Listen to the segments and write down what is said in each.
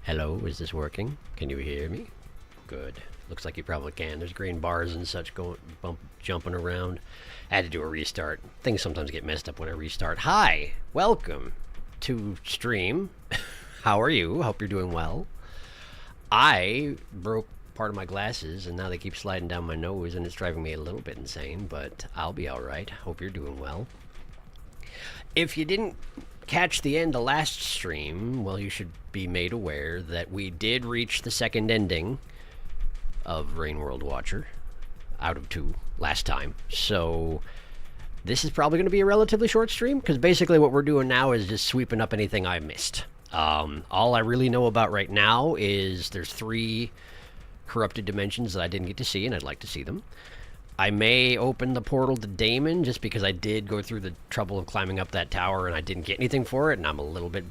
Hello, is this working? Can you hear me? Good. Looks like you probably can. There's green bars and such jumping around. I had to do a restart. Things sometimes get messed up when I restart. Hi! Welcome to stream. How are you? Hope you're doing well. I broke part of my glasses and now they keep sliding down my nose and it's driving me a little bit insane, but I'll be alright. Hope you're doing well. If you didn't catch the end of last stream, well, you should be made aware that we did reach the second ending of Rain World Watcher out of 2 last time. So this is probably going to be a relatively short stream because basically what we're doing now is just sweeping up anything I missed. All I really know about right now is there's 3 corrupted dimensions that I didn't get to see and I'd like to see them. I may open the portal to Damon just because I did go through the trouble of climbing up that tower and I didn't get anything for it, and I'm a little bit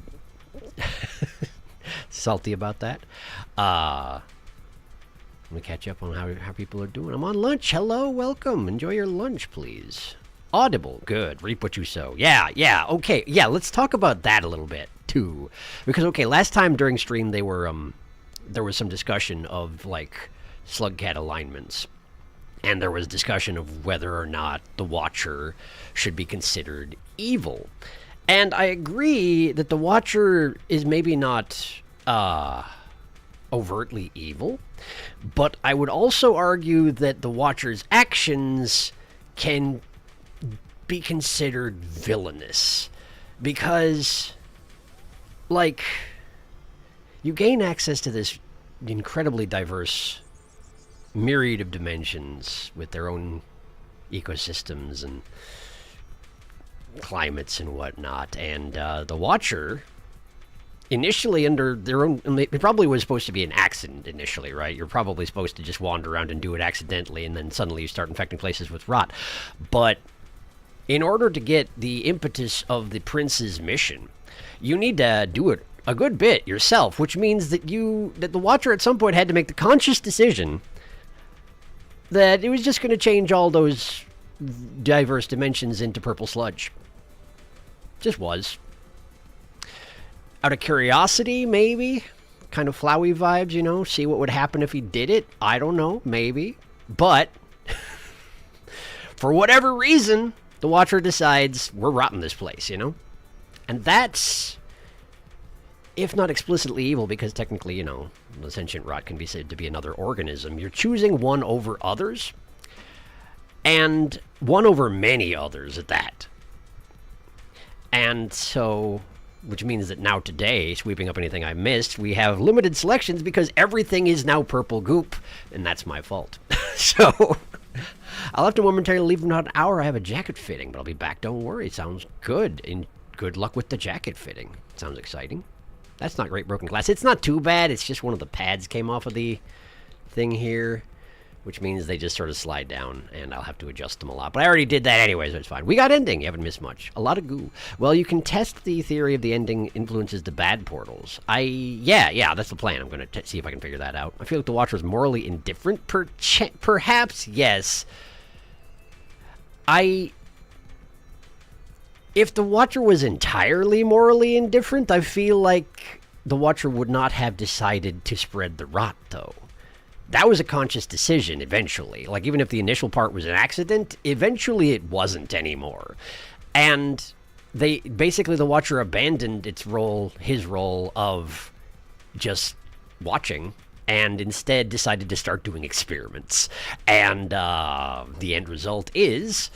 salty about that. Let me catch up on how people are doing. I'm on lunch. Hello, welcome. Enjoy your lunch, please. Audible. Good. Reap what you sow. Yeah. Okay. Yeah, let's talk about that a little bit, too. Because, okay, last time during stream, there was some discussion of, like, Slugcat alignments. And there was discussion of whether or not the Watcher should be considered evil. And I agree that the Watcher is maybe not overtly evil, but I would also argue that the Watcher's actions can be considered villainous. Because, like, you gain access to this incredibly diverse myriad of dimensions with their own ecosystems and climates and whatnot, and the Watcher initially under their own, it probably was supposed to be an accident initially, right? You're probably supposed to just wander around and do it accidentally and then suddenly you start infecting places with rot. But in order to get the impetus of the prince's mission, you need to do it a good bit yourself, which means that the Watcher at some point had to make the conscious decision that it was just going to change all those diverse dimensions into purple sludge. Just was. Out of curiosity, maybe? Kind of Flowey vibes, you know? See what would happen if he did it? I don't know, maybe. But, for whatever reason, the Watcher decides, we're rotting this place, you know? And that's, if not explicitly evil, because technically, you know, the sentient rot can be said to be another organism. You're choosing one over others, and one over many others at that. And so, which means that now today, sweeping up anything I missed, we have limited selections because everything is now purple goop, and that's my fault. So, I'll have to momentarily leave in about an hour. I have a jacket fitting, but I'll be back. Don't worry. Sounds good. And good luck with the jacket fitting. Sounds exciting. That's not great broken glass. It's not too bad. It's just one of the pads came off of the thing here, which means they just sort of slide down, and I'll have to adjust them a lot. But I already did that anyway, so it's fine. We got ending. You haven't missed much. A lot of goo. Well, you can test the theory of the ending influences the bad portals. Yeah, that's the plan. I'm going to see if I can figure that out. I feel like the Watcher is morally indifferent. Perhaps, yes. If the Watcher was entirely morally indifferent, I feel like the Watcher would not have decided to spread the rot, though. That was a conscious decision, eventually. Like, even if the initial part was an accident, eventually it wasn't anymore. And the Watcher abandoned his role of just watching, and instead decided to start doing experiments. And the end result is,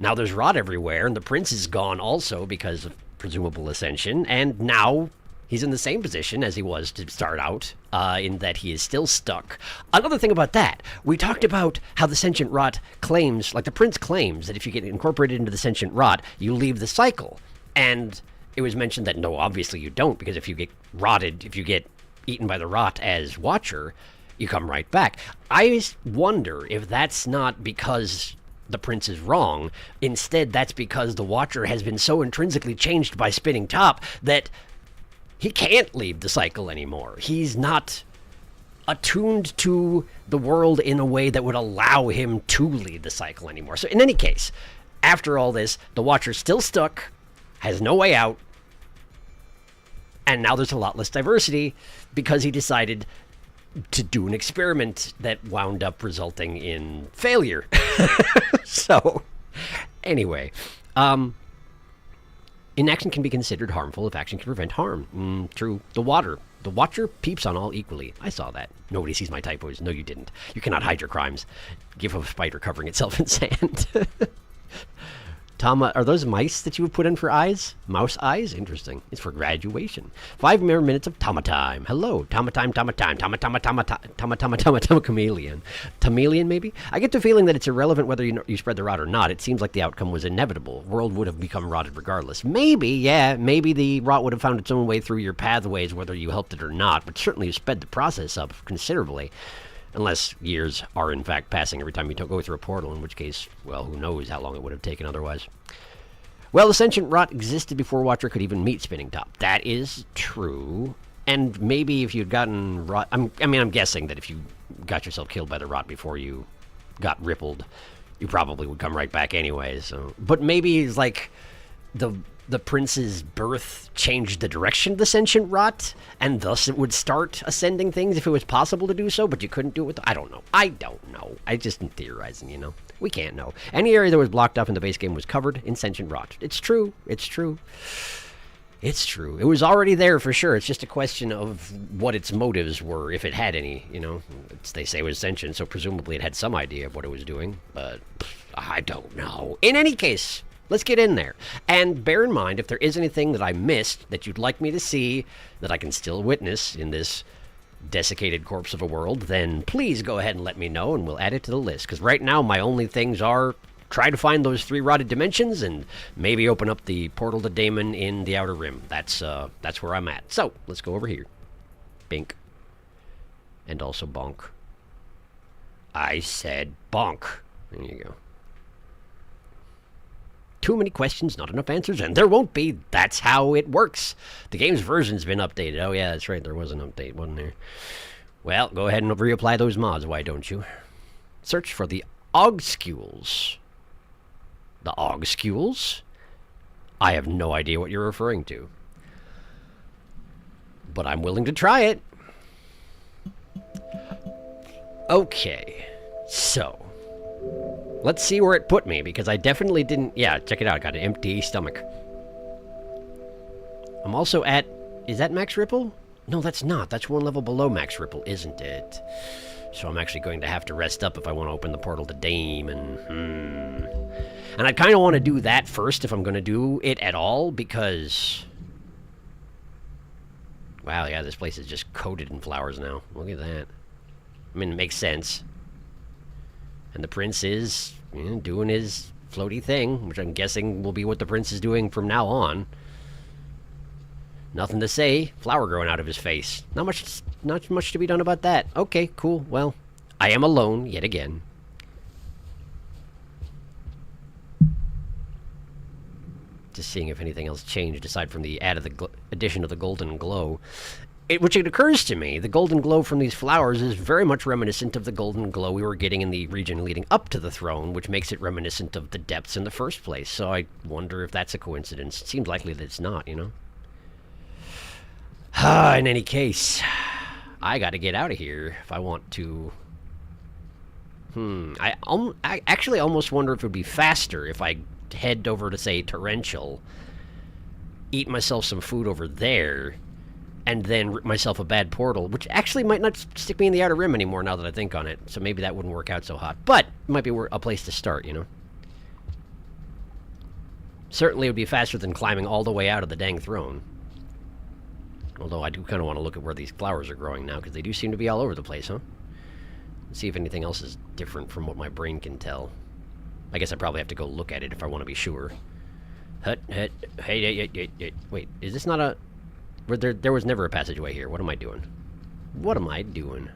now there's rot everywhere, and the prince is gone also because of presumable ascension, and now he's in the same position as he was to start out, in that he is still stuck. Another thing about that, we talked about how the sentient rot claims, like the prince claims, that if you get incorporated into the sentient rot, you leave the cycle. And it was mentioned that no, obviously you don't, because if you get rotted, if you get eaten by the rot as Watcher, you come right back. I wonder if that's not because the prince is wrong. Instead, that's because the Watcher has been so intrinsically changed by Spinning Top that he can't leave the cycle anymore. He's not attuned to the world in a way that would allow him to leave the cycle anymore. So in any case, after all this, the Watcher's still stuck, has no way out, And now there's a lot less diversity because he decided to do an experiment that wound up resulting in failure. So, anyway, inaction can be considered harmful if action can prevent harm. True. The Watcher peeps on all equally. I saw that. Nobody sees my typos. No, you didn't. You cannot hide your crimes. Give a spider covering itself in sand. Tama, are those mice that you would put in for eyes? Mouse eyes? Interesting. It's for graduation. 5 more minutes of Tama time. Hello. Tama time, Tama time. Tama chameleon. Chameleon, maybe? I get the feeling that it's irrelevant whether you spread the rot or not. It seems like the outcome was inevitable. World would have become rotted regardless. Maybe, yeah. Maybe the rot would have found its own way through your pathways whether you helped it or not. But certainly you sped the process up considerably. Unless years are, in fact, passing every time you go through a portal, in which case, well, who knows how long it would have taken otherwise. Well, the sentient rot existed before Watcher could even meet Spinning Top. That is true. And maybe if you'd gotten rot... I'm guessing that if you got yourself killed by the rot before you got rippled, you probably would come right back anyway. So. But maybe it's like the prince's birth changed the direction of the sentient rot, and thus it would start ascending things if it was possible to do so, but you couldn't do it with... I don't know. I just am theorizing, you know. We can't know. Any area that was blocked up in the base game was covered in sentient rot. It's true. It's true. It's true. It was already there for sure. It's just a question of what its motives were, if it had any, you know. They say it was sentient, so presumably it had some idea of what it was doing, but I don't know. In any case... let's get in there. And bear in mind, if there is anything that I missed that you'd like me to see, that I can still witness in this desiccated corpse of a world, then please go ahead and let me know, and we'll add it to the list. Because right now, my only things are try to find those 3 rotted dimensions and maybe open up the portal to Daemon in the Outer Rim. That's where I'm at. So, let's go over here. Bink. And also bonk. I said bonk. There you go. Too many questions, not enough answers, and there won't be. That's how it works. The game's version's been updated. Oh, yeah, that's right. There was an update, wasn't there? Well, go ahead and reapply those mods, why don't you? Search for the Ogscules. The Ogscules? I have no idea what you're referring to. But I'm willing to try it. Okay, so... let's see where it put me, because I definitely didn't... yeah, check it out. I got an empty stomach. I'm also at... is that Max Ripple? No, that's not. That's one level below Max Ripple, isn't it? So I'm actually going to have to rest up if I want to open the portal to Daemon. And I kind of want to do that first if I'm going to do it at all, because... wow, yeah, this place is just coated in flowers now. Look at that. I mean, it makes sense. And the prince is doing his floaty thing, which I'm guessing will be what the prince is doing from now on. Nothing to say. Flower growing out of his face. Not much to be done about that. Okay, cool. Well, I am alone yet again. Just seeing if anything else changed aside from the addition of the golden glow. Which it occurs to me, the golden glow from these flowers is very much reminiscent of the golden glow we were getting in the region leading up to the throne, which makes it reminiscent of the depths in the first place. So I wonder if that's a coincidence. It seems likely that it's not, you know? In any case, I gotta get out of here if I want to... I actually almost wonder if it would be faster if I head over to, say, Torrential, eat myself some food over there, and then rip myself a bad portal, which actually might not stick me in the Outer Rim anymore now that I think on it, so maybe that wouldn't work out so hot. But it might be a place to start, you know? Certainly it would be faster than climbing all the way out of the dang throne. Although I do kind of want to look at where these flowers are growing now, because they do seem to be all over the place, huh? Let's see if anything else is different from what my brain can tell. I guess I probably have to go look at it if I want to be sure. Hey, wait, is this not a... There was never a passageway here. What am I doing? What am I doing?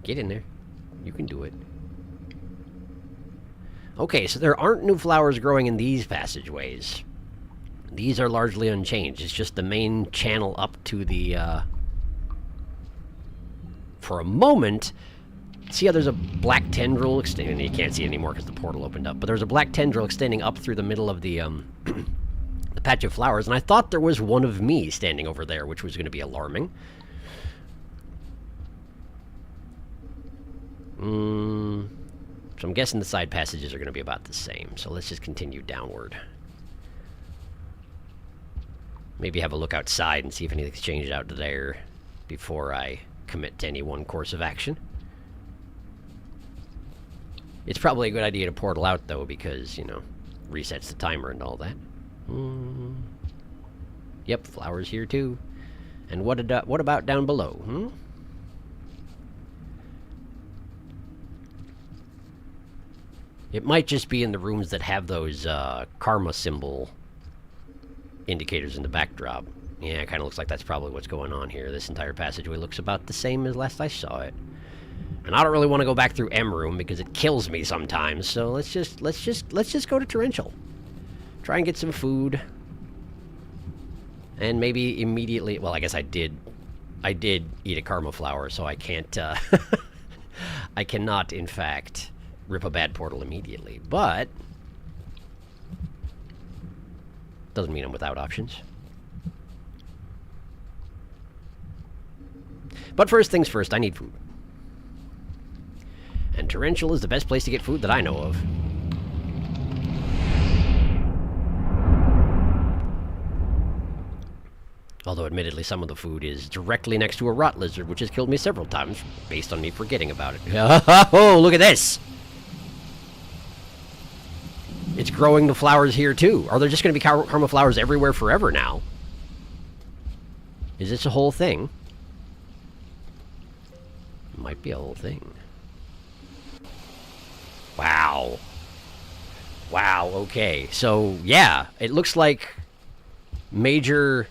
Get in there. You can do it. Okay, so there aren't new flowers growing in these passageways. These are largely unchanged. It's just the main channel up to the, for a moment... See how there's a black tendril extending... You can't see it anymore because the portal opened up. But there's a black tendril extending up through the middle of the patch of flowers, and I thought there was one of me standing over there, which was going to be alarming. So I'm guessing the side passages are going to be about the same, so let's just continue downward. Maybe have a look outside and see if anything's changed out there before I commit to any one course of action. It's probably a good idea to portal out, though, because, you know, resets the timer and all that. Yep, flowers here, too. And what about down below, It might just be in the rooms that have those karma symbol indicators in the backdrop. Yeah, it kind of looks like that's probably what's going on here. This entire passageway looks about the same as last I saw it. And I don't really want to go back through M room because it kills me sometimes. So let's just go to Torrential. Try and get some food. And maybe immediately, well, I guess I did eat a karma flower, so I can't I cannot in fact rip a bad portal immediately, but doesn't mean I'm without options. But first things first, I need food. And Torrential is the best place to get food that I know of. Although, admittedly, some of the food is directly next to a rot lizard, which has killed me several times, based on me forgetting about it. Oh, look at this! It's growing the flowers here, too. Are there just going to be karma flowers everywhere forever now? Is this a whole thing? Might be a whole thing. Wow. Wow, okay. So, yeah, it looks like major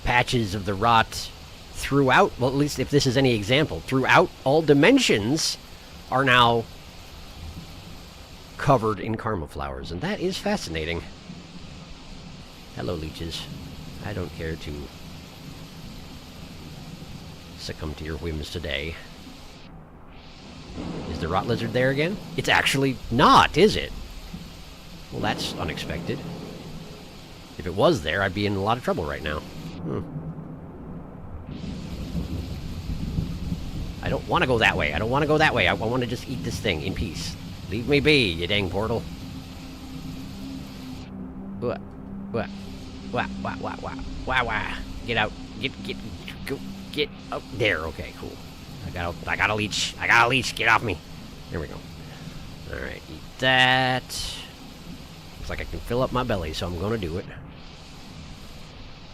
patches of the rot throughout, well, at least if this is any example, throughout all dimensions are now covered in karma flowers, and that is fascinating. Hello, leeches. I don't care to succumb to your whims today. Is the rot lizard there again? It's actually not, is it? Well, that's unexpected. If it was there, I'd be in a lot of trouble right now. I don't want to go that way. I don't want to go that way. I want to just eat this thing in peace. Leave me be, you dang portal. What? Get out. Get up there. Okay, cool. I got a leech. Get off me. There we go. Alright, eat that. Looks like I can fill up my belly, so I'm gonna do it.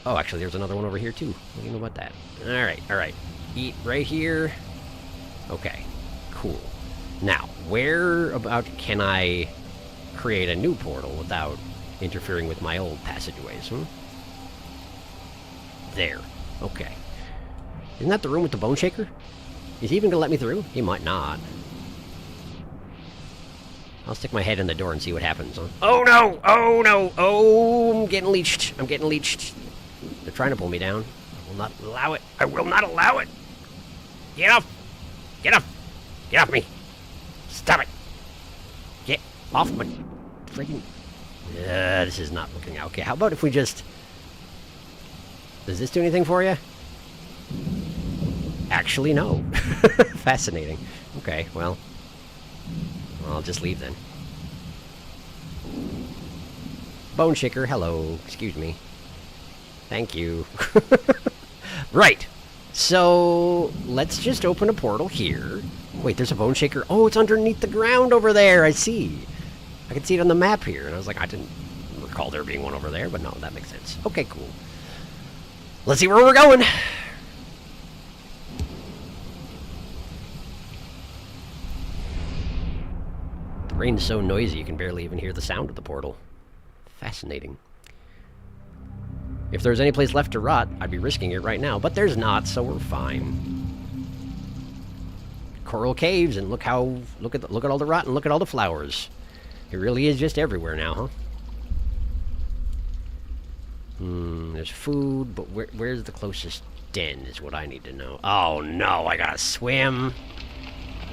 Oh, actually, there's another one over here, too. What do you know about that? Alright. Eat right here. Okay, cool. Now, where about can I create a new portal without interfering with my old passageways, There. Okay. Isn't that the room with the bone shaker? Is he even gonna let me through? He might not. I'll stick my head in the door and see what happens, Oh, no! Oh, no! Oh, I'm getting leeched. They're trying to pull me down. I will not allow it. I will not allow it! Get off! Get off me! Stop it! Get off my freaking... this is not looking out. Okay, how about if we just... Does this do anything for you? Actually, no. Fascinating. Okay, well... I'll just leave then. Bone shaker, hello. Excuse me. Thank you. Right. So, let's just open a portal here. Wait, there's a bone shaker. Oh, it's underneath the ground over there. I see. I can see it on the map here. And I was like, I didn't recall there being one over there, but no, that makes sense. Okay, cool. Let's see where we're going. The rain's so noisy you can barely even hear the sound of the portal. Fascinating. If there's any place left to rot, I'd be risking it right now, but there's not, so we're fine. Coral caves, and look at all the rot and look at all the flowers. It really is just everywhere now, huh? There's food, but where's the closest den is what I need to know. Oh no, I gotta swim.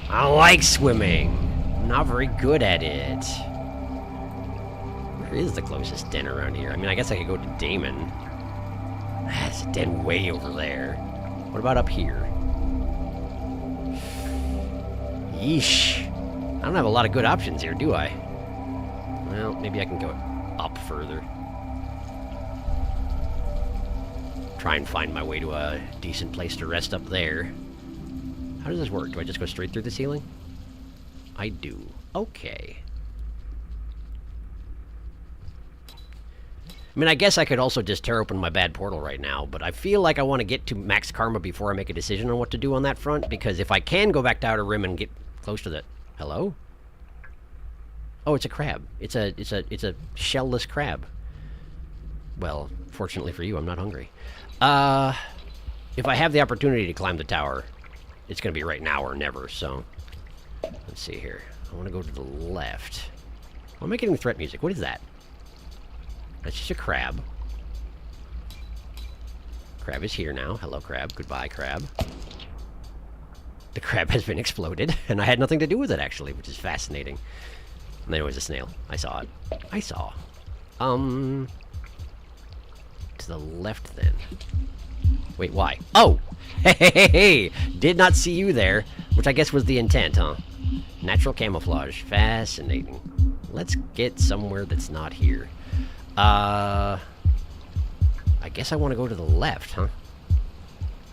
I don't like swimming. I'm not very good at it. is the closest den around here? I mean, I guess I could go to Damon. There's a den way over there. What about up here? Yeesh. I don't have a lot of good options here, do I? Well, maybe I can go up further. Try and find my way to a decent place to rest up there. How does this work? Do I just go straight through the ceiling? I do. Okay. I mean, I guess I could also just tear open my bad portal right now, but I feel like I want to get to max karma before I make a decision on what to do on that front, because if I can go back to Outer Rim and get close to the... Hello? Oh, it's a crab. It's a shell-less crab. Well, fortunately for you, I'm not hungry. If I have the opportunity to climb the tower, it's going to be right now or never, so... Let's see here. I want to go to the left. Why am I getting threat music? What is that? That's just a crab. Crab is here now. Hello, crab. Goodbye, crab. The crab has been exploded, and I had nothing to do with it, actually, which is fascinating. And then it was a snail. I saw it. I saw. To the left, then. Wait, why? Oh! Hey! Did not see you there, which I guess was the intent, huh? Natural camouflage. Fascinating. Let's get somewhere that's not here. I guess I want to go to the left, huh?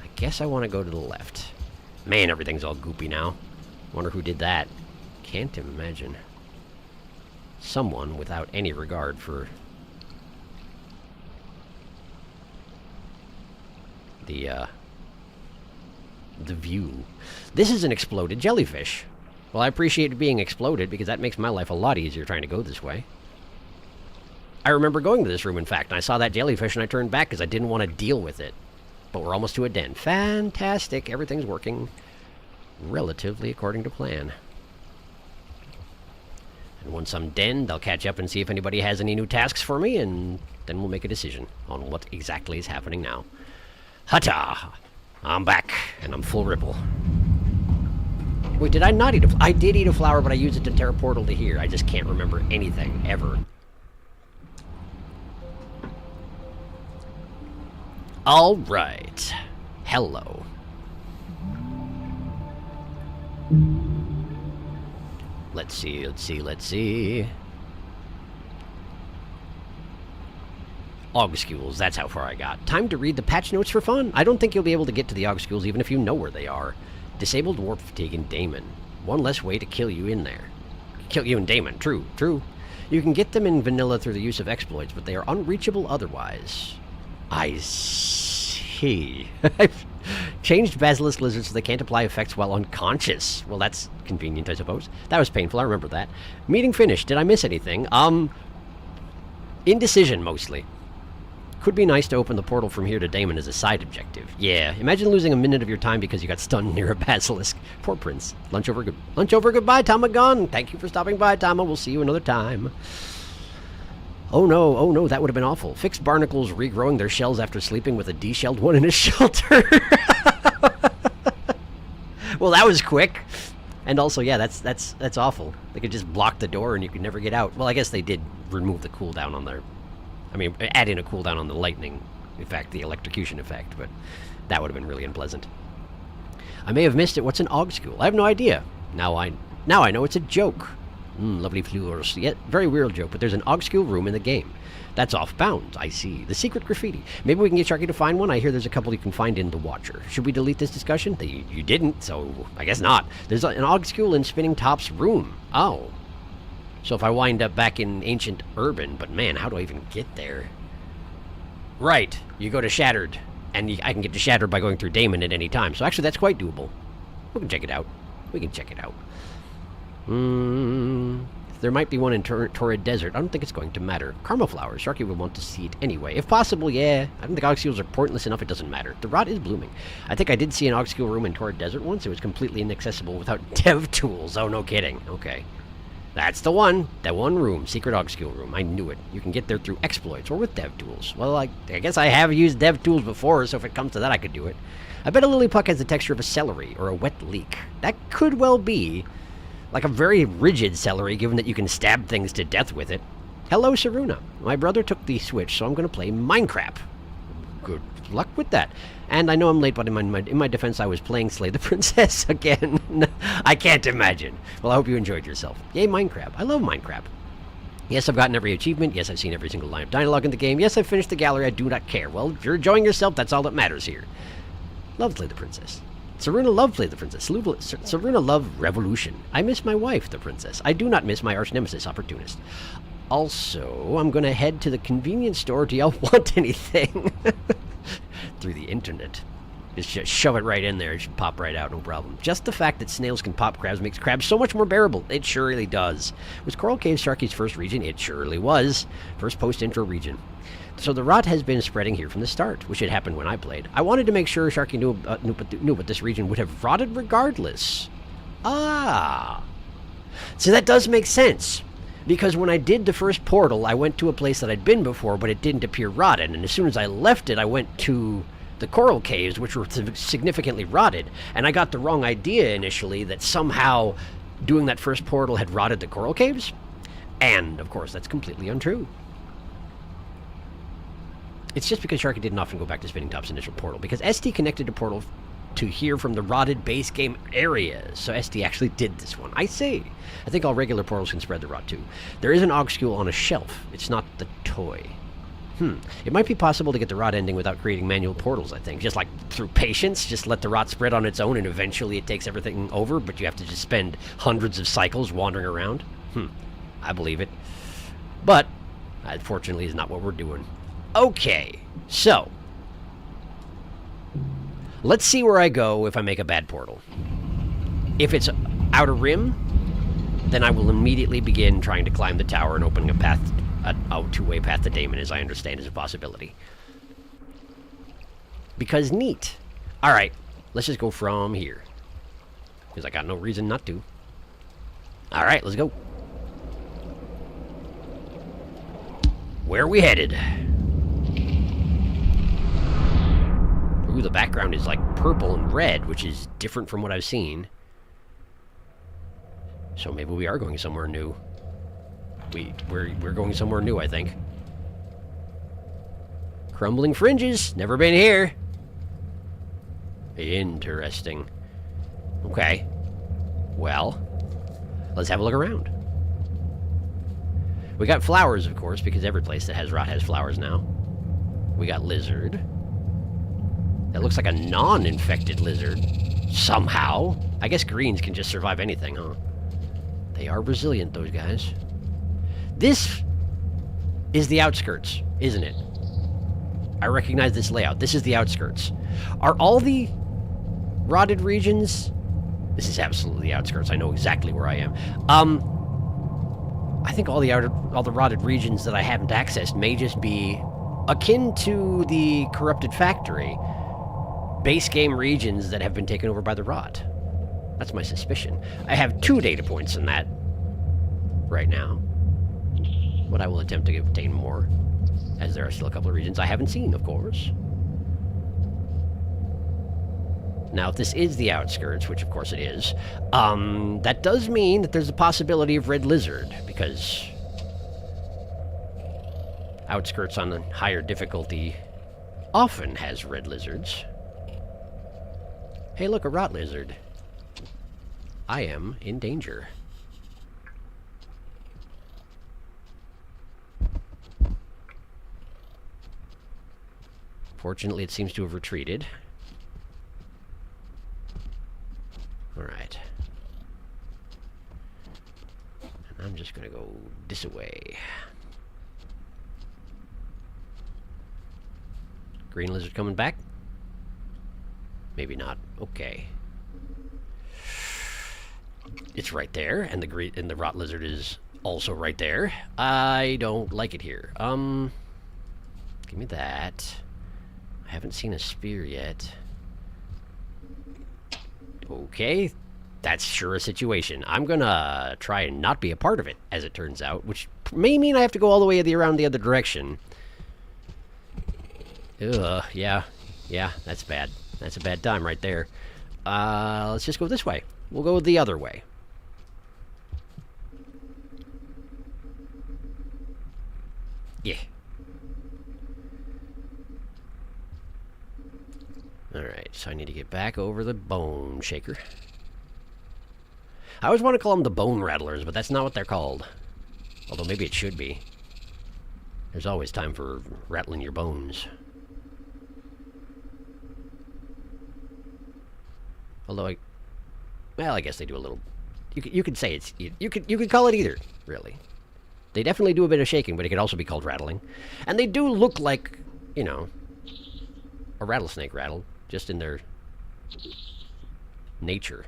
I guess I want to go to the left. Man, everything's all goopy now. Wonder who did that. Can't imagine. Someone without any regard for... the view. This is an exploded jellyfish. Well, I appreciate it being exploded because that makes my life a lot easier trying to go this way. I remember going to this room, in fact, and I saw that jellyfish and I turned back because I didn't want to deal with it. But we're almost to a den. Fantastic. Everything's working relatively according to plan. And once I'm denned, I'll catch up and see if anybody has any new tasks for me, and then we'll make a decision on what exactly is happening now. Hata! I'm back, and I'm full ripple. Wait, did I not eat a... I did eat a flower, but I used it to tear a portal to here. I just can't remember anything, ever. Alright. Hello. Let's see. Augscules, that's how far I got. Time to read the patch notes for fun. I don't think you'll be able to get to the Augscules even if you know where they are. Disabled warp fatigue in Damon. One less way to kill you in there. Kill you in Damon, true. You can get them in vanilla through the use of exploits, but they are unreachable otherwise. I see. I've changed basilisk lizards so they can't apply effects while unconscious. Well, that's convenient, I suppose. That was painful, I remember that. Meeting finished. Did I miss anything? Indecision, mostly. Could be nice to open the portal from here to Damon as a side objective. Yeah, imagine losing a minute of your time because you got stunned near a basilisk. Poor Prince. Lunch over, goodbye, Tamagon. Thank you for stopping by, Tama. We'll see you another time. Oh no, that would have been awful. Fixed barnacles regrowing their shells after sleeping with a de-shelled one in a shelter. Well, that was quick. And also, yeah, that's awful. They could just block the door and you could never get out. Well, I guess they did remove the cooldown on their... I mean, add in a cooldown on the lightning effect, the electrocution effect, but that would have been really unpleasant. I may have missed it. What's an Augscule? I have no idea. Now I know it's a joke. Lovely flowers. Yeah, very weird joke, but there's an Augscule room in the game. That's off bounds, I see. The secret graffiti. Maybe we can get Sharky to find one. I hear there's a couple you can find in the Watcher. Should we delete this discussion? You didn't, so I guess not. There's an Augscule in Spinning Top's room. Oh. So if I wind up back in Ancient Urban, but man, how do I even get there? Right, you go to Shattered, and I can get to Shattered by going through Damon at any time. So actually, that's quite doable. We can check it out. There might be one in Torrid Desert. I don't think it's going to matter. Karma flowers. Sharky would want to see it anyway. If possible, yeah. I don't think Augscules are pointless enough. It doesn't matter. The rot is blooming. I think I did see an Augscule room in Torrid Desert once. It was completely inaccessible without dev tools. Oh, no kidding. Okay. That's the one. That one room. Secret Augscule room. I knew it. You can get there through exploits or with dev tools. Well, I guess I have used dev tools before, so if it comes to that, I could do it. I bet a Lillipuck has the texture of a celery or a wet leek. That could well be like a very rigid celery, given that you can stab things to death with it. Hello, Saruna. My brother took the Switch, so I'm going to play Minecraft. Good luck with that. And I know I'm late, but in my defense, I was playing Slay the Princess again. I can't imagine. Well, I hope you enjoyed yourself. Yay, Minecraft. I love Minecraft. Yes, I've gotten every achievement. Yes, I've seen every single line of dialogue in the game. Yes, I've finished the gallery. I do not care. Well, if you're enjoying yourself, that's all that matters here. Love Slay the Princess. Saruna loved Slay the Princess. Saruna loved Revolution. I miss my wife, the princess. I do not miss my arch nemesis, Opportunist. Also, I'm going to head to the convenience store. Do y'all want anything? Through the internet. Just shove it right in there. It should pop right out, no problem. Just the fact that snails can pop crabs makes crabs so much more bearable. It surely does. Was Coral Cave Sharky's first region? It surely was. First post-intro region. So the rot has been spreading here from the start, which had happened when I played. I wanted to make sure Sharky knew but this region would have rotted regardless. Ah. So that does make sense. Because when I did the first portal, I went to a place that I'd been before, but it didn't appear rotted. And as soon as I left it, I went to the coral caves, which were significantly rotted. And I got the wrong idea initially that somehow doing that first portal had rotted the coral caves. And, of course, that's completely untrue. It's just because Sharky didn't often go back to Spinning Top's initial portal, because ST connected the portal to here from the rotted base game areas. So ST actually did this one. I see. I think all regular portals can spread the rot too. There is an auxcule on a shelf. It's not the toy. It might be possible to get the rot ending without creating manual portals, I think. Just like through patience, just let the rot spread on its own and eventually it takes everything over, but you have to just spend hundreds of cycles wandering around. I believe it. But, unfortunately, is not what we're doing. Okay, so let's see where I go if I make a bad portal. If it's Outer Rim, then I will immediately begin trying to climb the tower and opening a path, a two-way path to Damon, as I understand is a possibility. Because neat. Alright, let's just go from here. Because I got no reason not to. Alright, let's go. Where are we headed? Ooh, the background is like purple and red, which is different from what I've seen. So maybe we are going somewhere new. We're going somewhere new, I think. Crumbling fringes. Never been here. Interesting. Okay. Well, let's have a look around. We got flowers, of course, because every place that has rot has flowers now. We got lizard. That looks like a non-infected lizard. Somehow. I guess greens can just survive anything, huh? They are resilient, those guys. This is the outskirts, isn't it? I recognize this layout. This is the outskirts. Are all the rotted regions... This is absolutely the outskirts. I know exactly where I am. I think all the rotted regions that I haven't accessed may just be akin to the corrupted factory. Base game regions that have been taken over by the rot. That's my suspicion. I have 2 data points in that right now. But I will attempt to obtain more, as there are still a couple of regions I haven't seen, of course. Now, if this is the outskirts, which of course it is, that does mean that there's a possibility of red lizard, because outskirts on the higher difficulty often has red lizards. Hey, look, a rot lizard. I am in danger. Fortunately, it seems to have retreated. Alright. And I'm just gonna go this way. Green lizard coming back? Maybe not. Okay. It's right there, and the rot lizard is also right there. I don't like it here. Give me that. I haven't seen a spear yet. Okay, that's sure a situation. I'm gonna try and not be a part of it, as it turns out, which may mean I have to go all the way around the other direction. Ugh, yeah, that's bad. That's a bad time right there. Let's just go this way. We'll go the other way. Yeah. Alright, so I need to get back over the bone shaker. I always want to call them the bone rattlers, but that's not what they're called. Although maybe it should be. There's always time for rattling your bones. Although well, I guess they do a little. You could say it's. You could call it either, really. They definitely do a bit of shaking, but it could also be called rattling. And they do look like, you know, a rattlesnake rattle, just in their nature.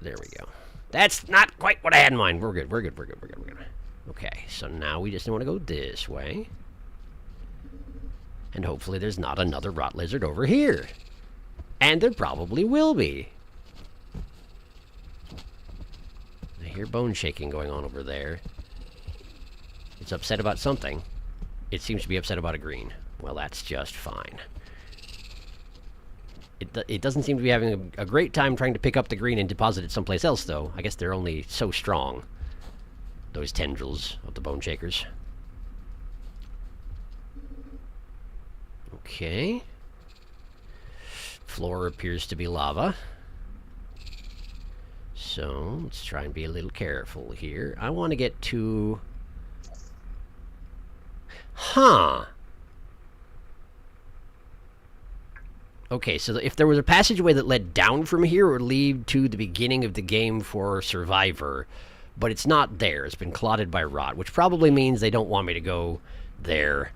There we go. That's not quite what I had in mind. We're good. We're good. We're good. We're good. We're good. Okay, so now we just want to go this way. And hopefully there's not another rot lizard over here. And there probably will be. I hear bone shaking going on over there. It's upset about something. It seems to be upset about a green. Well, that's just fine. It doesn't seem to be having a great time trying to pick up the green and deposit it someplace else, though. I guess they're only so strong, those tendrils of the bone shakers. Okay. Floor appears to be lava. So, let's try and be a little careful here. I want to get to... Huh. Okay, so if there was a passageway that led down from here, it would lead to the beginning of the game for Survivor. But it's not there. It's been clotted by rot, which probably means they don't want me to go there.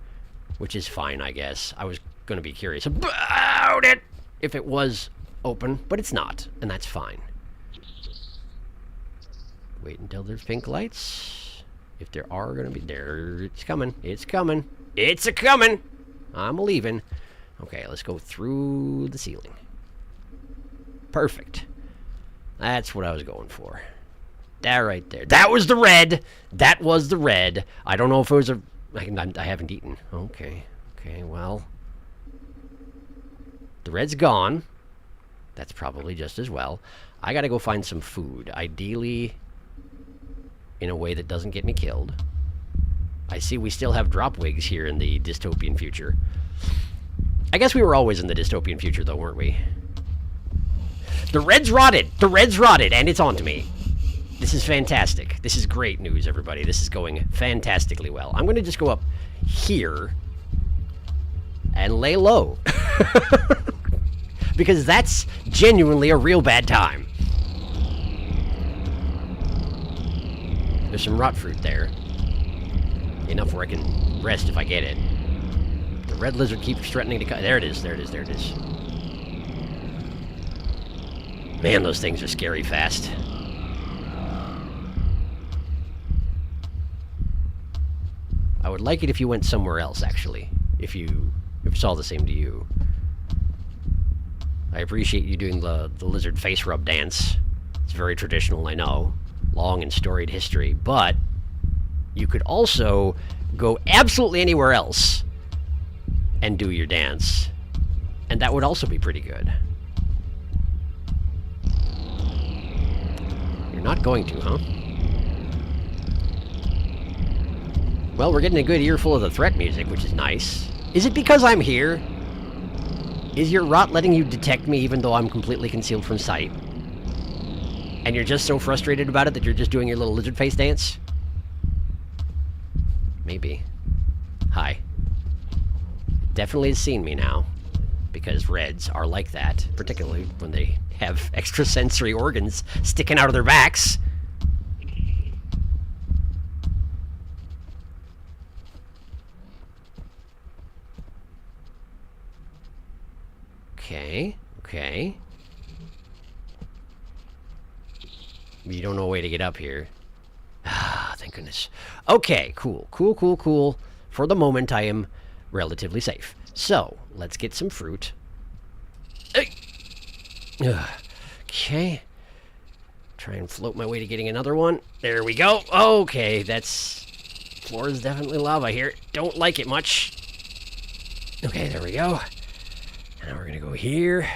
Which is fine, I guess. I was going to be curious about it if it was open, but it's not, and that's fine. Wait until there's pink lights. If there are going to be... There, it's coming. It's coming. It's a-coming! I'm leaving. Okay, let's go through the ceiling. Perfect. That's what I was going for. That right there. That was the red! That was the red. I don't know if it was a... I haven't eaten. Okay. Okay, well... The red's gone. That's probably just as well. I gotta go find some food. Ideally, in a way that doesn't get me killed. I see we still have drop wigs here in the dystopian future. I guess we were always in the dystopian future, though, weren't we? The red's rotted! The red's rotted, and it's onto me. This is fantastic. This is great news, everybody. This is going fantastically well. I'm going to just go up here and lay low. Because that's genuinely a real bad time. There's some rot fruit there. Enough where I can rest if I get it. The red lizard keeps threatening to cut. There it is, there it is, there it is. Man, those things are scary fast. I would like it if you went somewhere else, actually. If it's all the same to you. I appreciate you doing the lizard face rub dance. It's very traditional, I know. Long and storied history. But you could also go absolutely anywhere else and do your dance. And that would also be pretty good. You're not going to, huh? Well, we're getting a good earful of the threat music, which is nice. Is it because I'm here? Is your rot letting you detect me even though I'm completely concealed from sight? And you're just so frustrated about it that you're just doing your little lizard face dance? Maybe. Hi. Definitely has seen me now. Because reds are like that, particularly when they have extrasensory organs sticking out of their backs. Okay, okay. You don't know a way to get up here. Ah, thank goodness. Okay, cool, cool, cool, cool. For the moment, I am relatively safe. So, let's get some fruit. Okay. Try and float my way to getting another one. There we go. Okay, that's... Floor is definitely lava here. Don't like it much. Okay, there we go. Now we're gonna go here.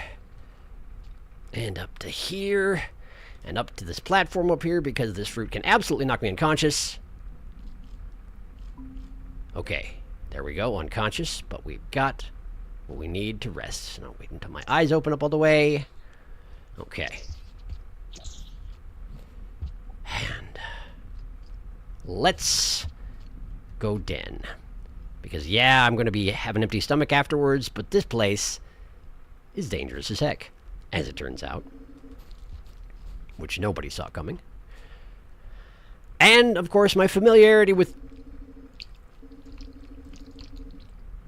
And up to here. And up to this platform up here because this fruit can absolutely knock me unconscious. Okay, there we go, unconscious, but we've got what we need to rest. Now wait until my eyes open up all the way. Okay. And let's go den. Because, yeah, I'm going to have an empty stomach afterwards, but this place is dangerous as heck, as it turns out. Which nobody saw coming. And, of course, my familiarity with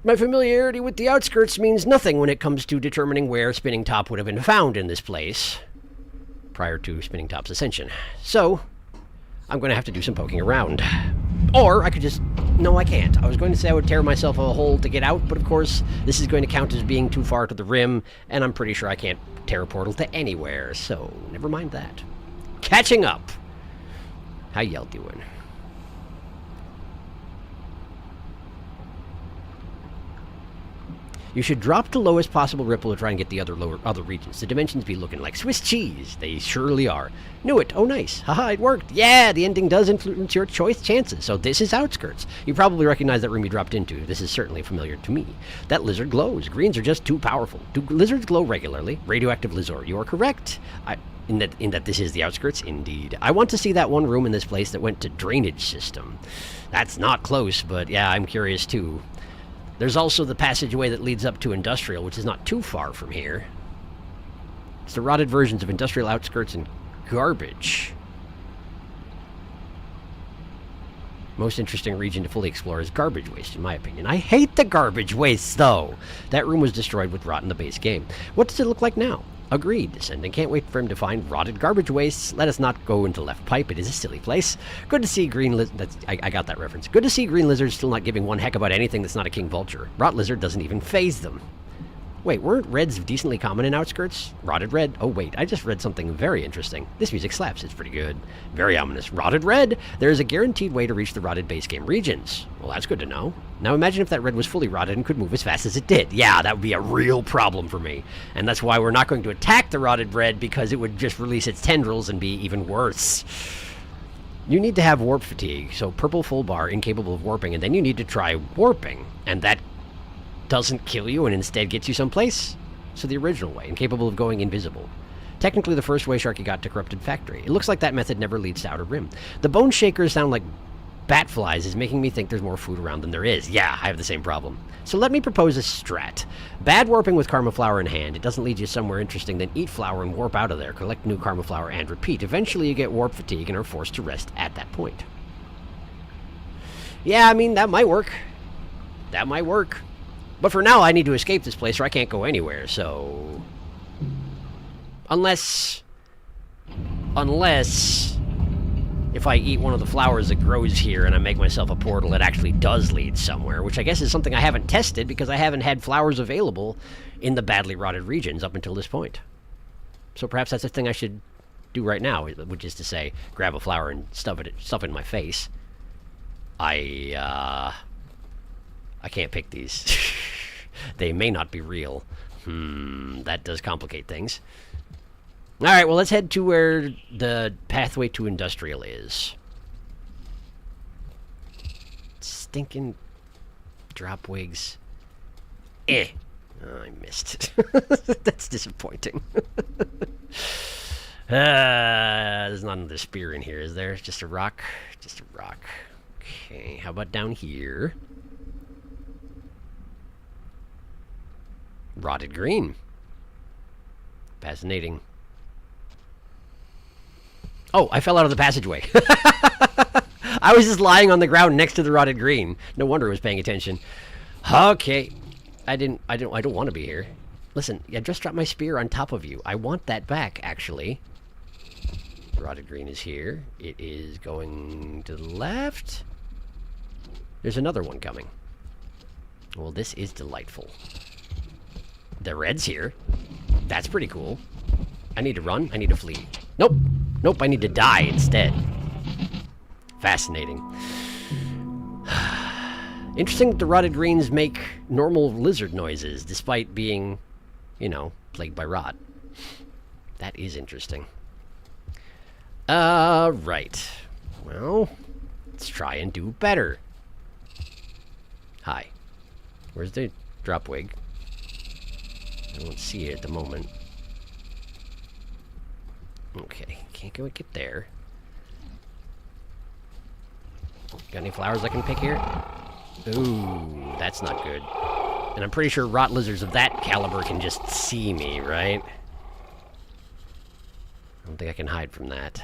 the outskirts means nothing when it comes to determining where Spinning Top would have been found in this place prior to Spinning Top's ascension. So, I'm going to have to do some poking around. Or I could just... No, I can't. I was going to say I would tear myself a hole to get out, but of course, this is going to count as being too far to the rim, and I'm pretty sure I can't tear a portal to anywhere, so never mind that. Catching up! How y'all doing? You should drop the lowest possible ripple to try and get the other regions. The dimensions be looking like Swiss cheese. They surely are. Knew it. Oh, nice. Haha, it worked. Yeah, the ending does influence your choice chances. So this is Outskirts. You probably recognize that room you dropped into. This is certainly familiar to me. That lizard glows. Greens are just too powerful. Do lizards glow regularly? Radioactive lizard. You are correct. In that this is the Outskirts? Indeed. I want to see that one room in this place that went to drainage system. That's not close, but yeah, I'm curious too. There's also the passageway that leads up to Industrial, which is not too far from here. It's the rotted versions of Industrial, Outskirts, and Garbage. Most interesting region to fully explore is Garbage Waste, in my opinion. I hate the Garbage Waste, though! That room was destroyed with rot in the base game. What does it look like now? Agreed, Descending. Can't wait for him to find rotted garbage wastes. Let us not go into Left Pipe. It is a silly place. Good to see Green Lizard... I got that reference. Good to see Green Lizard still not giving one heck about anything that's not a King Vulture. Rot Lizard doesn't even faze them. Wait, weren't reds decently common in Outskirts? Rotted red? Oh, wait, I just read something very interesting. This music slaps. It's pretty good. Very ominous. Rotted red? There is a guaranteed way to reach the rotted base game regions. Well, that's good to know. Now imagine if that red was fully rotted and could move as fast as it did. Yeah, that would be a real problem for me. And that's why we're not going to attack the rotted red, because it would just release its tendrils and be even worse. You need to have warp fatigue, so purple full bar, incapable of warping, and then you need to try warping. And that doesn't kill you and instead gets you someplace. So the original way, incapable of going invisible. Technically the first way Sharky got to Corrupted Factory. It looks like that method never leads to Outer Rim. The bone shakers sound like bat flies is making me think there's more food around than there is. Yeah, I have the same problem. So let me propose a strat. Bad warping with Karma Flower in hand. It doesn't lead you somewhere interesting, then eat flower and warp out of there. Collect new Karma Flower and repeat. Eventually you get warp fatigue and are forced to rest at that point. Yeah, I mean, that might work. That might work. But for now, I need to escape this place or I can't go anywhere, so... Unless if I eat one of the flowers that grows here and I make myself a portal, it actually does lead somewhere, which I guess is something I haven't tested because I haven't had flowers available in the badly rotted regions up until this point. So perhaps that's a thing I should do right now, which is to say, grab a flower and stuff it in my face. I can't pick these. They may not be real. That does complicate things. Alright, well, let's head to where the pathway to Industrial is. Stinking drop wigs. Oh, I missed it. That's disappointing. There's not another spear in here, is there? Just a rock? Just a rock. Okay, how about down here? Rotted green. Fascinating. Oh, I fell out of the passageway. I was just lying on the ground next to the rotted green. No wonder I was paying attention. Okay. I don't want to be here. Listen, I just dropped my spear on top of you. I want that back, actually. Rotted green is here. It is going to the left. There's another one coming. Well, this is delightful. The red's here. That's pretty cool. I need to run. I need to flee. Nope. Nope, I need to die instead. Fascinating. Interesting that the rotted greens make normal lizard noises, despite being, you know, plagued by rot. That is interesting. Right. Well, let's try and do better. Hi. Where's the drop wig? I don't see it at the moment. Okay, can't go get there. Got any flowers I can pick here? Ooh, that's not good. And I'm pretty sure rot lizards of that caliber can just see me, right? I don't think I can hide from that.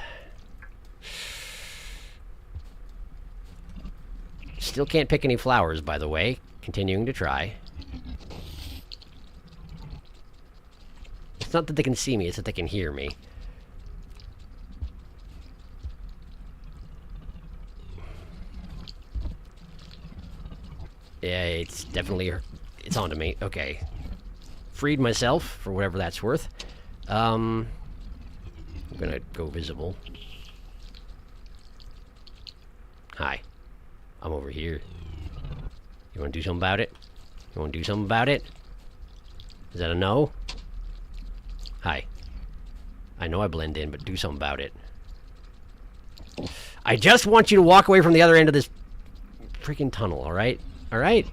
Still can't pick any flowers, by the way. Continuing to try. It's not that they can see me, it's that they can hear me. Yeah, it's definitely... It's onto me. Okay. Freed myself, for whatever that's worth. I'm gonna go visible. Hi. I'm over here. You wanna do something about it? You wanna do something about it? Is that a no? Hi. I know I blend in, but do something about it. I just want you to walk away from the other end of this freaking tunnel, alright? Alright?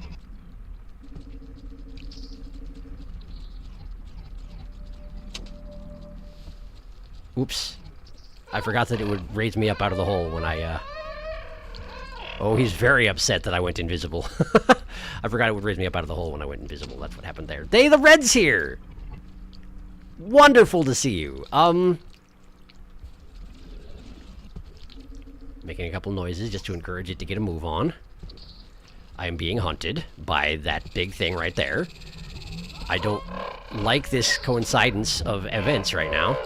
Oops. I forgot that it would raise me up out of the hole when I, Oh, he's very upset that I went invisible. I forgot it would raise me up out of the hole when I went invisible. That's what happened there. They the Red's here! Wonderful to see you. Making a couple noises just to encourage it to get a move on. I am being hunted by that big thing right there. I don't like this coincidence of events right now.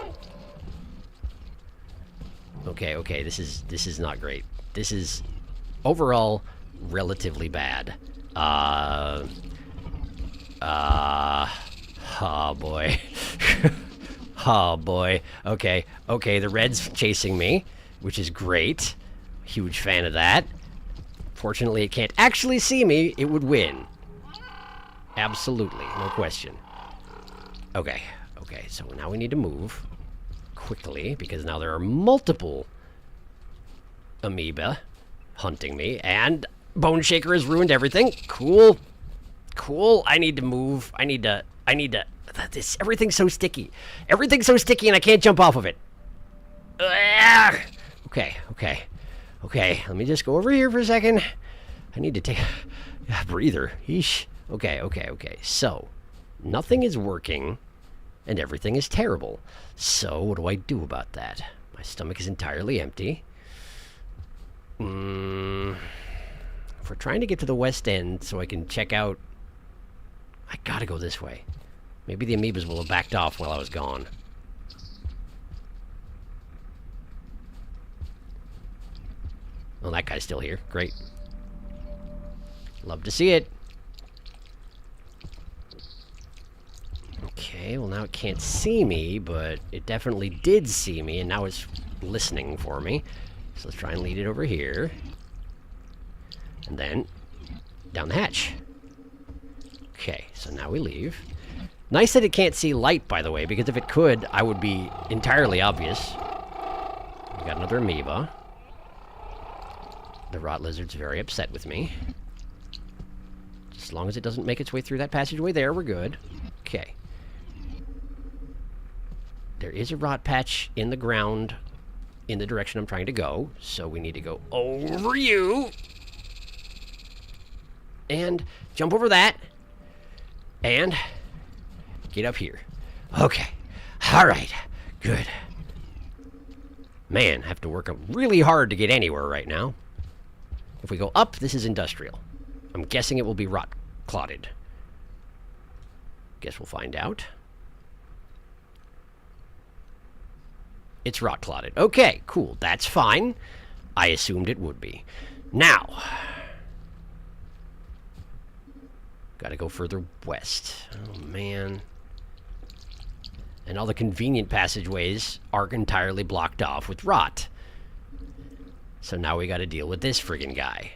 Okay, okay, this is not great. This is overall relatively bad. Oh boy. Oh boy. Okay, okay, the Red's chasing me, which is great. Huge fan of that. Fortunately, it can't actually see me. It would win. Absolutely, no question. Okay, okay, so now we need to move quickly, because now there are multiple amoeba hunting me, and Bone Shaker has ruined everything. Cool. Cool. I need to move. I need to, everything's so sticky. Everything's so sticky and I can't jump off of it. Okay, okay. Okay, let me just go over here for a second. I need to take a breather. Yeesh. Okay, okay, okay. So, nothing is working and everything is terrible. So, what do I do about that? My stomach is entirely empty. If we're trying to get to the west end so I can check out... I gotta go this way. Maybe the amoebas will have backed off while I was gone. Oh, that guy's still here. Great. Love to see it. Okay, well now it can't see me, but it definitely did see me, and now it's listening for me. So let's try and lead it over here. And then down the hatch. Okay, so now we leave. Nice that it can't see light, by the way, because if it could, I would be entirely obvious. We got another amoeba. The rot lizard's very upset with me. As long as it doesn't make its way through that passageway there, we're good. Okay. There is a rot patch in the ground in the direction I'm trying to go, so we need to go over you. And jump over that. And get up here. Okay. All right. Good. Man, I have to work really hard to get anywhere right now. If we go up, this is industrial. I'm guessing it will be rot clotted. Guess we'll find out. It's rot clotted. Okay, cool. That's fine. I assumed it would be. Now, gotta go further west. Oh, man. And all the convenient passageways are entirely blocked off with rot. So now we gotta deal with this friggin' guy.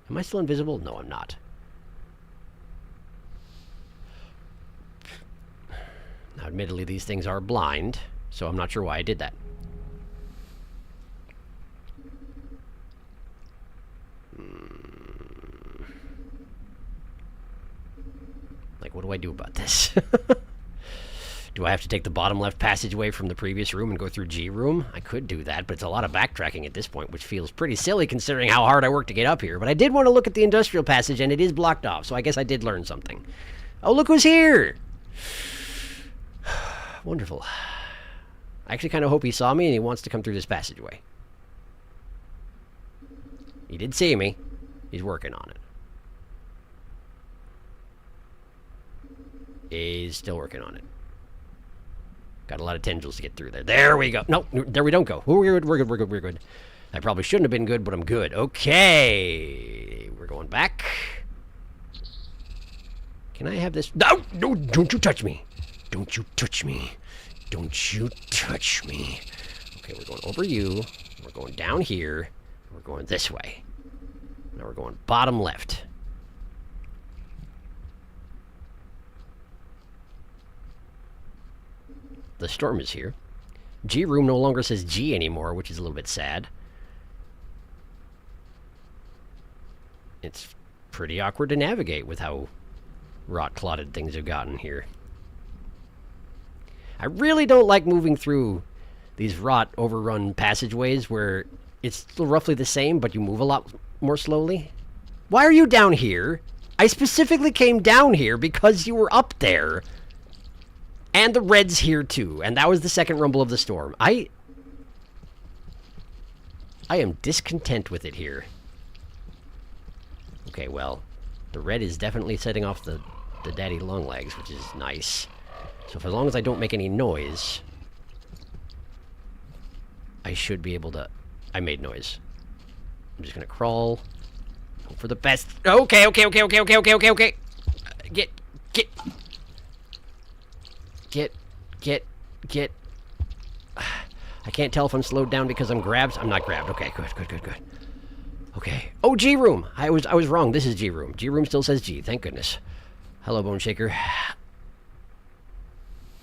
Am I still invisible? No, I'm not. Now, admittedly, these things are blind, so I'm not sure why I did that. I do about this? Do I have to take the bottom left passageway from the previous room and go through G room? I could do that, but it's a lot of backtracking at this point, which feels pretty silly considering how hard I worked to get up here. But I did want to look at the industrial passage, and it is blocked off, so I guess I did learn something. Oh, look who's here! Wonderful. I actually kind of hope he saw me and he wants to come through this passageway. He did see me. He's working on it. He's still working on it. Got a lot of tendrils to get through there. There we go. No, there we don't go. We're good. I probably shouldn't have been good, but I'm good. Okay. We're going back. Can I have this? No, don't you touch me. Don't you touch me. Don't you touch me. Okay, we're going over you. We're going down here. We're going this way. Now we're going bottom left. The storm is here. G room no longer says G anymore, which is a little bit sad. It's pretty awkward to navigate with how rot-clotted things have gotten here. I really don't like moving through these rot overrun passageways where it's still roughly the same, but you move a lot more slowly. Why are you down here? I specifically came down here because you were up there. And the red's here too. And that was the second rumble of the storm. I am discontent with it here. Okay, well, the red is definitely setting off the daddy long legs, which is nice. So for as long as I don't make any noise, I should be able to... I made noise. I'm just gonna crawl. Hope for the best. Okay. Get. I can't tell if I'm slowed down because I'm grabbed. I'm not grabbed. Okay, good. Okay. Oh, G room. I was wrong. This is G room. G room still says G. Thank goodness. Hello, Bone Shaker.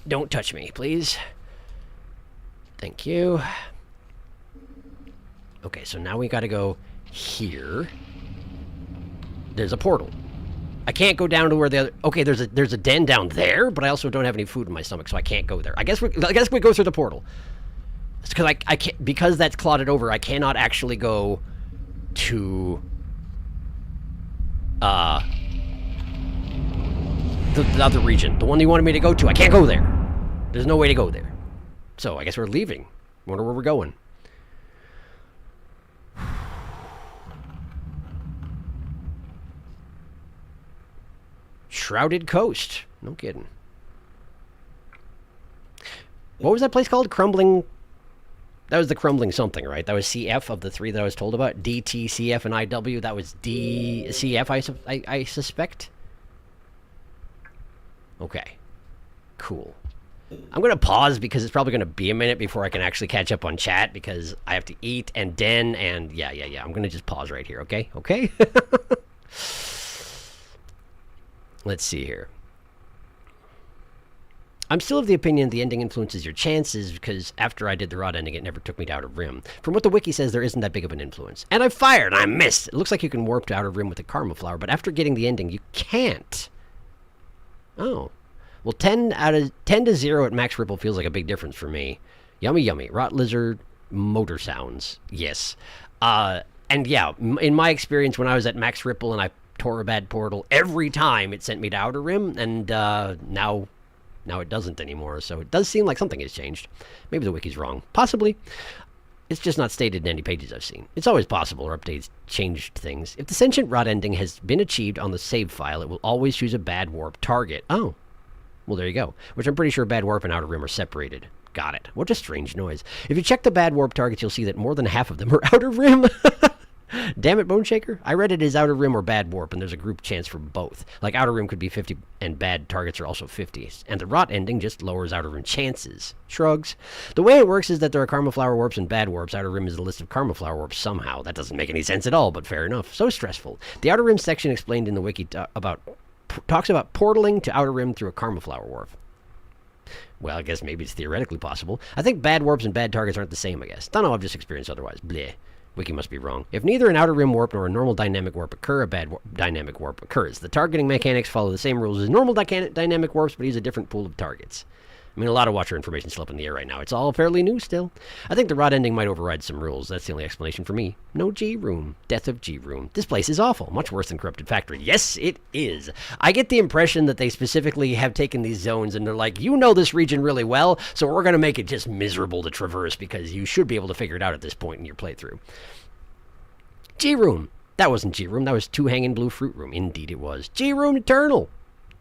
Don't touch me, please. Thank you. Okay, so now we gotta go here. There's a portal. I can't go down to where the other... Okay, there's a den down there, but I also don't have any food in my stomach, so I can't go there. I guess we go through the portal. It's because I can't... Because that's clotted over, I cannot actually go to... the other region. The one you wanted me to go to. I can't go there. There's no way to go there. So, I guess we're leaving. Wonder where we're going. Shrouded Coast. No kidding. What was that place called? Crumbling... That was the Crumbling something, right? That was CF of the three that I was told about. DT, CF, and IW. That was DCF, I suspect. Okay. Cool. I'm going to pause because it's probably going to be a minute before I can actually catch up on chat because I have to eat and den and yeah. I'm going to just pause right here, okay? Okay? Let's see here. I'm still of the opinion the ending influences your chances because after I did the rod ending, it never took me to Outer Rim. From what the wiki says, there isn't that big of an influence. And I fired and I missed. It looks like you can warp to Outer Rim with the Karma Flower, but after getting the ending, you can't. Oh. Well, 10 to 0 at max ripple feels like a big difference for me. Yummy. Rot lizard motor sounds. Yes. And yeah, in my experience when I was at max ripple and I tore a bad portal, every time it sent me to Outer Rim, and now it doesn't anymore, so it does seem like something has changed. Maybe the wiki's wrong. Possibly. It's just not stated in any pages I've seen. It's always possible, or updates changed things. If the sentient rot ending has been achieved on the save file, it will always choose a bad warp target. Oh. Well, there you go. Which I'm pretty sure bad warp and Outer Rim are separated. Got it. What a strange noise. If you check the bad warp targets, you'll see that more than half of them are Outer Rim. Damn it, Bone Shaker. I read it as Outer Rim or bad warp, and there's a group chance for both. Like, Outer Rim could be 50, and bad targets are also 50. And the rot ending just lowers Outer Rim chances. Shrugs. The way it works is that there are Karma Flower warps and bad warps. Outer Rim is the list of Karma Flower warps somehow. That doesn't make any sense at all, but fair enough. So stressful. The Outer Rim section explained in the wiki talks about portaling to Outer Rim through a Karma Flower warp. Well, I guess maybe it's theoretically possible. I think bad warps and bad targets aren't the same, I guess. Don't know, I've just experienced otherwise. Bleh. Wiki must be wrong. If neither an outer rim warp nor a normal dynamic warp occur, a bad dynamic warp occurs. The targeting mechanics follow the same rules as normal dynamic warps, but use a different pool of targets. I mean, a lot of Watcher information still up in the air right now. It's all fairly new still. I think the rod ending might override some rules. That's the only explanation for me. No G-Room. Death of G-Room. This place is awful. Much worse than Corrupted Factory. Yes, it is. I get the impression that they specifically have taken these zones and they're like, you know this region really well, so we're going to make it just miserable to traverse because you should be able to figure it out at this point in your playthrough. G-Room. That wasn't G-Room. That was Two Hanging Blue Fruit Room. Indeed it was. G-Room Eternal.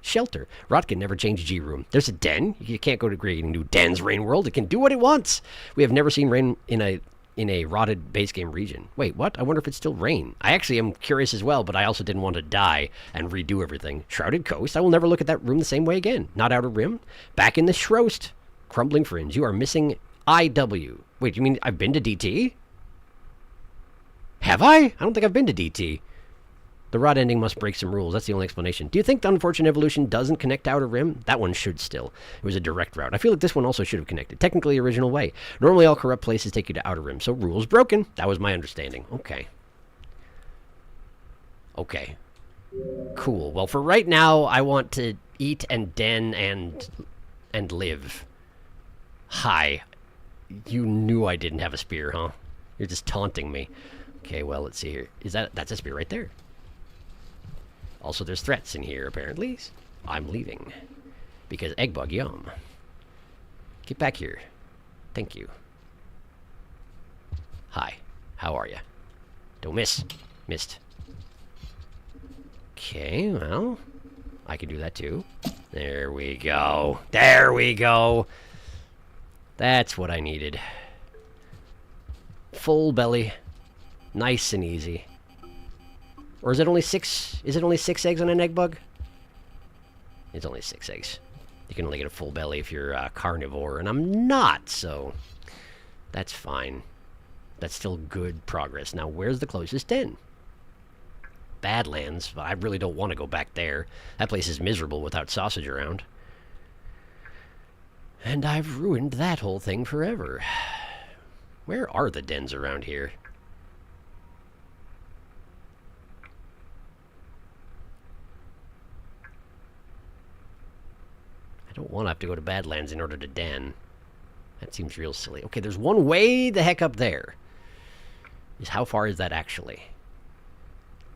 Shelter. Rot can never change G-Room. There's a den. You can't go to creating new dens, Rain World. It can do what it wants. We have never seen rain in a rotted base game region. Wait, what? I wonder if it's still rain. I actually am curious as well, but I also didn't want to die and redo everything. Shrouded Coast. I will never look at that room the same way again. Not Outer Rim. Back in the Shroast. Crumbling Fringe. You are missing IW. Wait, you mean I've been to DT? Have I? I don't think I've been to DT. The rod ending must break some rules. That's the only explanation. Do you think the Unfortunate Evolution doesn't connect to Outer Rim? That one should still. It was a direct route. I feel like this one also should have connected. Technically, original way. Normally, all corrupt places take you to Outer Rim, so rules broken. That was my understanding. Okay. Okay. Cool. Well, for right now, I want to eat and den and live. Hi. You knew I didn't have a spear, huh? You're just taunting me. Okay, well, let's see here. That's a spear right there. Also, there's threats in here, apparently. I'm leaving. Because egg bug, yum. Get back here. Thank you. Hi. How are you? Don't miss. Missed. Okay, well, I can do that too. There we go. There we go. That's what I needed. Full belly. Nice and easy. Or is it only 6? Is it only 6 eggs on an egg bug? It's only 6 eggs. You can only get a full belly if you're a carnivore, and I'm not, so that's fine. That's still good progress. Now, where's the closest den? Badlands, but I really don't want to go back there. That place is miserable without sausage around. And I've ruined that whole thing forever. Where are the dens around here? I don't want to have to go to Badlands in order to den. That seems real silly. Okay, there's one way the heck up there. How far is that actually?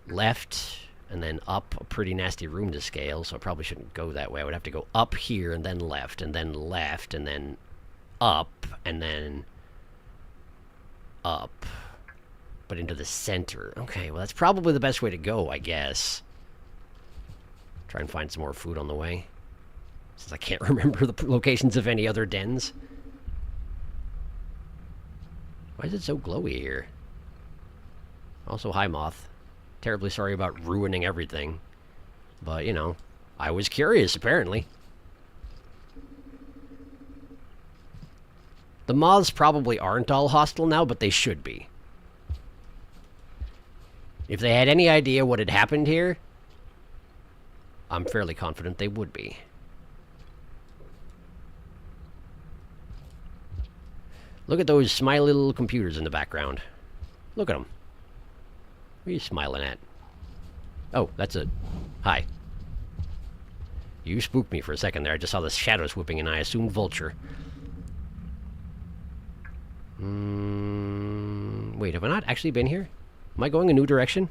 Left, and then up a pretty nasty room to scale, so I probably shouldn't go that way. I would have to go up here, and then left, and then left, and then up, and then up. But into the center. Okay, well, that's probably the best way to go, I guess. Try and find some more food on the way. Since I can't remember the locations of any other dens. Why is it so glowy here? Also, hi, Moth. Terribly sorry about ruining everything. But, you know, I was curious, apparently. The moths probably aren't all hostile now, but they should be. If they had any idea what had happened here, I'm fairly confident they would be. Look at those smiley little computers in the background. Look at them. What are you smiling at? Oh, that's a... Hi. You spooked me for a second there. I just saw the shadow swooping and I assumed vulture. Wait, have I not actually been here? Am I going a new direction?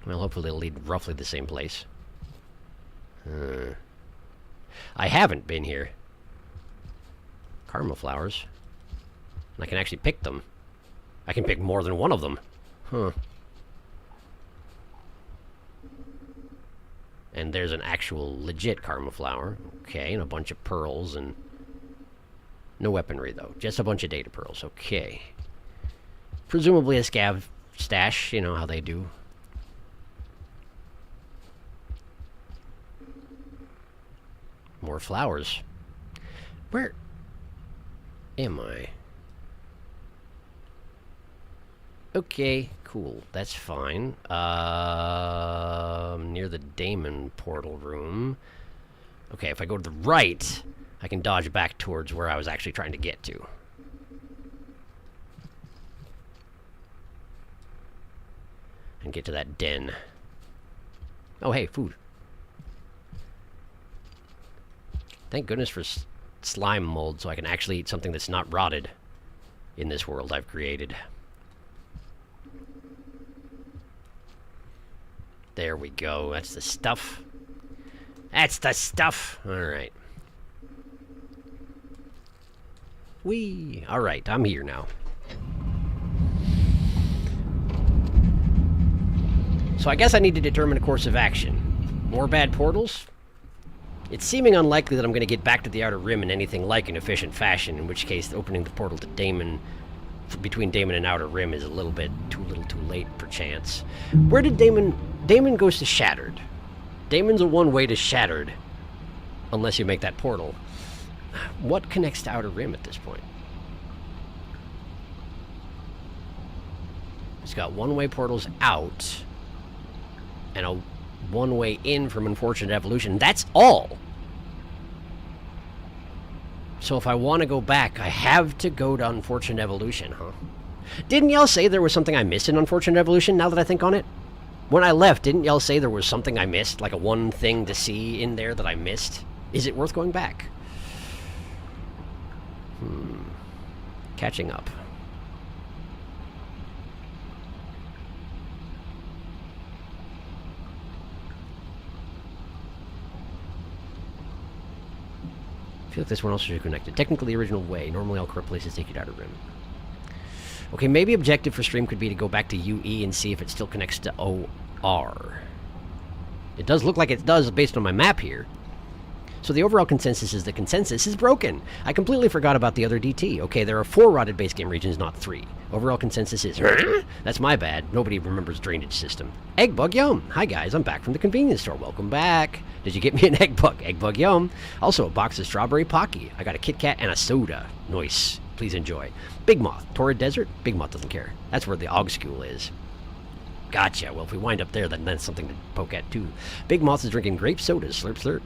Well, hopefully it'll lead roughly the same place. I haven't been here. Karma flowers. And I can actually pick them. I can pick more than one of them. Huh. And there's an actual legit karma flower. Okay, and a bunch of pearls and... No weaponry, though. Just a bunch of data pearls. Okay. Presumably a scav stash. You know how they do. More flowers. Where am I? Okay, cool. That's fine. Near the Daemon portal room. Okay, if I go to the right, I can dodge back towards where I was actually trying to get to. and get to that den. Oh, hey, food. Thank goodness for slime mold, so I can actually eat something that's not rotted in this world I've created. There we go. That's the stuff. That's the stuff. All right. Whee! All right, I'm here now. So I guess I need to determine a course of action. More bad portals? It's seeming unlikely that I'm going to get back to the Outer Rim in anything like an efficient fashion, in which case opening the portal to Damon, between Damon and Outer Rim, is a little bit too late, perchance. Where did Damon... Damon goes to Shattered. Damon's a one-way to Shattered, unless you make that portal. What connects to Outer Rim at this point? It's got one-way portals out, and a one-way in from Unfortunate Evolution. That's all! So if I want to go back, I have to go to Unfortunate Evolution, huh? Didn't y'all say there was something I missed in Unfortunate Evolution, now that I think on it? When I left, didn't y'all say there was something I missed? Like a one thing to see in there that I missed? Is it worth going back? Catching up. I feel like this one also should be connected. Technically the original way. Normally all corrupt places take you to Outer Rim. Okay, maybe objective for stream could be to go back to UE and see if it still connects to OR. It does look like it does based on my map here. So the overall consensus is the consensus is broken. I completely forgot about the other DT. Okay, there are 4 rotted base game regions, not 3. Overall consensus is... That's my bad. Nobody remembers drainage system. Egg bug yum. Hi guys, I'm back from the convenience store. Welcome back. Did you get me an egg bug? Egg bug yum. Also a box of strawberry Pocky. I got a Kit Kat and a soda. Nice. Please enjoy. Big Moth. Torrid Desert? Big Moth doesn't care. That's where the Og School is. Gotcha. Well, if we wind up there, then that's something to poke at, too. Big Moth is drinking grape sodas. Slurp, slurp.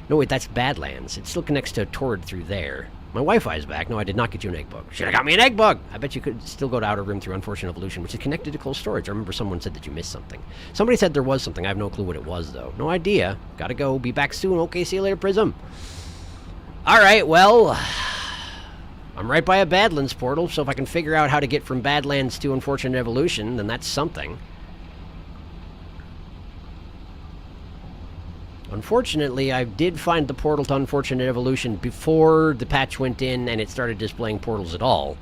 No, wait, that's Badlands. It still connects to Torrid through there. My Wi-Fi's back. No, I did not get you an egg bug. Should've got me an egg bug! I bet you could still go to Outer Rim through Unfortunate Evolution, which is connected to cold storage. I remember someone said that you missed something. Somebody said there was something. I have no clue what it was, though. No idea. Gotta go. Be back soon. Okay, see you later, Prism. Alright, well... I'm right by a Badlands portal, so if I can figure out how to get from Badlands to Unfortunate Evolution, then that's something. Unfortunately, I did find the portal to Unfortunate Evolution before the patch went in and it started displaying portals at all.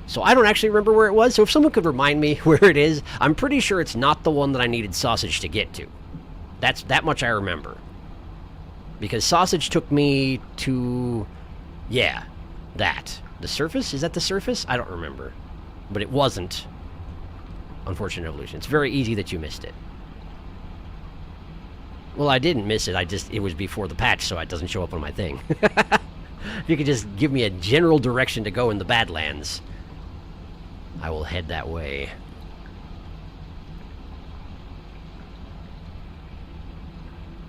So I don't actually remember where it was, so if someone could remind me where it is, I'm pretty sure it's not the one that I needed Sausage to get to. That much I remember. Because Sausage took me to... yeah, that. The surface? Is that the surface? I don't remember. But it wasn't Unfortunate Evolution. It's very easy that you missed it. Well, I didn't miss it. It was before the patch, so it doesn't show up on my thing. If you could just give me a general direction to go in the Badlands, I will head that way.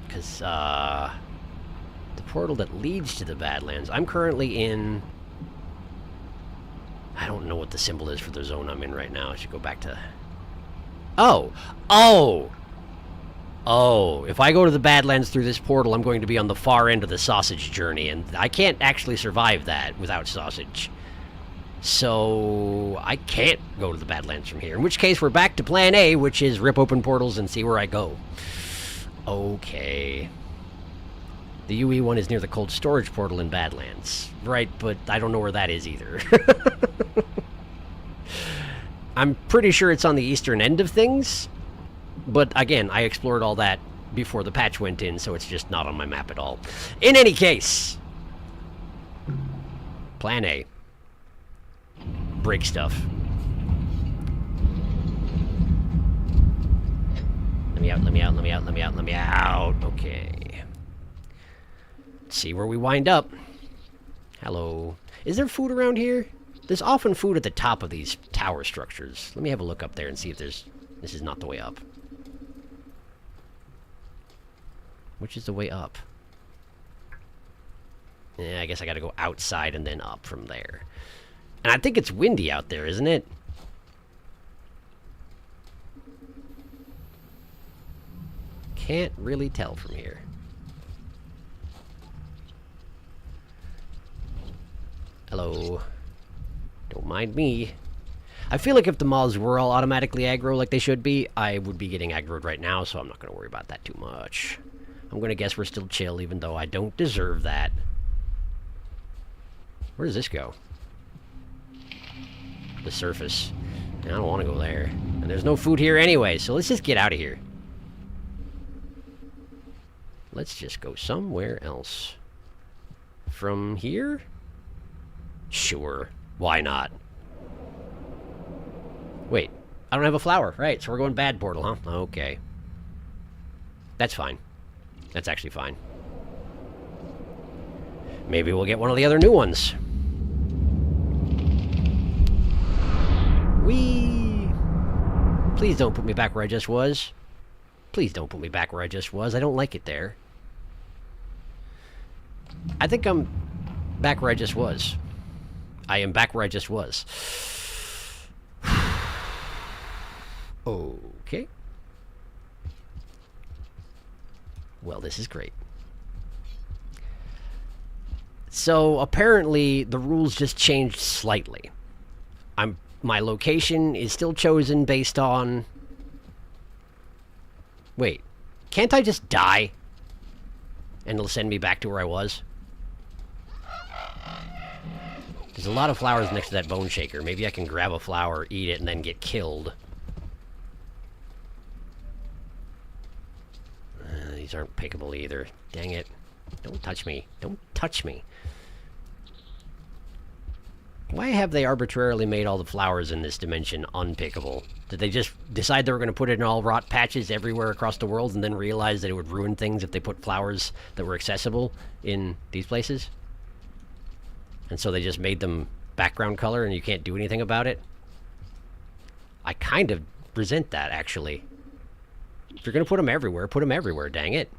Because, the portal that leads to the Badlands, I'm currently in... I don't know what the symbol is for the zone I'm in right now. I should go back to... Oh! Oh! Oh, if I go to the Badlands through this portal, I'm going to be on the far end of the Sausage journey, and I can't actually survive that without Sausage. So, I can't go to the Badlands from here, in which case we're back to Plan A, which is rip open portals and see where I go. Okay. The UE one is near the cold storage portal in Badlands. Right, but I don't know where that is either. I'm pretty sure it's on the eastern end of things. But again, I explored all that before the patch went in, so it's just not on my map at all. In any case, Plan A. Break stuff. Let me out, let me out, let me out, let me out, let me out. Okay. Let's see where we wind up. Hello. Is there food around here? There's often food at the top of these tower structures. Let me have a look up there and see if there's... This is not the way up. Which is the way up? Yeah, I guess I gotta go outside and then up from there. And I think it's windy out there, isn't it? can't really tell from here. Hello. Don't mind me. I feel like if the moths were all automatically aggro like they should be, I would be getting aggroed right now, so I'm not going to worry about that too much. I'm going to guess we're still chill, even though I don't deserve that. Where does this go? The surface. I don't want to go there. And there's no food here anyway, so let's just get out of here. Let's just go somewhere else. From here? Sure. Why not? Wait. I don't have a flower. Right, so we're going bad portal, huh? Okay. That's fine. That's actually fine. Maybe we'll get one of the other new ones. Whee! Please don't put me back where I just was. Please don't put me back where I just was. I don't like it there. I think I'm back where I just was. I am back where I just was. Okay. Well, this is great. So, apparently, the rules just changed slightly. My location is still chosen based on... Wait. Can't I just die? And it'll send me back to where I was? There's a lot of flowers next to that bone shaker. Maybe I can grab a flower, eat it, and then get killed. These aren't pickable either. Dang it. Don't touch me. Don't touch me. Why have they arbitrarily made all the flowers in this dimension unpickable? Did they just decide they were going to put it in all rot patches everywhere across the world and then realize that it would ruin things if they put flowers that were accessible in these places? And so they just made them background color and you can't do anything about it? I kind of resent that, actually. If you're going to put them everywhere, dang it.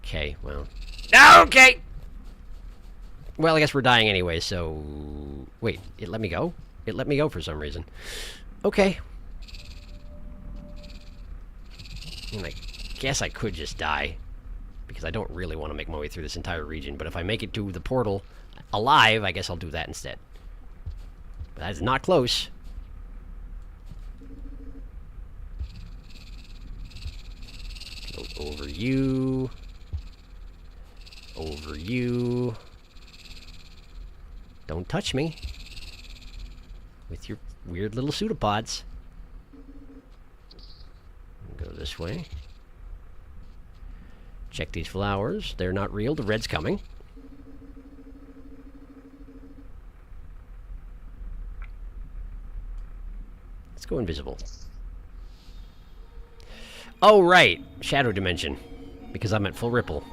Okay, well... Okay! Well, I guess we're dying anyway, so... Wait, it let me go? It let me go for some reason. Okay. And I guess I could just die. Because I don't really want to make my way through this entire region. But if I make it to the portal alive, I guess I'll do that instead. But that's not close. Go over you. Over you. Don't touch me. With your weird little pseudopods. Go this way. Check these flowers. They're not real. The red's coming. Let's go invisible. Oh, right. Shadow dimension. Because I'm at full ripple.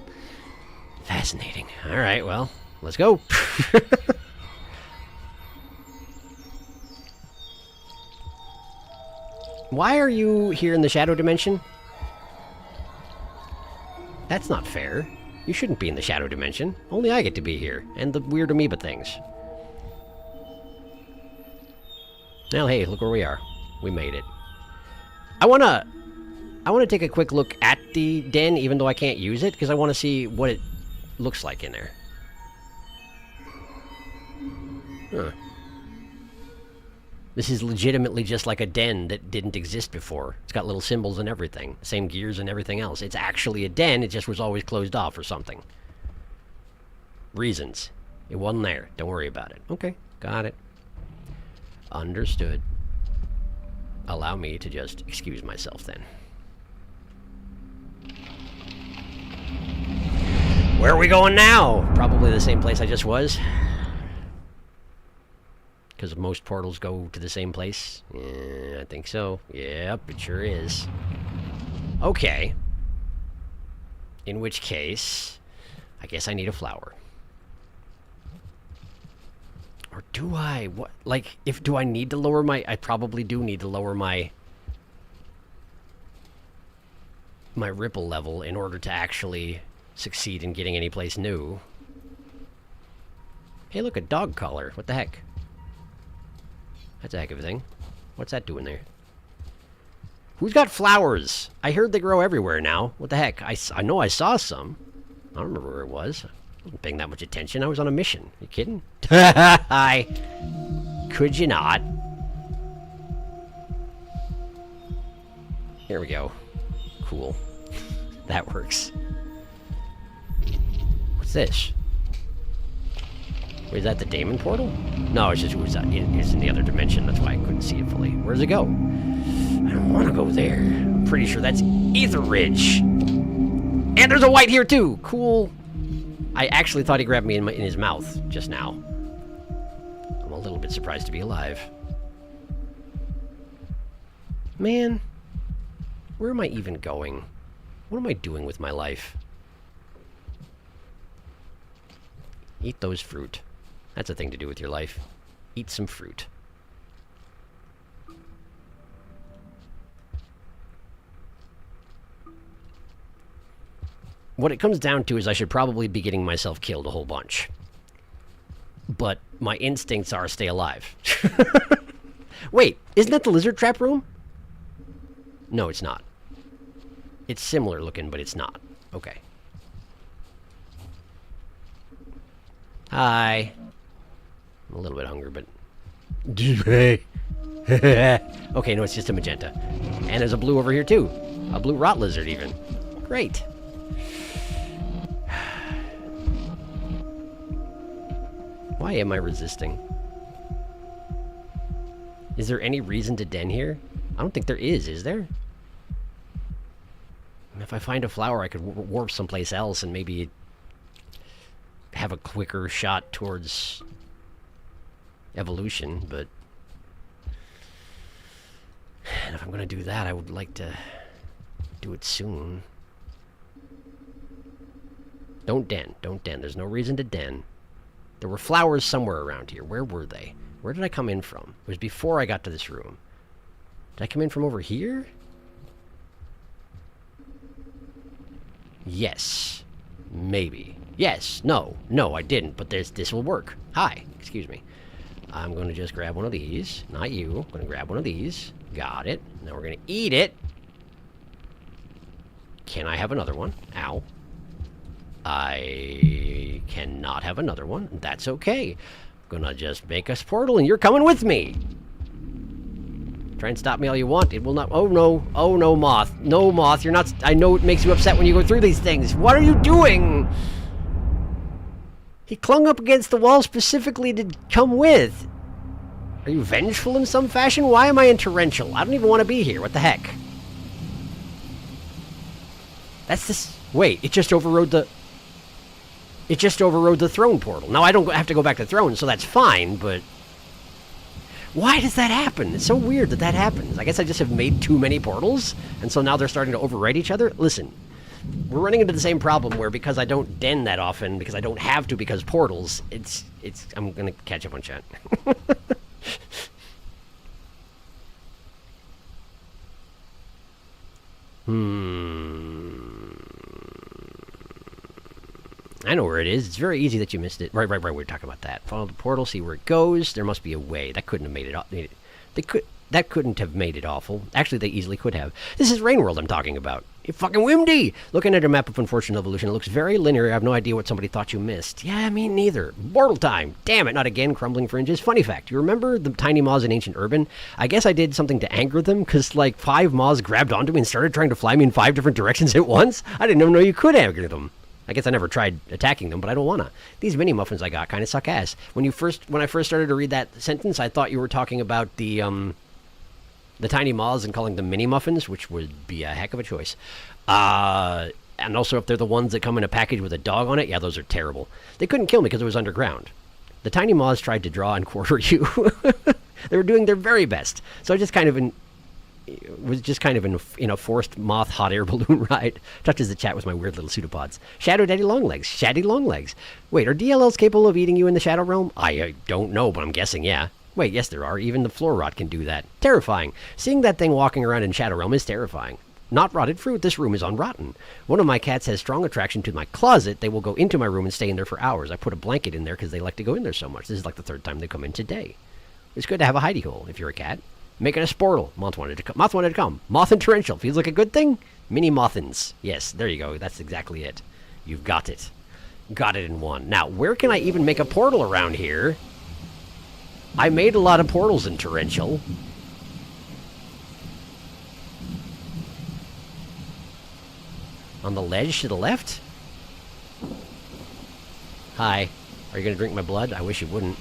Fascinating. Alright, well, let's go. Why are you here in the shadow dimension? That's not fair. You shouldn't be in the shadow dimension. Only I get to be here. And the weird amoeba things. Now, hey, look where we are. We made it. I wanna take a quick look at the den, even though I can't use it, because I want to see what it looks like in there. Huh. This is legitimately just like a den that didn't exist before. It's got little symbols and everything. Same gears and everything else. It's actually a den, it just was always closed off or something. Reasons. It wasn't there. Don't worry about it. Okay, got it. Understood. Allow me to just excuse myself then. Where are we going now? Probably the same place I just was. Because most portals go to the same place. Yeah, I think so. Yep, it sure is. Okay. In which case, I guess I need a flower. Or do I? What? Like, do I need to lower my... I probably do need to lower my ripple level in order to actually succeed in getting any place new. Hey, look, a dog collar. What the heck? That's a heck of a thing. What's that doing there? Who's got flowers? I heard they grow everywhere now. What the heck? I know I saw some. I don't remember where it was. I wasn't paying that much attention. I was on a mission. Are you kidding? Hi. Could you not? Here we go. Cool. That works. What's this? Wait, is that the Damon portal? No, it's just it's in the other dimension. That's why I couldn't see it fully. Where does it go? I don't want to go there. I'm pretty sure that's Ether Ridge. And there's a white here too. Cool. I actually thought he grabbed me in his mouth just now. I'm a little bit surprised to be alive. Man, where am I even going? What am I doing with my life? Eat those fruit. That's a thing to do with your life. Eat some fruit. What it comes down to is I should probably be getting myself killed a whole bunch. But my instincts are stay alive. Wait, isn't that the lizard trap room? No, it's not. It's similar looking, but it's not. Okay. Hi. I'm a little bit hungry, but... Okay, no, it's just a magenta. And there's a blue over here, too. A blue rot lizard, even. Great. Why am I resisting? Is there any reason to den here? I don't think there is there? If I find a flower, I could warp someplace else and maybe have a quicker shot towards evolution, but... And if I'm going to do that, I would like to do it soon. Don't den. Don't den. There's no reason to den. There were flowers somewhere around here. Where were they? Where did I come in from? It was before I got to this room. Did I come in from over here? Yes. Maybe. Yes. No. No, I didn't, but this will work. Hi. Excuse me. I'm going to just grab one of these. Not you. I'm going to grab one of these. Got it. Now we're going to eat it. Can I have another one? Ow. I cannot have another one. That's okay. I'm gonna just make us portal and you're coming with me. Try and stop me all you want. It will not. Oh no. Oh no, moth. No, moth. You're not. I know it makes you upset when you go through these things. What are you doing? He clung up against the wall specifically to come with. Are you vengeful in some fashion? Why am I in torrential? I don't even want to be here. What the heck? That's this. Wait, it just overrode the... It just overrode the throne portal. Now, I don't have to go back to throne, so that's fine, but... Why does that happen? It's so weird that that happens. I guess I just have made too many portals, and so now they're starting to overwrite each other. Listen, we're running into the same problem where because I don't den that often, because I don't have to because portals, it's... I'm gonna catch up on chat. I know where it is. It's very easy that you missed it. Right. We're talking about that. Follow the portal, see where it goes. There must be a way. That couldn't have made it. That couldn't have made it awful. Actually, they easily could have. This is Rain World I'm talking about. It's fucking windy. Looking at a map of Unfortunate Evolution, it looks very linear. I have no idea what somebody thought you missed. Yeah, me neither. Portal time. Damn it, not again. Crumbling fringes. Funny fact. You remember the tiny moths in Ancient Urban? I guess I did something to anger them because like 5 moths grabbed onto me and started trying to fly me in 5 different directions at once. I didn't even know you could anger them. I guess I never tried attacking them, but I don't wanna. These mini muffins I got kind of suck ass. When I first started to read that sentence, I thought you were talking about the tiny moths and calling them mini muffins, which would be a heck of a choice. And also if they're the ones that come in a package with a dog on it, yeah, those are terrible. They couldn't kill me because it was underground. The tiny moths tried to draw and quarter you. They were doing their very best. So I just kind of in a forced moth hot air balloon ride. Touches the chat with my weird little pseudopods. Shadow Daddy Longlegs. Shaddy Longlegs. Wait, are DLLs capable of eating you in the Shadow Realm? I don't know, but I'm guessing, yeah. Wait, yes there are. Even the floor rot can do that. Terrifying. Seeing that thing walking around in Shadow Realm is terrifying. Not rotted fruit. This room is unrotten. One of my cats has strong attraction to my closet. They will go into my room and stay in there for hours. I put a blanket in there because they like to go in there so much. This is like the 3rd time they come in today. It's good to have a hidey hole if you're a cat. Making a sportal. Moth wanted to come. Moth wanted to come. Moth and torrential. Feels like a good thing? Mini Mothins. Yes, there you go. That's exactly it. You've got it. Got it in one. Now, where can I even make a portal around here? I made a lot of portals in torrential. On the ledge to the left? Hi. Are you going to drink my blood? I wish you wouldn't.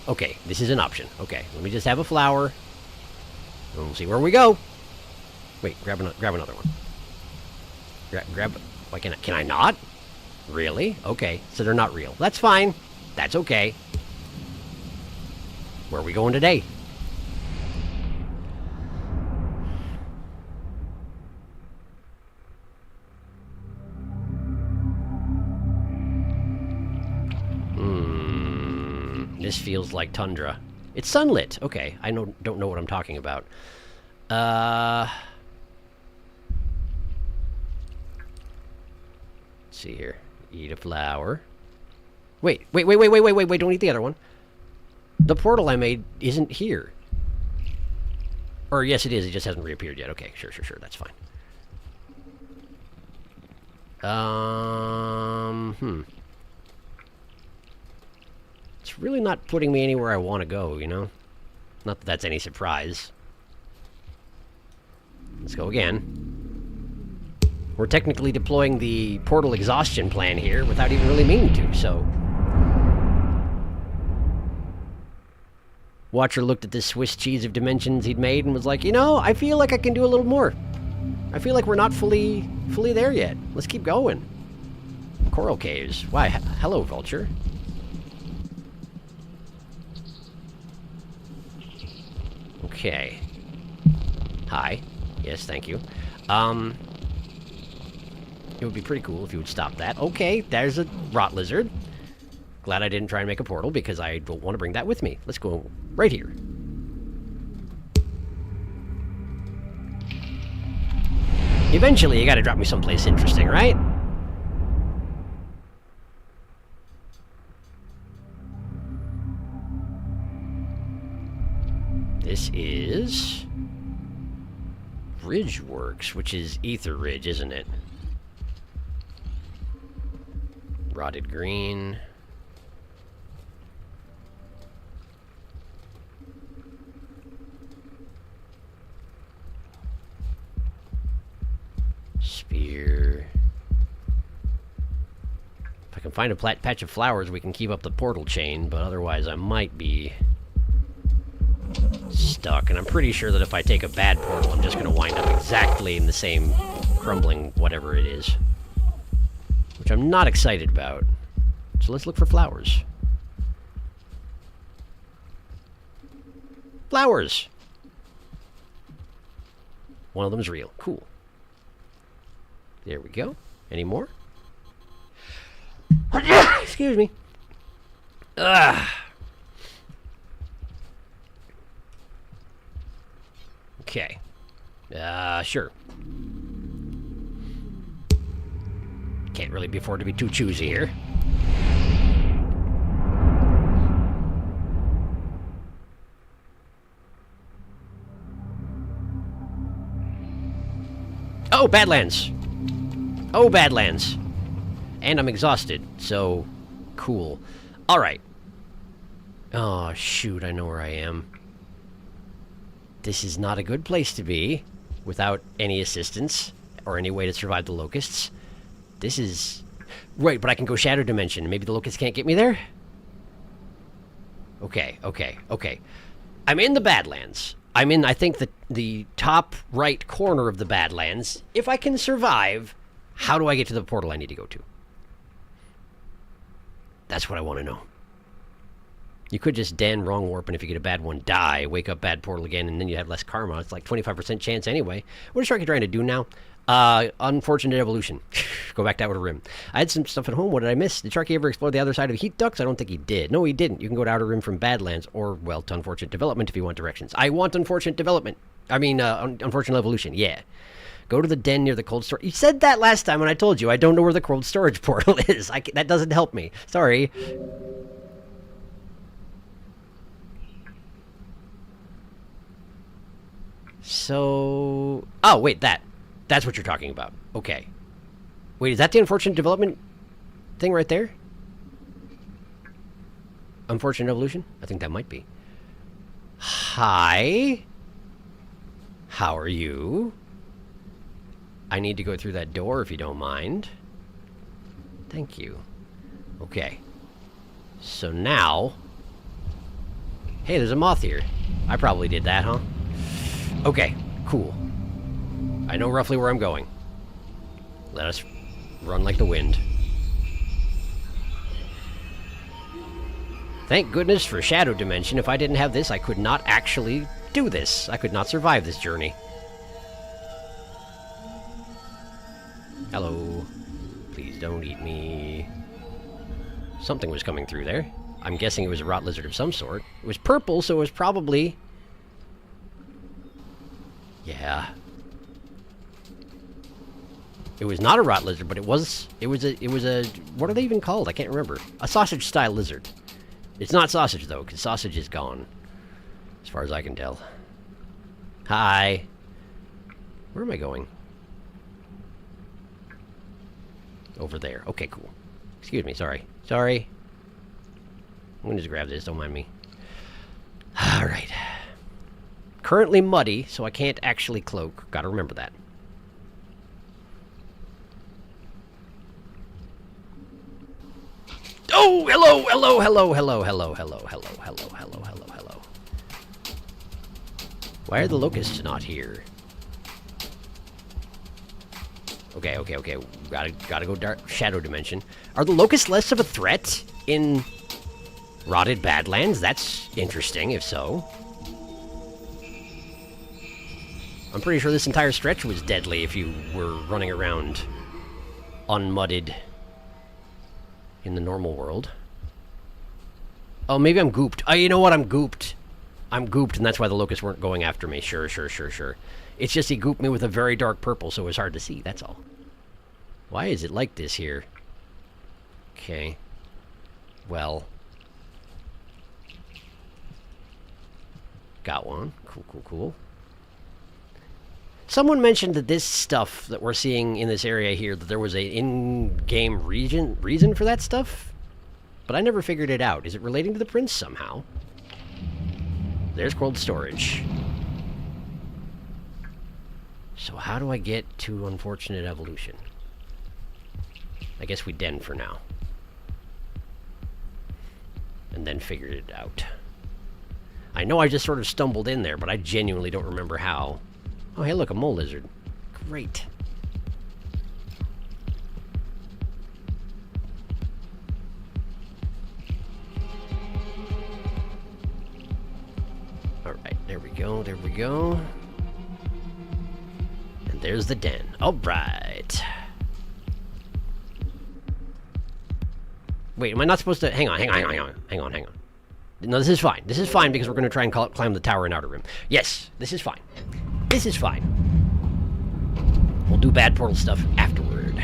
Okay, this is an option. Okay, let me just have a flower. And we'll see where we go. Wait, grab another one. Grab. Why can I not? Really? Okay, so they're not real. That's fine. That's okay. Where are we going today? This feels like tundra. It's sunlit. Okay, I don't know what I'm talking about. Let's see here. Eat a flower. Wait, don't eat the other one. The portal I made isn't here. Or yes, it is. It just hasn't reappeared yet. Okay, sure, that's fine. It's really not putting me anywhere I want to go, you know? Not that that's any surprise. Let's go again. We're technically deploying the portal exhaustion plan here without even really meaning to, so... Watcher looked at this Swiss cheese of dimensions he'd made and was like, you know, I feel like I can do a little more. I feel like we're not fully there yet. Let's keep going. Coral caves. Why, hello, vulture. Okay. Hi. Yes, thank you. It would be pretty cool if you would stop that. Okay, there's a rot lizard. Glad I didn't try and make a portal because I don't want to bring that with me. Let's go right here. Eventually, you gotta drop me someplace interesting, right? This is... Ridgeworks, which is Ether Ridge, isn't it? Rotted green... Spear. If I can find a patch of flowers, we can keep up the portal chain, but otherwise I might be stuck. And I'm pretty sure that if I take a bad portal, I'm just going to wind up exactly in the same crumbling whatever it is. Which I'm not excited about. So let's look for flowers. Flowers! One of them's real. Cool. There we go. Any more? Excuse me. Ugh. Okay. Sure. Can't really afford to be too choosy here. Oh, Badlands! Oh, Badlands. And I'm exhausted, so... Cool. Alright. Oh, shoot, I know where I am. This is not a good place to be, without any assistance, or any way to survive the locusts. This is... Right, but I can go Shadow Dimension. Maybe the locusts can't get me there? Okay. I'm in the Badlands. I'm in, I think, the top right corner of the Badlands. If I can survive... How do I get to the portal I need to go to? That's what I want to know. You could just Dan wrong warp, and if you get a bad one, die, wake up bad portal again, and then you have less karma. It's like 25% chance anyway. What is Sharky trying to do now? Unfortunate evolution. Go back to Outer Rim. I had some stuff at home. What did I miss? Did Sharky ever explore the other side of the heat ducts? I don't think he did. No, he didn't. You can go to Outer Rim from Badlands, or, well, to Unfortunate Development if you want directions. I want Unfortunate Development. I mean, Unfortunate Evolution, yeah. Go to the den near the cold storage. You said that last time when I told you. I don't know where the cold storage portal is. That doesn't help me. Sorry. So... Oh, wait, that's what you're talking about. Okay. Wait, is that the unfortunate development thing right there? Unfortunate evolution? I think that might be. Hi. How are you? I need to go through that door if you don't mind. Thank you. Okay. So now... Hey, there's a moth here. I probably did that, huh? Okay, cool. I know roughly where I'm going. Let us run like the wind. Thank goodness for Shadow Dimension. If I didn't have this, I could not actually do this. I could not survive this journey. Hello. Please don't eat me. Something was coming through there. I'm guessing it was a rot lizard of some sort. It was purple, so it was probably... Yeah. It was not a rot lizard, but it was a, what are they even called? I can't remember. A sausage-style lizard. It's not sausage, though, because sausage is gone. As far as I can tell. Hi. Where am I going? Over there. Okay, cool. Excuse me, sorry. Sorry. I'm gonna just grab this, don't mind me. Alright. Currently muddy, so I can't actually cloak. Gotta remember that. Oh, hello, hello, hello, hello, hello, hello, hello, hello, hello, hello, hello. Why are the locusts not here? Okay, okay, okay. Gotta go dark shadow dimension. Are the locusts less of a threat in Rotted Badlands? That's interesting, if so. I'm pretty sure this entire stretch was deadly if you were running around unmudded in the normal world. Oh, maybe I'm gooped. Oh, you know what? I'm gooped. I'm gooped, and that's why the locusts weren't going after me. Sure, sure, sure, sure. It's just he gooped me with a very dark purple, so it was hard to see, that's all. Why is it like this here? Okay. Well. Got one. Cool, cool, cool. Someone mentioned that this stuff that we're seeing in this area here, that there was a in-game reason for that stuff? But I never figured it out. Is it relating to the prince somehow? There's cold storage. So how do I get to Unfortunate Evolution? I guess we den for now. And then figured it out. I know I just sort of stumbled in there, but I genuinely don't remember how. Oh, hey, look, a mole lizard. Great. Alright, there we go, there we go. And there's the den. Alright. Wait, am I not supposed to... Hang on. No, this is fine. This is fine because we're going to try and climb the tower in Outer Rim. Yes, this is fine. This is fine. We'll do bad portal stuff afterward.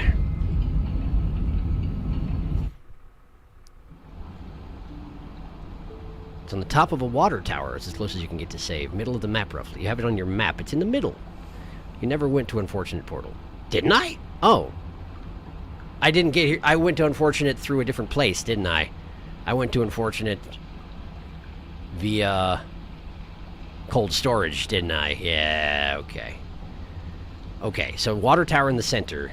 It's on the top of a water tower. It's as close as you can get to save. Middle of the map, roughly. You have it on your map. It's in the middle. You never went to Unfortunate Portal. Didn't I? Oh. I didn't get here. I went to Unfortunate through a different place, didn't I? I went to Unfortunate via cold storage, didn't I? Yeah, okay. Okay, so water tower in the center.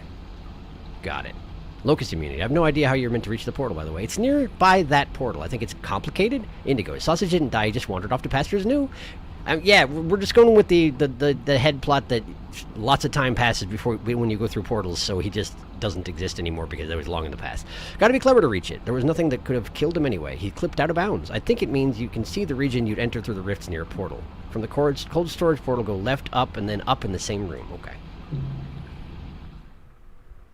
Got it. Locust immunity. I have no idea how you're meant to reach the portal, by the way. It's nearby that portal. I think it's complicated. Indigo. Sausage didn't die. He just wandered off to pastures new. Yeah, we're just going with the head plot that lots of time passes before when you go through portals, so he just doesn't exist anymore because it was long in the past. Gotta be clever to reach it. There was nothing that could have killed him anyway. He clipped out of bounds. I think it means you can see the region you'd enter through the rifts near a portal. From the cold storage portal, go left, up, and then up in the same room. Okay.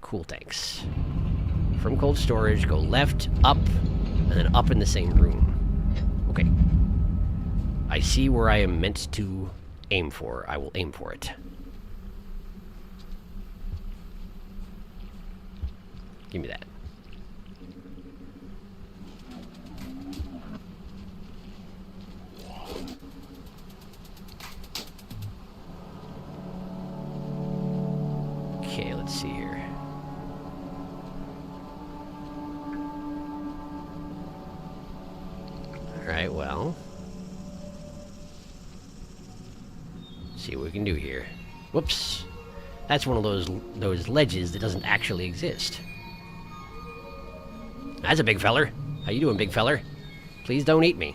Cool, thanks. From cold storage, go left, up, and then up in the same room. Okay. I see where I am meant to aim for. I will aim for it. Give me that. Okay, let's see here. Alright, well. See what we can do here. Whoops. That's one of those ledges that doesn't actually exist. That's a big feller. How you doing, big feller? Please don't eat me.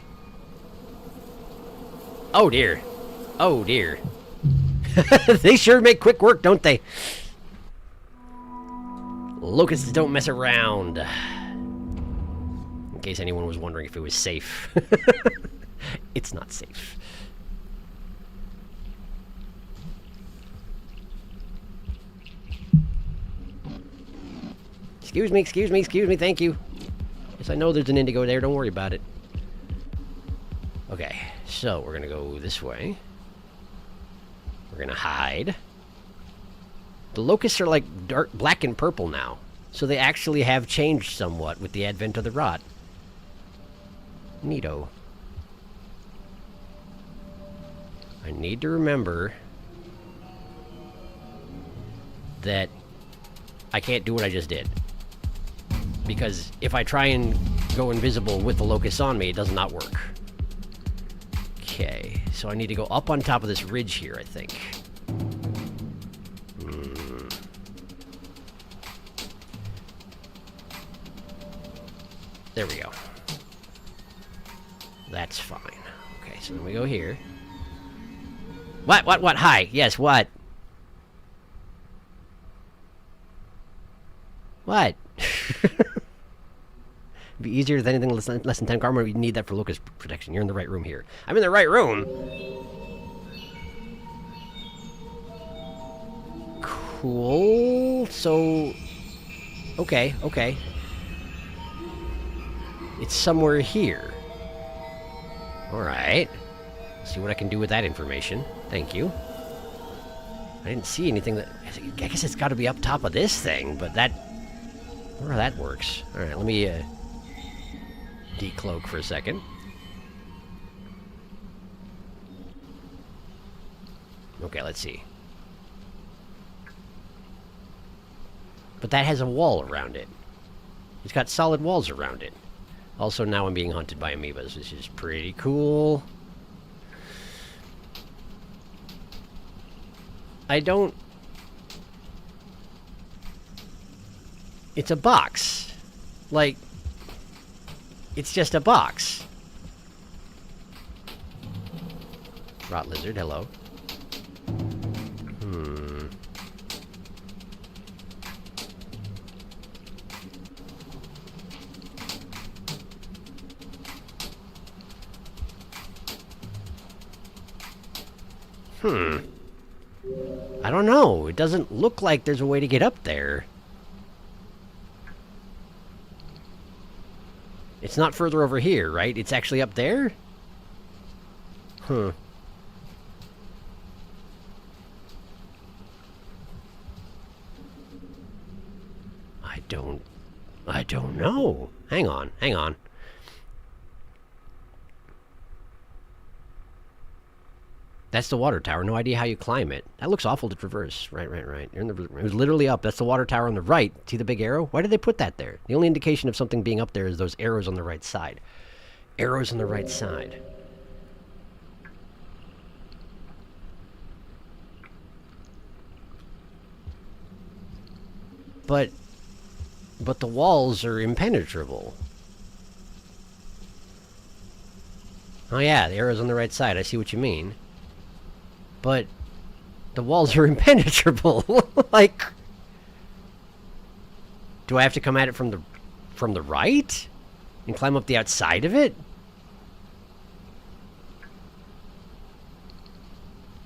Oh dear. Oh dear. They sure make quick work, don't they? Locusts don't mess around. In case anyone was wondering if it was safe. It's not safe. Excuse me, excuse me, excuse me, thank you. Yes, I know there's an indigo there, don't worry about it. Okay, so we're gonna go this way. We're gonna hide. The locusts are like dark black and purple now, so they actually have changed somewhat with the advent of the rot. Neato. I need to remember that I can't do what I just did. Because if I try and go invisible with the locusts on me, it does not work. Okay, so I need to go up on top of this ridge here, I think. There we go. That's fine. Okay, so then we go here. What? Hi. Yes, what? What? Be easier than anything less than 10 karma. We need that for locust protection. You're in the right room here. I'm in the right room. Cool. So, okay. It's somewhere here. All right. See what I can do with that information. Thank you. I didn't see anything that... I guess it's got to be up top of this thing, but that... I wonder how that works. All right, let me decloak for a second. Okay, let's see. But that has a wall around it. It's got solid walls around it. Also, now I'm being hunted by amoebas, which is pretty cool. I don't... It's a box. Like, it's just a box. Rot lizard, hello. I don't know. It doesn't look like there's a way to get up there. It's not further over here, right? It's actually up there? Huh. I don't know. Hang on. That's the water tower. No idea how you climb it. That looks awful to traverse. Right. You're in the, it was literally up. That's the water tower on the right. See the big arrow? Why did they put that there? The only indication of something being up there is those arrows on the right side. Arrows on the right side. But the walls are impenetrable. Oh yeah, the arrow's on the right side. I see what you mean. But the walls are impenetrable. Like, do I have to come at it from the right and climb up the outside of it?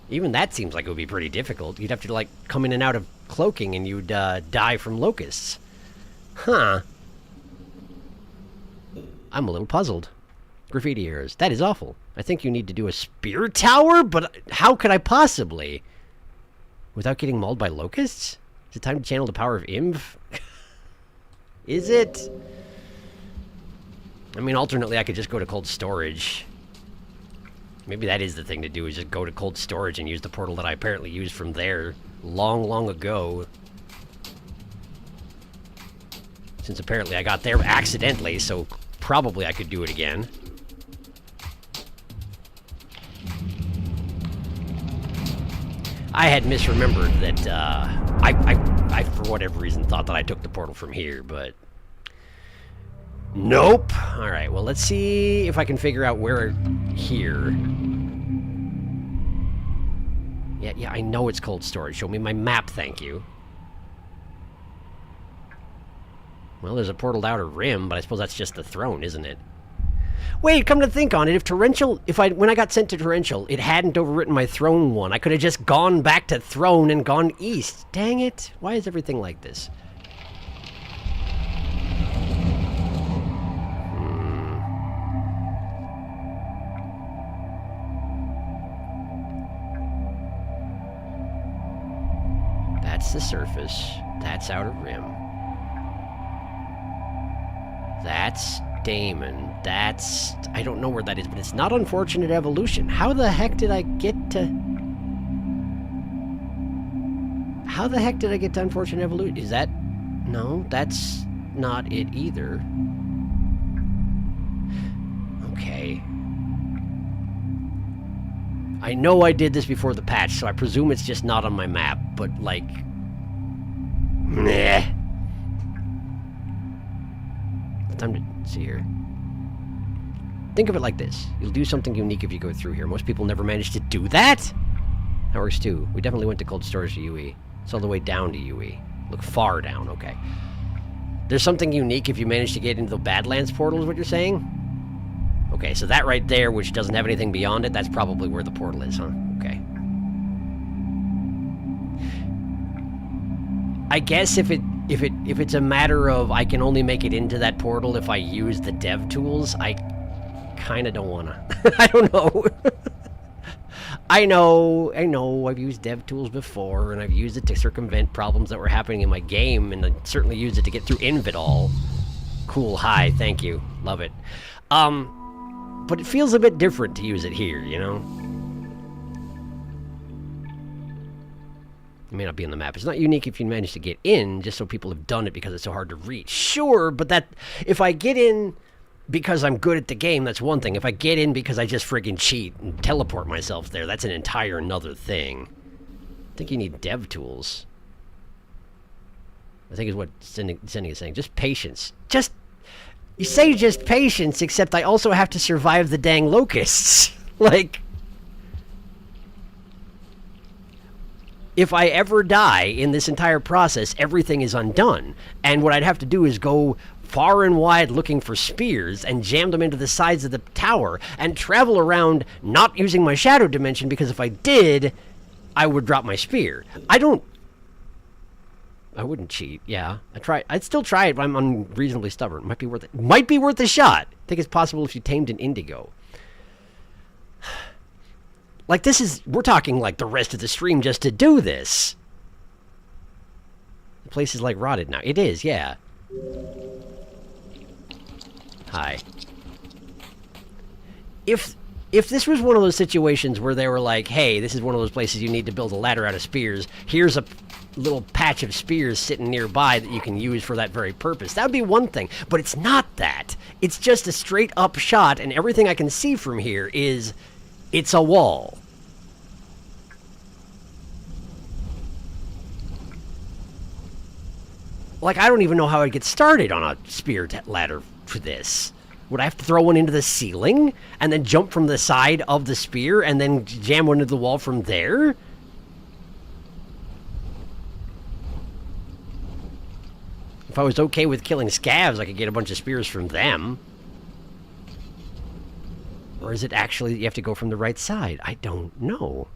Even that seems like it would be pretty difficult. You'd have to like come in and out of cloaking and you'd die from locusts. Huh. I'm a little puzzled. Graffiti errors. That is awful. I think you need to do a spear tower, but how could I possibly? Without getting mauled by locusts? Is it time to channel the power of Imv? Is it? I mean, alternately, I could just go to cold storage. Maybe that is the thing to do, is just go to cold storage and use the portal that I apparently used from there long, long ago. Since apparently I got there accidentally, so probably I could do it again. I had misremembered that, I, for whatever reason, thought that I took the portal from here, but... Nope! Alright, well, let's see if I can figure out where here... Yeah, I know it's cold storage. Show me my map, thank you. Well, there's a portaled outer rim, but I suppose that's just the throne, isn't it? Wait, come to think on it, when I got sent to Torrential, it hadn't overwritten my throne one. I could have just gone back to throne and gone east. Dang it. Why is everything like this? That's the surface. That's outer rim. That's Damon. That's... I don't know where that is, but it's not Unfortunate Evolution. How the heck did I get to... How the heck did I get to Unfortunate Evolution? Is that... No, that's not it either. Okay. I know I did this before the patch, so I presume it's just not on my map, but, like... Meh. Time to see here. Think of it like this. You'll do something unique if you go through here. Most people never manage to do that. That works too. We definitely went to cold storage to UE. It's all the way down to UE. Look far down, okay. There's something unique if you manage to get into the Badlands portal, is what you're saying? Okay, so that right there, which doesn't have anything beyond it, that's probably where the portal is, huh? Okay. I guess if it's a matter of I can only make it into that portal if I use the dev tools, I kind of don't want to. I don't know. I know, I've used dev tools before, and I've used it to circumvent problems that were happening in my game, and I certainly used it to get through Invidal. Cool, hi, thank you. Love it. But it feels a bit different to use it here, you know? It may not be on the map. It's not unique if you manage to get in, just so people have done it because it's so hard to reach. Sure, but that... If I get in because I'm good at the game, that's one thing. If I get in because I just friggin' cheat and teleport myself there, that's an entire another thing. I think you need dev tools. I think is what sending is saying. Just patience. Just... You say just patience, except I also have to survive the dang locusts. Like... If I ever die in this entire process, everything is undone. And what I'd have to do is go far and wide looking for spears and jam them into the sides of the tower and travel around not using my shadow dimension, because if I did, I would drop my spear. I wouldn't cheat, yeah. I'd still try it, but I'm unreasonably stubborn. Might be worth it. Might be worth a shot. I think it's possible if you tamed an indigo. Like, this is... We're talking, like, the rest of the stream just to do this. The place is, like, rotted now. It is, yeah. Hi. If this was one of those situations where they were like, hey, this is one of those places you need to build a ladder out of spears, here's a little patch of spears sitting nearby that you can use for that very purpose, that would be one thing. But it's not that. It's just a straight-up shot, and everything I can see from here is... It's a wall. Like, I don't even know how I'd get started on a spear ladder for this. Would I have to throw one into the ceiling and then jump from the side of the spear and then jam one into the wall from there? If I was okay with killing scavs, I could get a bunch of spears from them. Or is it actually you have to go from the right side? I don't know.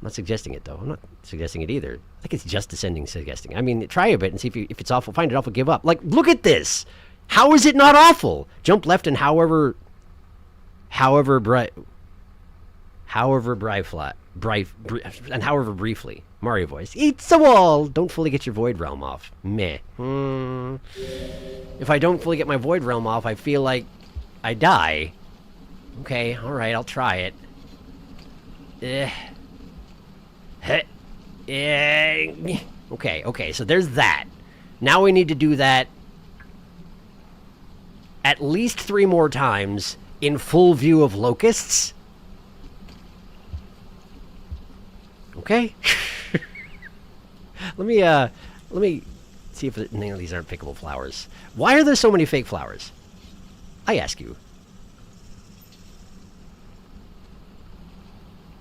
I'm not suggesting it, though. I'm not suggesting it either. I think it's just descending suggesting. I mean, try a bit and see if it's awful. Find it awful, give up. Like, look at this! How is it not awful? Jump left and however however and however briefly. Mario voice. Eat the wall! Don't fully get your Void Realm off. Meh. If I don't fully get my Void Realm off, I feel like I die. Okay, alright, I'll try it. Okay, so there's that. Now we need to do that at least 3 more times in full view of locusts. Okay? Let me see if any of these aren't pickable flowers. Why are there so many fake flowers? I ask you.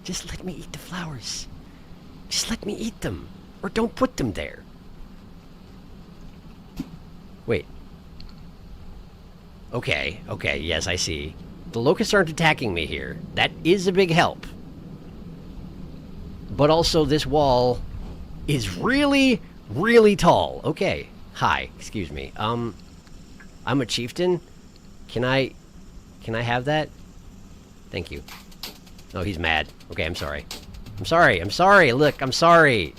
Just let me eat the flowers. Just let me eat them. Or don't put them there. Wait. Okay, yes, I see. The locusts aren't attacking me here. That is a big help. But also, this wall is really, really tall. Okay. Hi, excuse me. I'm a chieftain. Can I have that? Thank you. Oh, he's mad. Okay, I'm sorry. I'm sorry. Look, I'm sorry.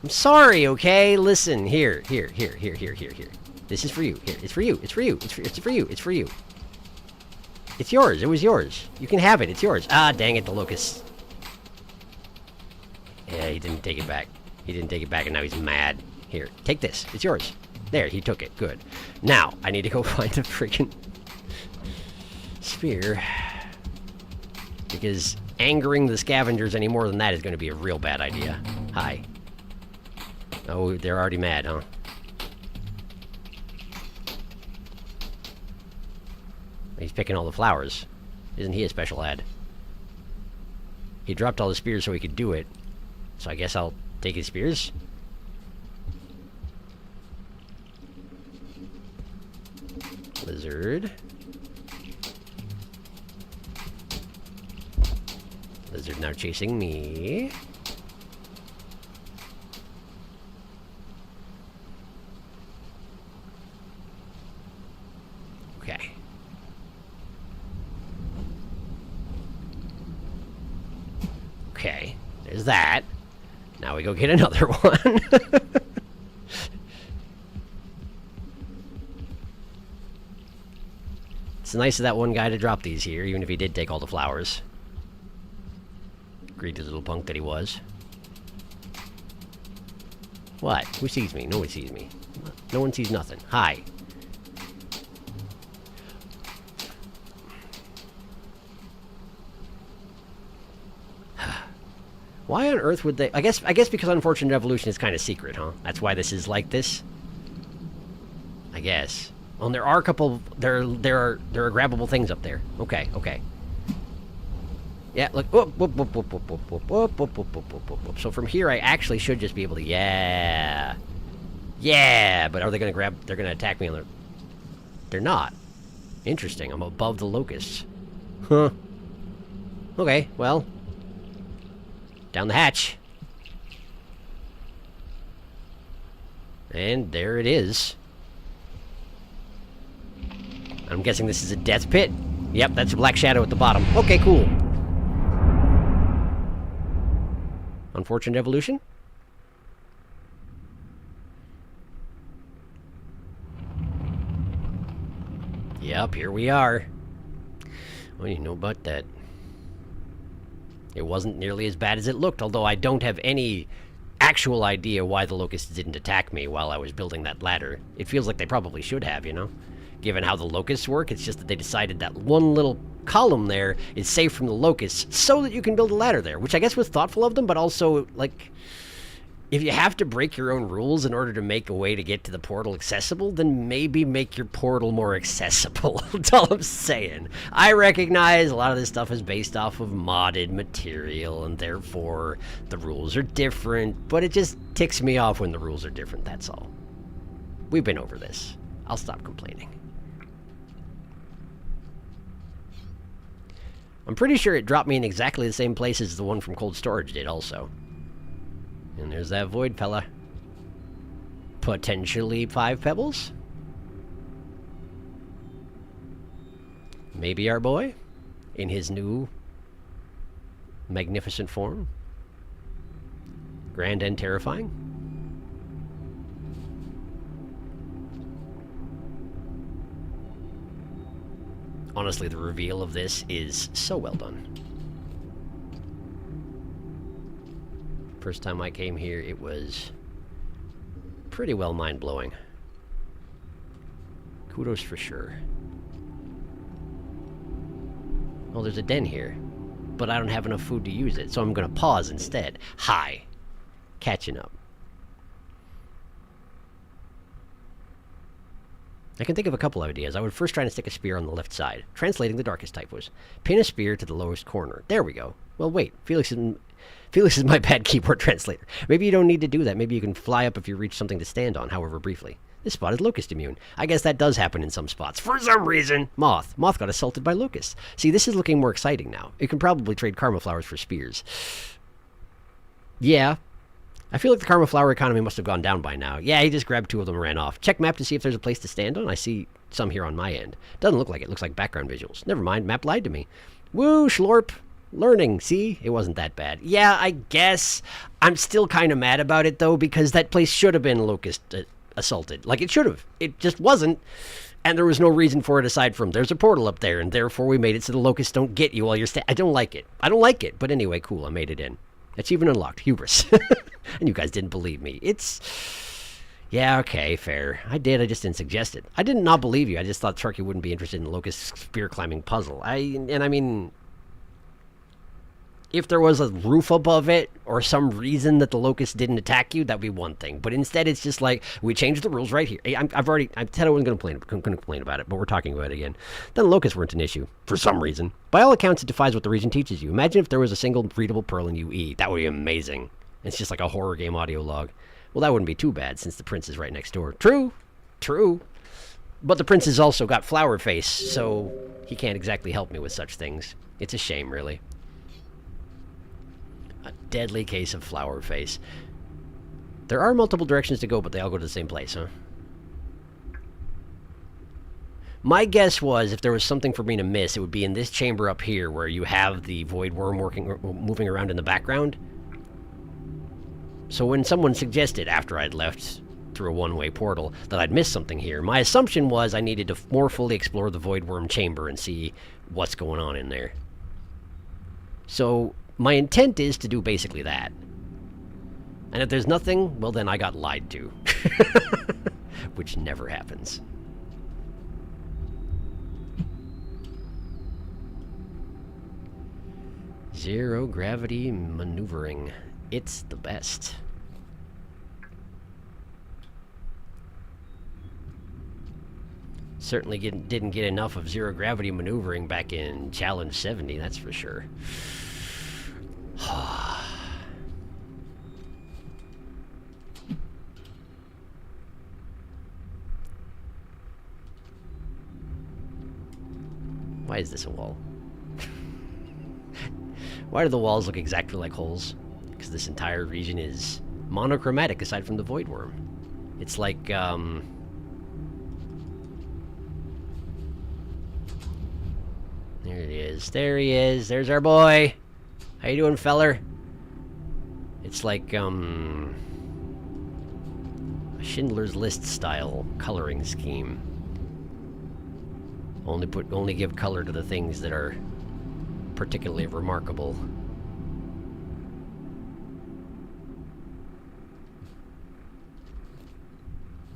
I'm sorry, okay? Listen, here. This is for you. Here, it's for you. It's for you. It's for you. It's yours. It was yours. You can have it. It's yours. Ah, dang it, the locust. Yeah, he didn't take it back. And now he's mad. Here, take this. It's yours. There, he took it. Good. Now, I need to go find a freaking spear. Because angering the scavengers any more than that is going to be a real bad idea. Hi. Oh, they're already mad, huh? He's picking all the flowers. Isn't he a special ad? He dropped all the spears so he could do it. So I guess I'll take his spears. Lizard. Lizard now chasing me. Okay. Okay, there's that. Now we go get another one. It's nice of that one guy to drop these here, even if he did take all the flowers. Greedy little punk that he was. What? Who sees me? No one sees me. No one sees nothing. Hi. Why on earth would they... I guess because Unfortunate Evolution is kind of secret, huh? That's why this is like this? I guess. Well, there are a couple... There are grabbable things up there. Okay. Yeah, look. Whoop, whoop, whoop, whoop, whoop, whoop, whoop, whoop, whoop, whoop, whoop, whoop, whoop. So from here, I actually should just be able to... Yeah! But are they going to grab... They're going to attack me on the... They're not. Interesting. I'm above the locusts. Huh. Okay, well... Down the hatch. And there it is. I'm guessing this is a death pit. Yep, that's a black shadow at the bottom. Okay, cool. Unfortunate Evolution? Yep, here we are. What do you know about that? It wasn't nearly as bad as it looked, although I don't have any actual idea why the locusts didn't attack me while I was building that ladder. It feels like they probably should have, you know? Given how the locusts work, it's just that they decided that one little column there is safe from the locusts so that you can build a ladder there, which I guess was thoughtful of them, but also, like... If you have to break your own rules in order to make a way to get to the portal accessible, then maybe make your portal more accessible. That's all I'm saying. I recognize a lot of this stuff is based off of modded material, and therefore the rules are different, but it just ticks me off when the rules are different, that's all. We've been over this. I'll stop complaining. I'm pretty sure it dropped me in exactly the same place as the one from Cold Storage did also. And there's that void fella. Potentially 5 pebbles? Maybe our boy? in his new magnificent form. Grand and terrifying. Honestly, the reveal of this is so well done. First time I came here, it was pretty well mind-blowing. Kudos for sure. Oh, there's a den here, but I don't have enough food to use it, so I'm gonna pause instead. Hi. Catching up. I can think of a couple of ideas. I would first try to stick a spear on the left side. Translating the darkest type was pin a spear to the lowest corner. There we go. Well, wait. Felix is my bad keyboard translator. Maybe you don't need to do that. Maybe you can fly up if you reach something to stand on, however briefly. This spot is locust immune. I guess that does happen in some spots. For some reason. Moth. Moth got assaulted by locusts. See, this is looking more exciting now. You can probably trade karma flowers for spears. Yeah. I feel like the karma flower economy must have gone down by now. Yeah, he just grabbed 2 of them and ran off. Check map to see if there's a place to stand on. I see some here on my end. Doesn't look like it. Looks like background visuals. Never mind. Map lied to me. Woo, Schlorp. Learning. See? It wasn't that bad. Yeah, I guess. I'm still kind of mad about it, though, because that place should have been locust assaulted. Like, it should have. It just wasn't. And there was no reason for it aside from there's a portal up there, and therefore we made it so the locusts don't get you while you're I don't like it. I don't like it. But anyway, cool. I made it in. Achievement unlocked. Hubris. And you guys didn't believe me. Yeah, okay, fair. I did. I just didn't suggest it. I did not believe you. I just thought Sharky wouldn't be interested in the locust spear climbing puzzle. I mean, if there was a roof above it or some reason that the locust didn't attack you, that'd be one thing. But instead, it's just like, we changed the rules right here. I said I wasn't going to complain about it, but we're talking about it again. Then locusts weren't an issue, for some reason. By all accounts, it defies what the region teaches you. Imagine if there was a single readable pearl in UE. That would be amazing. It's just like a horror game audio log. Well, that wouldn't be too bad, since the prince is right next door. True. But the prince has also got flower face, so he can't exactly help me with such things. It's a shame, really. A deadly case of flower face. There are multiple directions to go, but they all go to the same place, huh? My guess was if there was something for me to miss, it would be in this chamber up here where you have the void worm moving around in the background. So when someone suggested after I'd left through a one-way portal that I'd missed something here, my assumption was I needed to more fully explore the void worm chamber and see what's going on in there. So my intent is to do basically that. And if there's nothing, well then I got lied to. Which never happens. Zero gravity maneuvering. It's the best. Certainly didn't get enough of zero gravity maneuvering back in Challenge 70, that's for sure. Why is this a wall? Why do the walls look exactly like holes? Because this entire region is monochromatic aside from the void worm. It's like, there it is. There he is. There's our boy. How you doing, feller? It's like, a Schindler's List style coloring scheme. Only give color to the things that are particularly remarkable.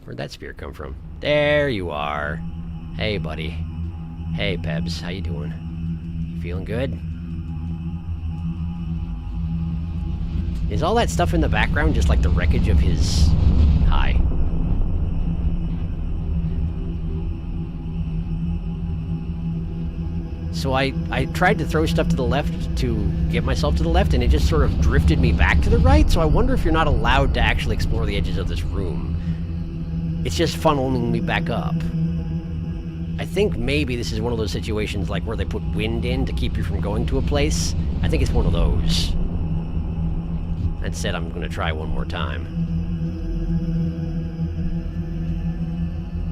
Where'd that spear come from? There you are. Hey, buddy. Hey, Pebs. How you doing? You feeling good? Is all that stuff in the background just like the wreckage of his... Hi. So I tried to throw stuff to the left to get myself to the left, and it just sort of drifted me back to the right, so I wonder if you're not allowed to actually explore the edges of this room. It's just funneling me back up. I think maybe this is one of those situations like where they put wind in to keep you from going to a place. I think it's one of those. That said, I'm going to try one more time.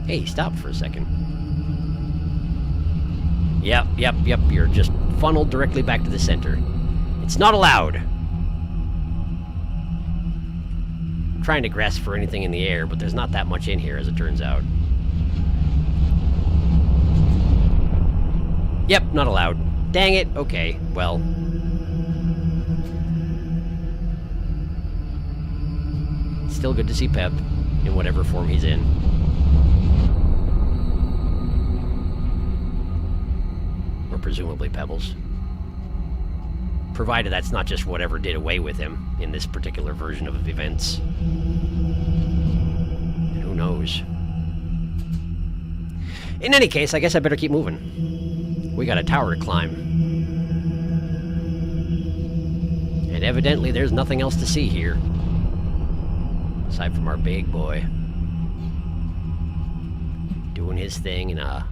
Hey, stop for a second. Yep, you're just funneled directly back to the center. It's not allowed. I'm trying to grasp for anything in the air, but there's not that much in here, as it turns out. Yep, not allowed. Dang it. Okay, well. Still good to see Pep, in whatever form he's in. Or presumably Pebbles. Provided that's not just whatever did away with him in this particular version of events. And who knows? In any case, I guess I better keep moving. We got a tower to climb. And evidently there's nothing else to see here. Aside from our big boy. Doing his thing in a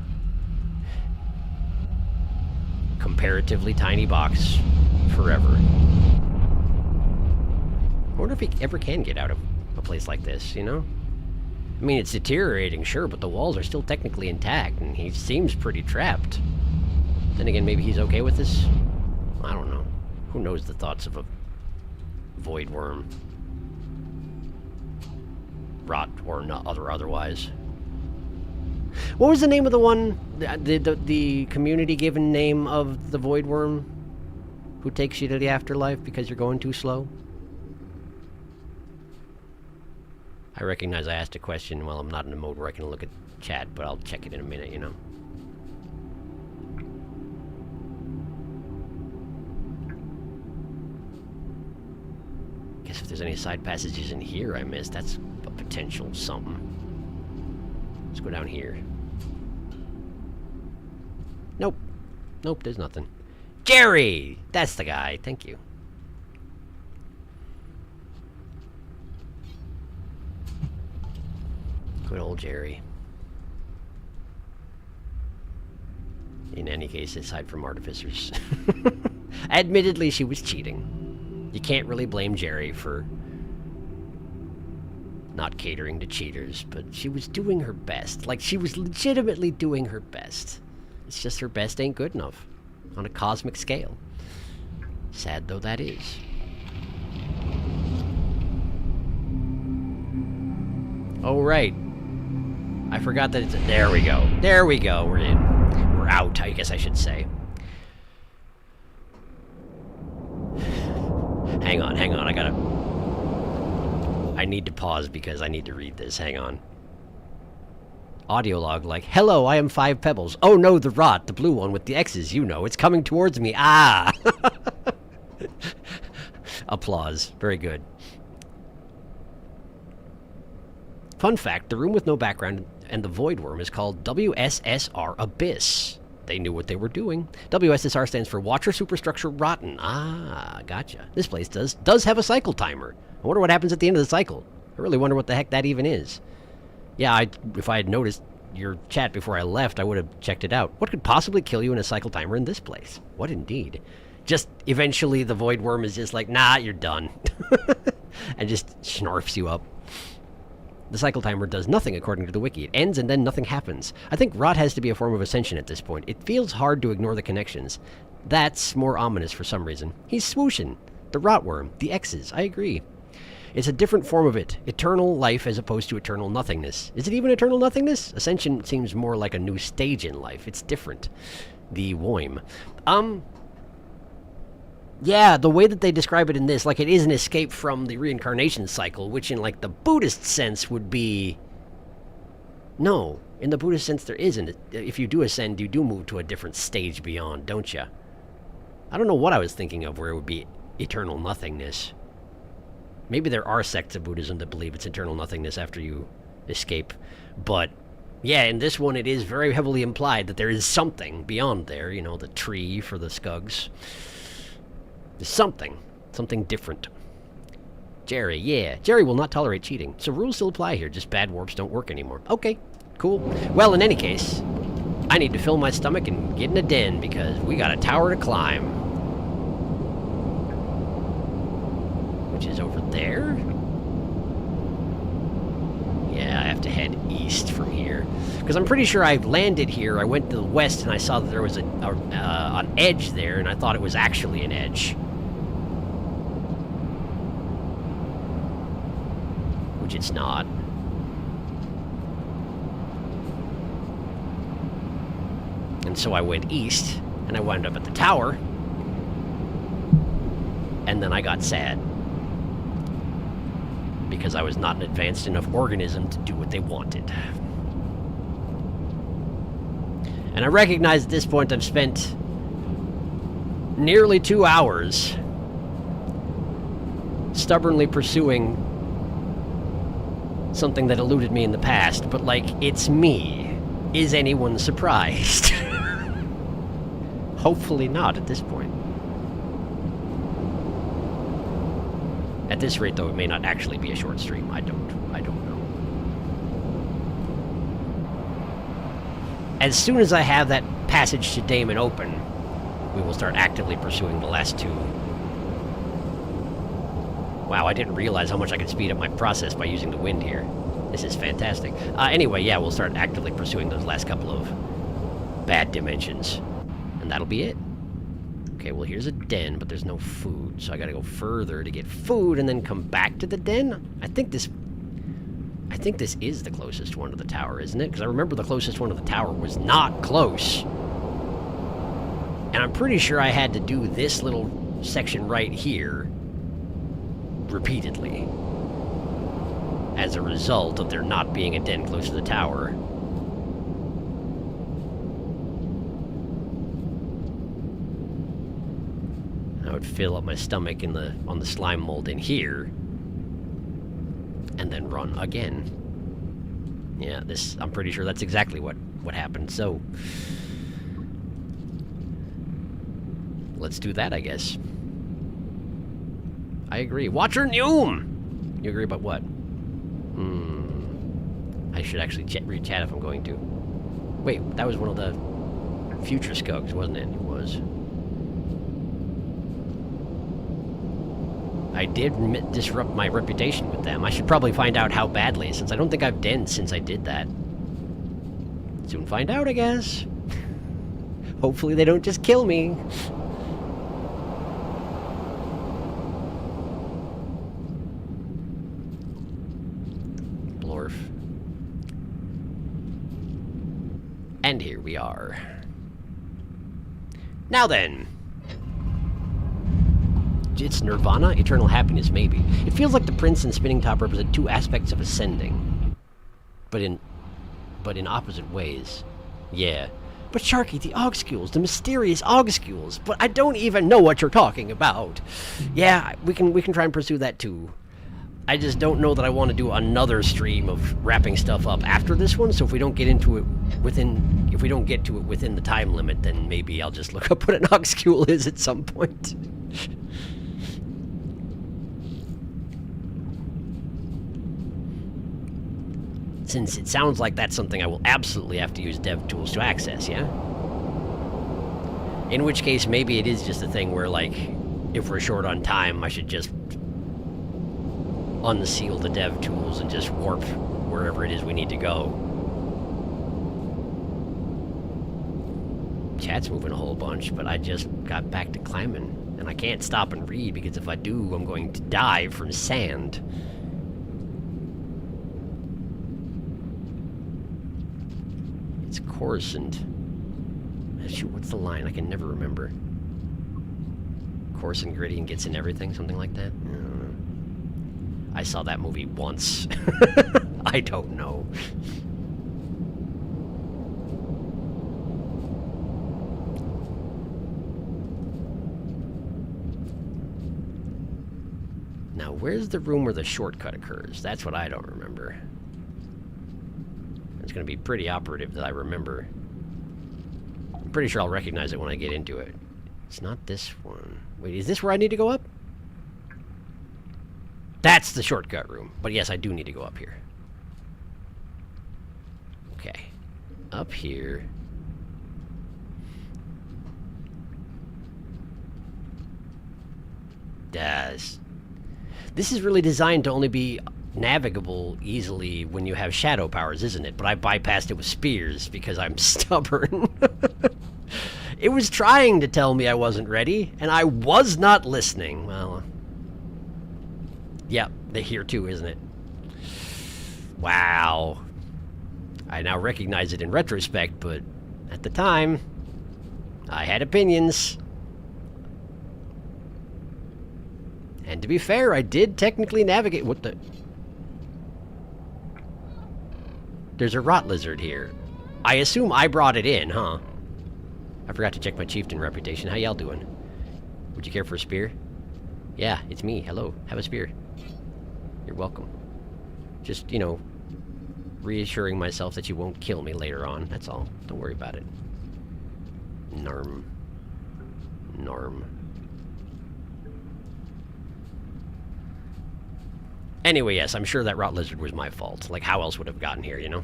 comparatively tiny box forever. I wonder if he ever can get out of a place like this, you know? I mean, it's deteriorating, sure, but the walls are still technically intact, and he seems pretty trapped. Then again, maybe he's okay with this? I don't know. Who knows the thoughts of a void worm? Rot or not, otherwise. What was the name of the one? The community-given name of the void worm who takes you to the afterlife because you're going too slow? I recognize I asked a question while I'm not in a mode where I can look at chat, but I'll check it in a minute, you know. Guess if there's any side passages in here I missed, that's a potential something. Let's go down here. Nope. Nope, there's nothing. Jerry! That's the guy. Thank you. Good old Jerry. In any case, aside from artificers. Admittedly, she was cheating. You can't really blame Jerry for not catering to cheaters, but she was doing her best. Like, she was legitimately doing her best. It's just her best ain't good enough on a cosmic scale. Sad though that is. Oh, right. I forgot that it's... There we go. There we go. We're in. We're out, I guess I should say. Hang on. I need to pause because I need to read this. Hang on. Audio log like, hello, I am 5 Pebbles. Oh no, the rot, the blue one with the X's, you know. It's coming towards me. Ah! Applause. Very good. Fun fact, the room with no background and the void worm is called WSSR Abyss. They knew what they were doing. WSSR stands for Watcher Superstructure Rotten. Ah, gotcha. This place does have a cycle timer. I wonder what happens at the end of the cycle. I really wonder what the heck that even is. Yeah, if I had noticed your chat before I left, I would have checked it out. What could possibly kill you in a cycle timer in this place? What indeed? Just eventually the void worm is just like, nah, you're done. And just snarfs you up. The cycle timer does nothing according to the wiki. It ends and then nothing happens. I think rot has to be a form of ascension at this point. It feels hard to ignore the connections. That's more ominous for some reason. He's swooshin'. The rot worm. The X's. I agree. It's a different form of it. Eternal life as opposed to eternal nothingness. Is it even eternal nothingness? Ascension seems more like a new stage in life. It's different. The Woim. Yeah, the way that they describe it in this, like it is an escape from the reincarnation cycle, which in like the Buddhist sense would be... No, in the Buddhist sense there isn't. If you do ascend, you do move to a different stage beyond, don't you? I don't know what I was thinking of where it would be eternal nothingness. Maybe there are sects of Buddhism that believe it's eternal nothingness after you escape. But, yeah, in this one it is very heavily implied that there is something beyond there. You know, the tree for the Skugs. There's something different. Jerry, yeah. Jerry will not tolerate cheating. So rules still apply here, just bad warps don't work anymore. Okay, cool. Well, in any case, I need to fill my stomach and get in a den because we got a tower to climb. Which is over there? Yeah, I have to head east from here. Because I'm pretty sure I landed here, I went to the west, and I saw that there was an edge there, and I thought it was actually an edge. Which it's not. And so I went east, and I wound up at the tower, and then I got sad. Because I was not an advanced enough organism to do what they wanted. And I recognize at this point I've spent nearly 2 hours stubbornly pursuing something that eluded me in the past, but like, it's me. Is anyone surprised? Hopefully not at this point. At this rate, though, it may not actually be a short stream. I don't know. As soon as I have that passage to Damon open, we will start actively pursuing the last two. Wow, I didn't realize how much I could speed up my process by using the wind here. This is fantastic. Anyway, yeah, we'll start actively pursuing those last couple of bad dimensions. And that'll be it. Okay, well, here's a den, but there's no food, so I gotta go further to get food and then come back to the den? I think this is the closest one to the tower, isn't it? Because I remember the closest one to the tower was not close. And I'm pretty sure I had to do this little section right here repeatedly as a result of there not being a den close to the tower. I would fill up my stomach on the slime mold in here, and then run again. Yeah, I'm pretty sure that's exactly what happened, so let's do that, I guess. I agree. Watcher Neum! You agree about what? I should actually read chat if I'm going to. Wait, that was one of the future Skugs, wasn't it? It was. I did disrupt my reputation with them. I should probably find out how badly, since I don't think I've denned since I did that. Soon find out, I guess. Hopefully they don't just kill me. Blorf. And here we are. Now then. It's nirvana? Eternal happiness, maybe. It feels like the prince and spinning top represent two aspects of ascending. But in opposite ways. Yeah. But Sharky, the Augscules, the mysterious Augscules. But I don't even know what you're talking about. Yeah, we can try and pursue that too. I just don't know that I want to do another stream of wrapping stuff up after this one, so if we don't get to it within the time limit, then maybe I'll just look up what an Augscule is at some point. Since it sounds like that's something I will absolutely have to use dev tools to access, yeah? In which case, maybe it is just a thing where, like, if we're short on time, I should just unseal the dev tools and just warp wherever it is we need to go. Chat's moving a whole bunch, but I just got back to climbing, and I can't stop and read, because if I do, I'm going to die from sand. It's Coruscant. Shoot, what's the line? I can never remember. Coruscant gradient gets in everything, something like that? I don't know. I saw that movie once. I don't know. Now, where's the room where the shortcut occurs? That's what I don't remember. It's going to be pretty operative that I remember. I'm pretty sure I'll recognize it when I get into it. It's not this one. Wait, is this where I need to go up? That's the shortcut room. But yes, I do need to go up here. Okay. Up here. This is really designed to only be navigable easily when you have shadow powers, isn't it? But I bypassed it with spears because I'm stubborn. It was trying to tell me I wasn't ready, and I was not listening. Well, yep, they're here too, isn't it? Wow. I now recognize it in retrospect, but at the time, I had opinions. And to be fair, I did technically navigate. What the? There's a rot lizard here. I assume I brought it in, huh? I forgot to check my chieftain reputation. How y'all doing? Would you care for a spear? Yeah, it's me. Hello. Have a spear. You're welcome. Just, you know, reassuring myself that you won't kill me later on. That's all. Don't worry about it. Narm. Narm. Anyway, yes, I'm sure that rot lizard was my fault. Like, how else would it have gotten here, you know?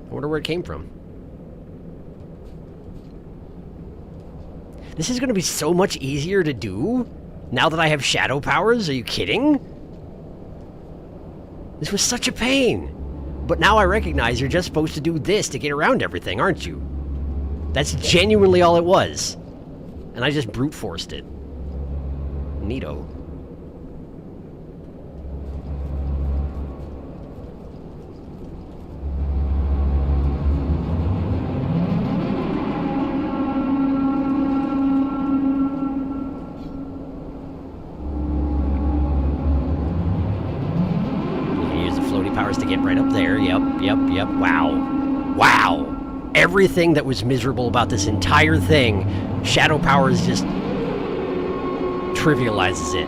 I wonder where it came from. This is going to be so much easier to do now that I have shadow powers. Are you kidding? This was such a pain. But now I recognize you're just supposed to do this to get around everything, aren't you? That's genuinely all it was. And I just brute forced it. Neato. To get right up there. Yep. Wow. Everything that was miserable about this entire thing, shadow powers just trivializes it.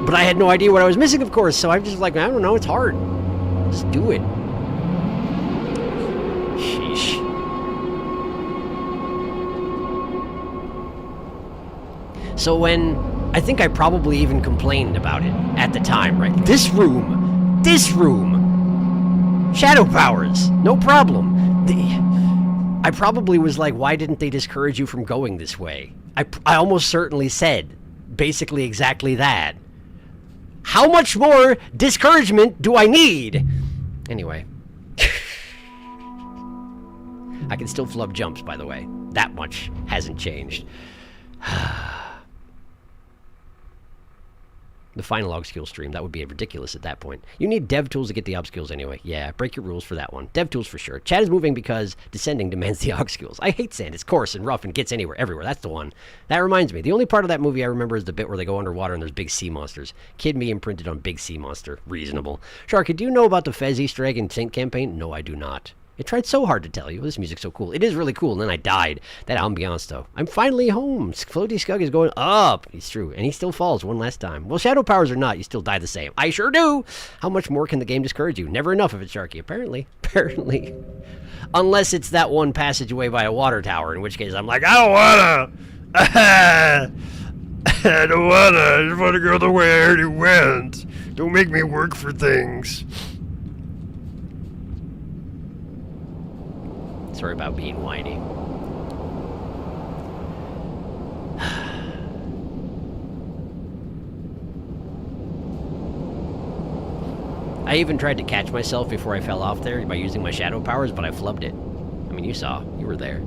But I had no idea what I was missing, of course, so I'm just like, I don't know, it's hard. Just do it. Sheesh. So when, I think I probably even complained about it at the time, right? This room, shadow powers, no problem. I probably was like, why didn't they discourage you from going this way? I almost certainly said basically exactly that. How much more discouragement do I need? Anyway. I can still flub jumps, by the way. That much hasn't changed. The final og skill stream, that would be ridiculous at that point. You need dev tools to get the ob skills anyway. Yeah, break your rules for that one. Dev tools for sure. Chat is moving because descending demands the og skills. I hate sand. It's coarse and rough and gets everywhere. That's the one. That reminds me. The only part of that movie I remember is the bit where they go underwater and there's big sea monsters. Kid me imprinted on big sea monster. Reasonable. Sharky, do you know about the Fez Easter egg in Saint campaign? No, I do not. It tried so hard to tell you. This music's so cool. It is really cool, and then I died. That ambiance, though. I'm finally home. Floaty Scug is going up. It's true, and he still falls one last time. Well, shadow powers or not, you still die the same. I sure do. How much more can the game discourage you? Never enough of it, Sharky. Apparently. Unless it's that one passageway by a water tower, in which case I'm like, I don't wanna. I don't wanna. I just wanna go the way I already went. Don't make me work for things. Sorry about being whiny. I even tried to catch myself before I fell off there by using my shadow powers, but I flubbed it. I mean, you saw. You were there.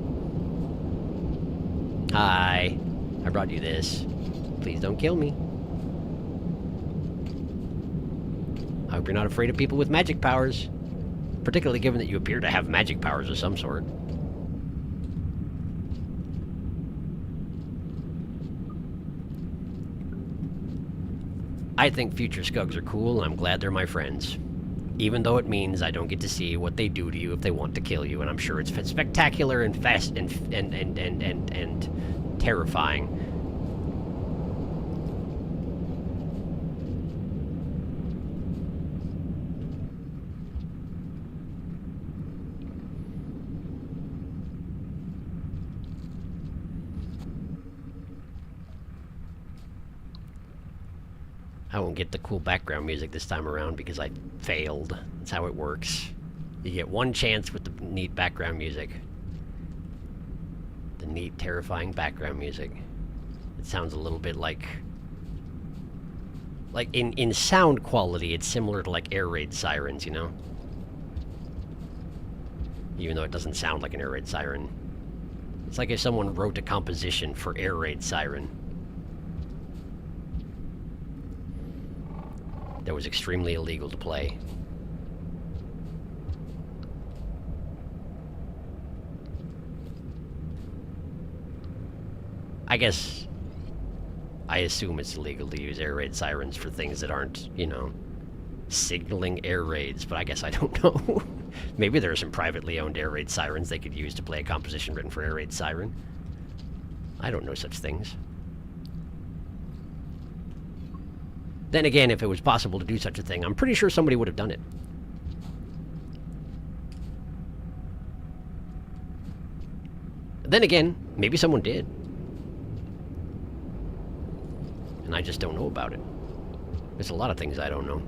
Hi. I brought you this. Please don't kill me. I hope you're not afraid of people with magic powers. Particularly given that you appear to have magic powers of some sort. I think future Skugs are cool, and I'm glad they're my friends. Even though it means I don't get to see what they do to you if they want to kill you, and I'm sure it's spectacular and fast and terrifying. I won't get the cool background music this time around because I failed. That's how it works. You get one chance with the neat background music. The neat, terrifying background music. It sounds a little bit like Like, in sound quality, it's similar to, like, air raid sirens, you know? Even though it doesn't sound like an air raid siren. It's like if someone wrote a composition for air raid siren that was extremely illegal to play. I guess I assume it's illegal to use air raid sirens for things that aren't, you know, signaling air raids, but I guess I don't know. Maybe there are some privately owned air raid sirens they could use to play a composition written for air raid siren. I don't know such things. Then again, if it was possible to do such a thing, I'm pretty sure somebody would have done it. Then again, maybe someone did. And I just don't know about it. There's a lot of things I don't know.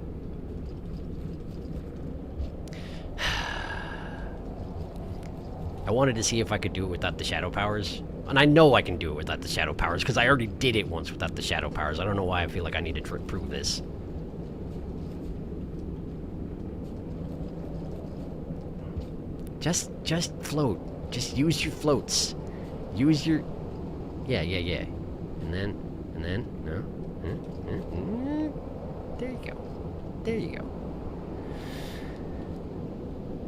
I wanted to see if I could do it without the shadow powers. And I know I can do it without the shadow powers, because I already did it once without the shadow powers. I don't know why I feel like I need to prove this. Just float. Just use your floats. Use your... Yeah. And then, no. There you go. There you go.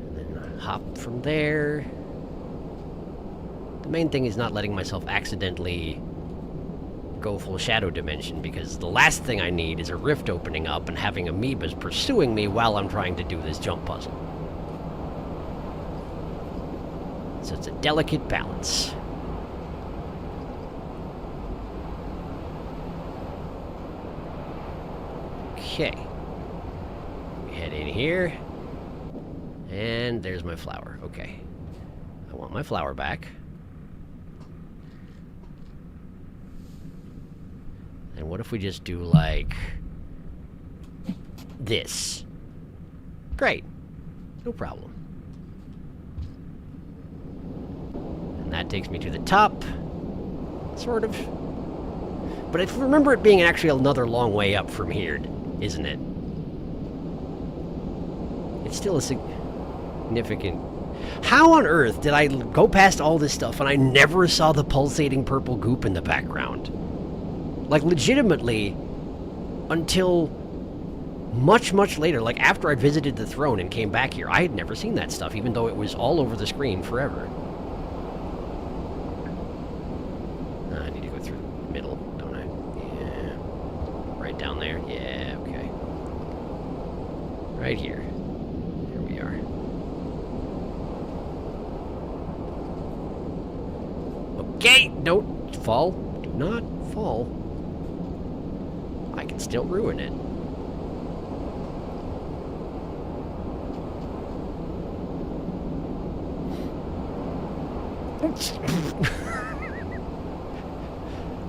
And then hop from there. The main thing is not letting myself accidentally go full shadow dimension, because the last thing I need is a rift opening up and having amoebas pursuing me while I'm trying to do this jump puzzle. So it's a delicate balance. Okay. We head in here. And there's my flower. Okay. I want my flower back. And what if we just do, like, this? Great. No problem. And that takes me to the top. Sort of. But I remember it being actually another long way up from here, isn't it? It's still a significant... How on earth did I go past all this stuff and I never saw the pulsating purple goop in the background? Like, legitimately, until much, much later, like after I visited the throne and came back here, I had never seen that stuff, even though it was all over the screen forever. I need to go through the middle, don't I? Yeah. Right down there? Yeah, okay. Right here. Here we are. Okay, don't fall. Do not fall. I can still ruin it.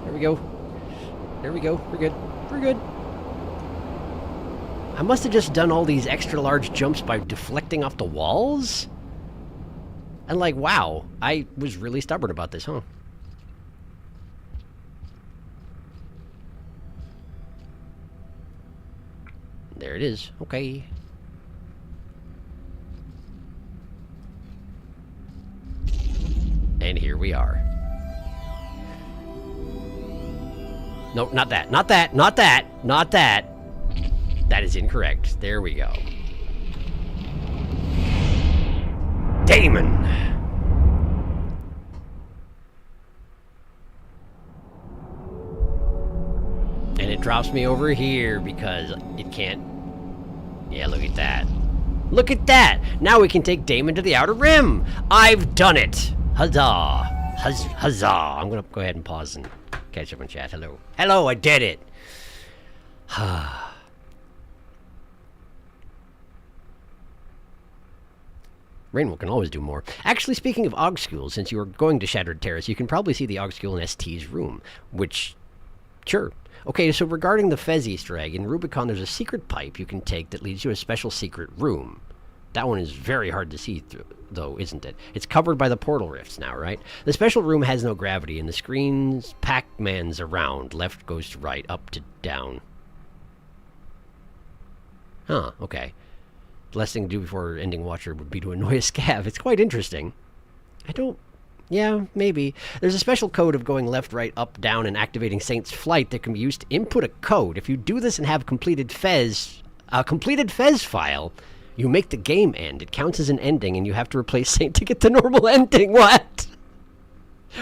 There we go. There we go. We're good. We're good. I must have just done all these extra large jumps by deflecting off the walls? And like, wow, I was really stubborn about this, huh? There it is. Okay. And here we are. No, not that. Not that. Not that. Not that. That is incorrect. There we go. Damon! And it drops me over here because it can't... Yeah, look at that. Look at that! Now we can take Damon to the Outer Rim! I've done it! Huzzah! Huzzah! I'm gonna go ahead and pause and catch up in chat. Hello. Hello, I did it! Rainwell can always do more. Actually, speaking of Augskull, since you are going to Shattered Terrace, you can probably see the Augskull in ST's room, which... Sure. Okay, so regarding the Fez Easter egg, in Rubicon there's a secret pipe you can take that leads to a special secret room. That one is very hard to see through, though, isn't it? It's covered by the portal rifts now, right? The special room has no gravity, and the screen's Pac-Man's around. Left goes to right, up to down. Huh, okay. The last thing to do before ending Watcher would be to annoy a scav. It's quite interesting. I don't... Yeah, maybe. There's a special code of going left, right, up, down, and activating Saint's Flight that can be used to input a code. If you do this and have a completed Fez file, you make the game end. It counts as an ending, and you have to replace Saint to get the normal ending. What?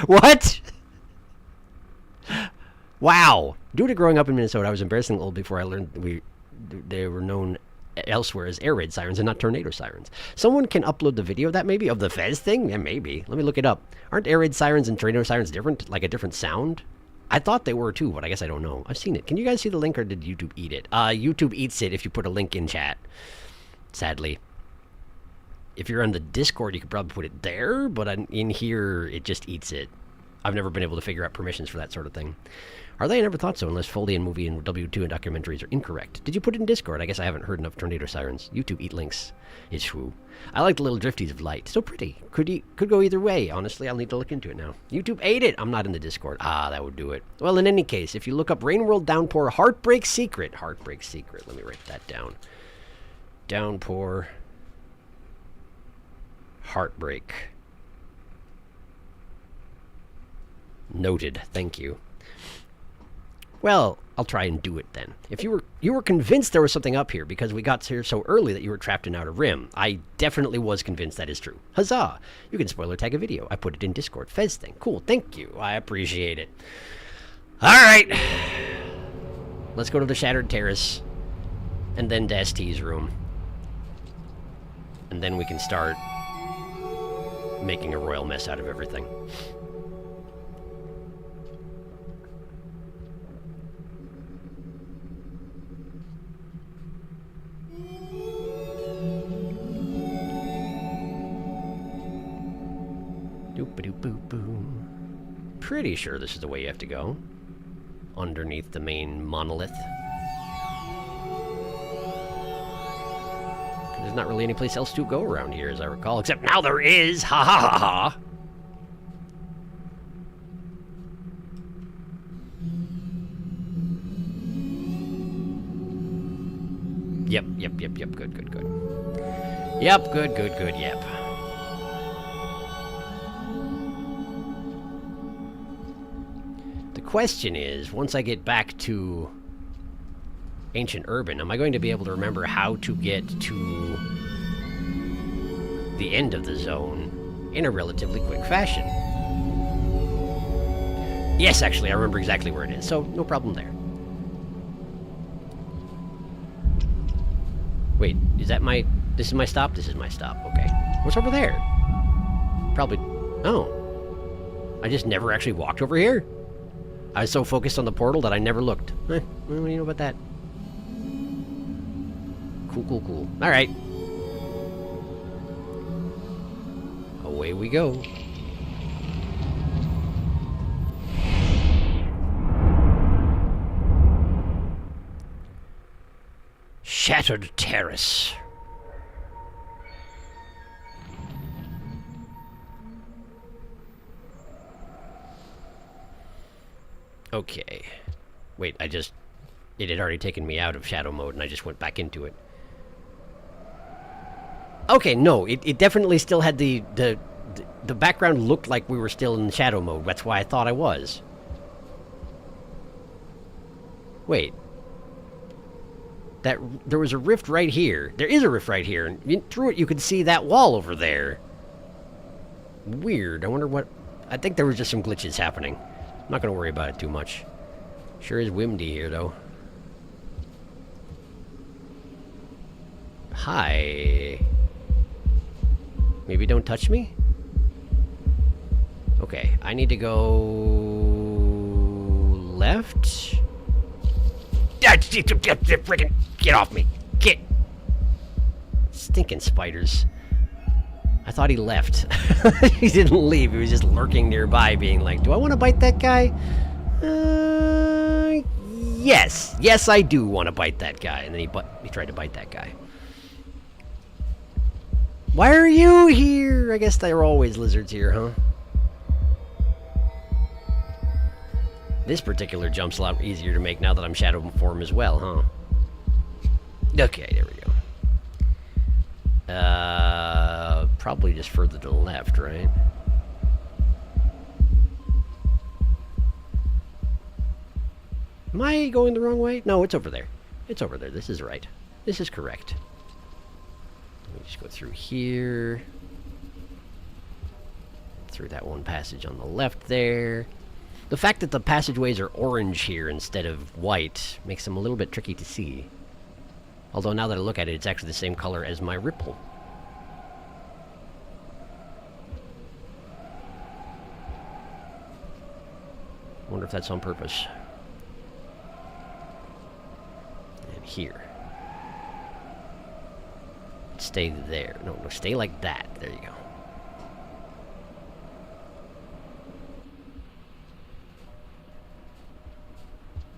What? Wow. Due to growing up in Minnesota, I was embarrassingly old before I learned they were known elsewhere as air raid sirens and not tornado sirens. Someone can upload the video of that, maybe, of the Fez thing? Yeah, maybe. Let me look it up. Aren't air raid sirens and tornado sirens different? Like a different sound? I thought they were too, but I guess I don't know. I've seen it. Can you guys see the link, or did YouTube eat it? YouTube eats it if you put a link in chat. Sadly. If you're on the Discord, you could probably put it there, but in here, it just eats it. I've never been able to figure out permissions for that sort of thing. Are they? I never thought so, unless Foley and movie and W2 and documentaries are incorrect. Did you put it in Discord? I guess I haven't heard enough tornado sirens. YouTube eat links. It's true. I like the little drifties of light. So pretty. Could go either way. Honestly, I'll need to look into it now. YouTube ate it. I'm not in the Discord. Ah, that would do it. Well, in any case, if you look up Rain World Downpour Heartbreak Secret. Heartbreak Secret. Let me write that down. Downpour. Heartbreak. Noted. Thank you. Well, I'll try and do it then. If you were convinced there was something up here because we got here so early that you were trapped in Outer Rim, I definitely was convinced that is true. Huzzah! You can spoiler tag a video. I put it in Discord. Fez thing. Cool. Thank you. I appreciate it. All right. Let's go to the Shattered Terrace and then to ST's room. And then we can start making a royal mess out of everything. Doop-a-doop-boop-boom. Pretty sure this is the way you have to go. Underneath the main monolith. There's not really any place else to go around here, as I recall. Except now there is! Ha ha ha ha! Yep. Good. Yep, good, yep. The question is, once I get back to Ancient Urban, am I going to be able to remember how to get to the end of the zone in a relatively quick fashion? Yes, actually, I remember exactly where it is, so no problem there. Wait, is that my... This is my stop? This is my stop, okay. What's over there? Probably... Oh. I just never actually walked over here? I was so focused on the portal that I never looked. Well, what do you know about that? Cool. Alright. Away we go. Shattered Terrace. Okay. Wait, it had already taken me out of shadow mode and I just went back into it. Okay, no, it definitely still had the background looked like we were still in shadow mode. That's why I thought I was. Wait. There was a rift right here. There is a rift right here, and through it you could see that wall over there. Weird. I wonder what... I think there was just some glitches happening. I'm not going to worry about it too much. Sure is windy here, though. Hi. Maybe don't touch me? Okay, I need to go... left? Freaking get off me! Get! Stinking spiders. I thought he left. He didn't leave. He was just lurking nearby, being like, do I want to bite that guy? Yes. Yes, I do want to bite that guy. And then he tried to bite that guy. Why are you here? I guess there are always lizards here, huh? This particular jump's a lot easier to make now that I'm shadow form as well, huh? Okay, there we go. Probably just further to the left, right? Am I going the wrong way? No, it's over there. It's over there. This is right. This is correct. Let me just go through here. Through that one passage on the left there. The fact that the passageways are orange here instead of white makes them a little bit tricky to see. Although now that I look at it, it's actually the same color as my ripple. I wonder if that's on purpose. And here. Stay there. No, stay like that. There you go.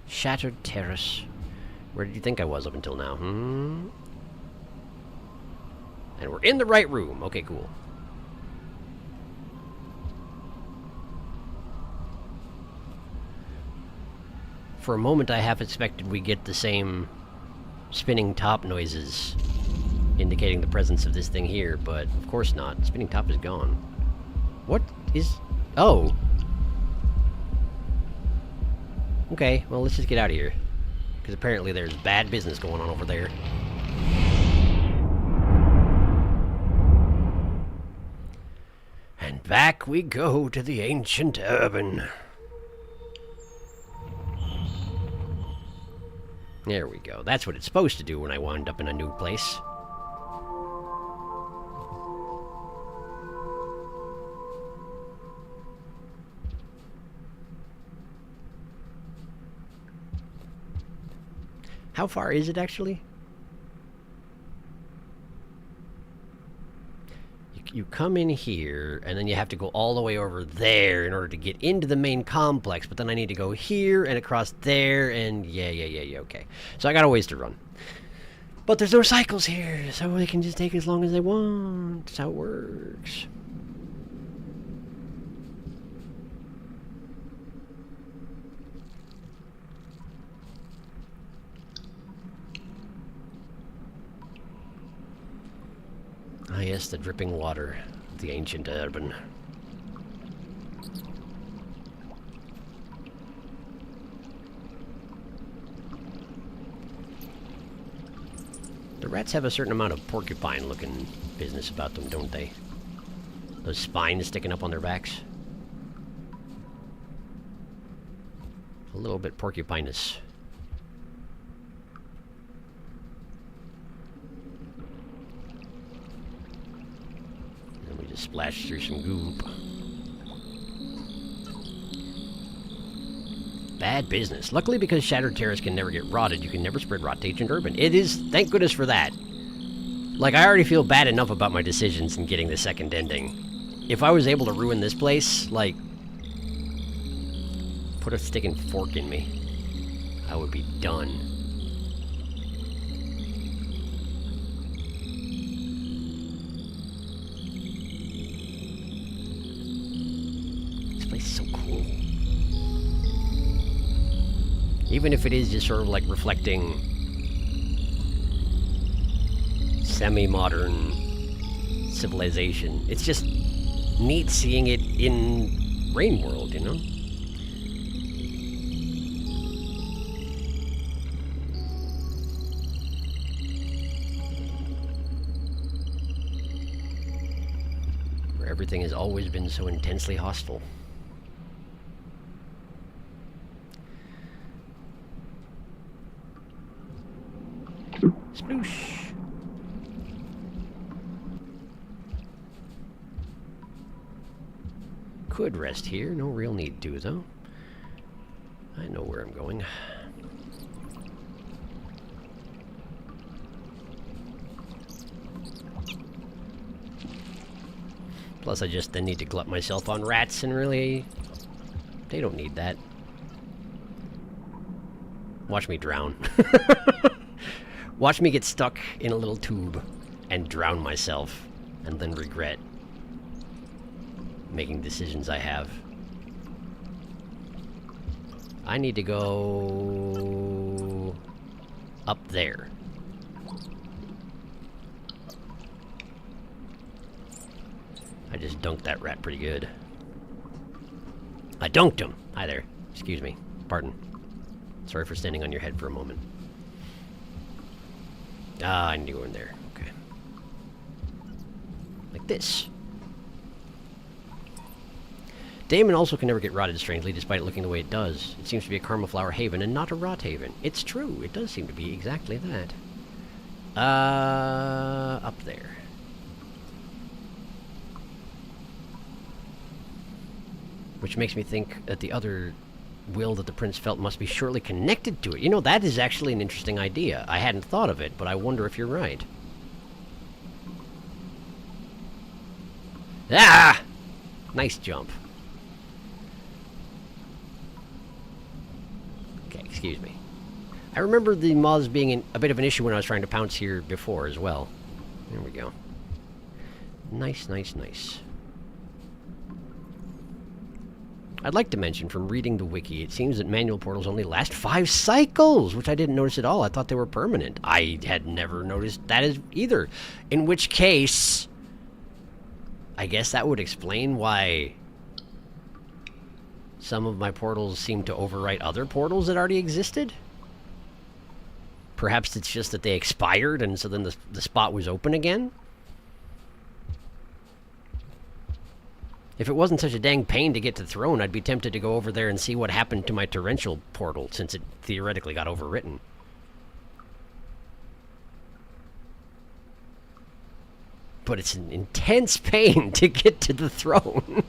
Shattered Terrace. Where did you think I was up until now? And we're in the right room. Okay, cool. For a moment, I half expected we get the same spinning top noises indicating the presence of this thing here, but of course not. Spinning top is gone. What is... Oh! Okay, well, let's just get out of here. Because apparently there's bad business going on over there. And back we go to the ancient urban. There we go. That's what it's supposed to do when I wind up in a new place. How far is it, actually? You come in here, and then you have to go all the way over there in order to get into the main complex, but then I need to go here and across there, and yeah, okay. So I got a ways to run. But there's no cycles here, so they can just take as long as they want. That's how it works. Ah, yes, the dripping water of the ancient urban. The rats have a certain amount of porcupine-looking business about them, don't they? Those spines sticking up on their backs. A little bit porcupinous. Splash through some goop. Bad business. Luckily, because Shattered Terrace can never get rotted, you can never spread rot to ancient urban. It is, thank goodness for that. Like, I already feel bad enough about my decisions in getting the second ending. If I was able to ruin this place, like, put a sticking fork in me, I would be done. So cool. Even if it is just sort of like reflecting semi-modern civilization, it's just neat seeing it in Rain World, you know? Where everything has always been so intensely hostile. Sploosh. Could rest here, no real need to, though. I know where I'm going. Plus, I just then need to glut myself on rats, and really, they don't need that. Watch me drown. Watch me get stuck in a little tube and drown myself, and then regret making decisions I have. I need to go up there. I just dunked that rat pretty good. I dunked him! Hi there. Excuse me. Pardon. Sorry for standing on your head for a moment. Ah, I need to go in there. Okay. Like this. Damon also can never get rotted strangely, despite it looking the way it does. It seems to be a Karma Flower haven and not a rot haven. It's true. It does seem to be exactly that. Up there. Which makes me think that the other will that the prince felt must be surely connected to it. You know, that is actually an interesting idea. I hadn't thought of it, but I wonder if you're right. Ah! Nice jump. Okay, excuse me. I remember the moths being a bit of an issue when I was trying to pounce here before as well. There we go. Nice, nice, nice. I'd like to mention, from reading the wiki, it seems that manual portals only last 5 cycles, which I didn't notice at all. I thought they were permanent. I had never noticed that as either. In which case, I guess that would explain why some of my portals seem to overwrite other portals that already existed. Perhaps it's just that they expired, and so then the spot was open again. If it wasn't such a dang pain to get to the throne, I'd be tempted to go over there and see what happened to my torrential portal, since it theoretically got overwritten. But it's an intense pain to get to the throne.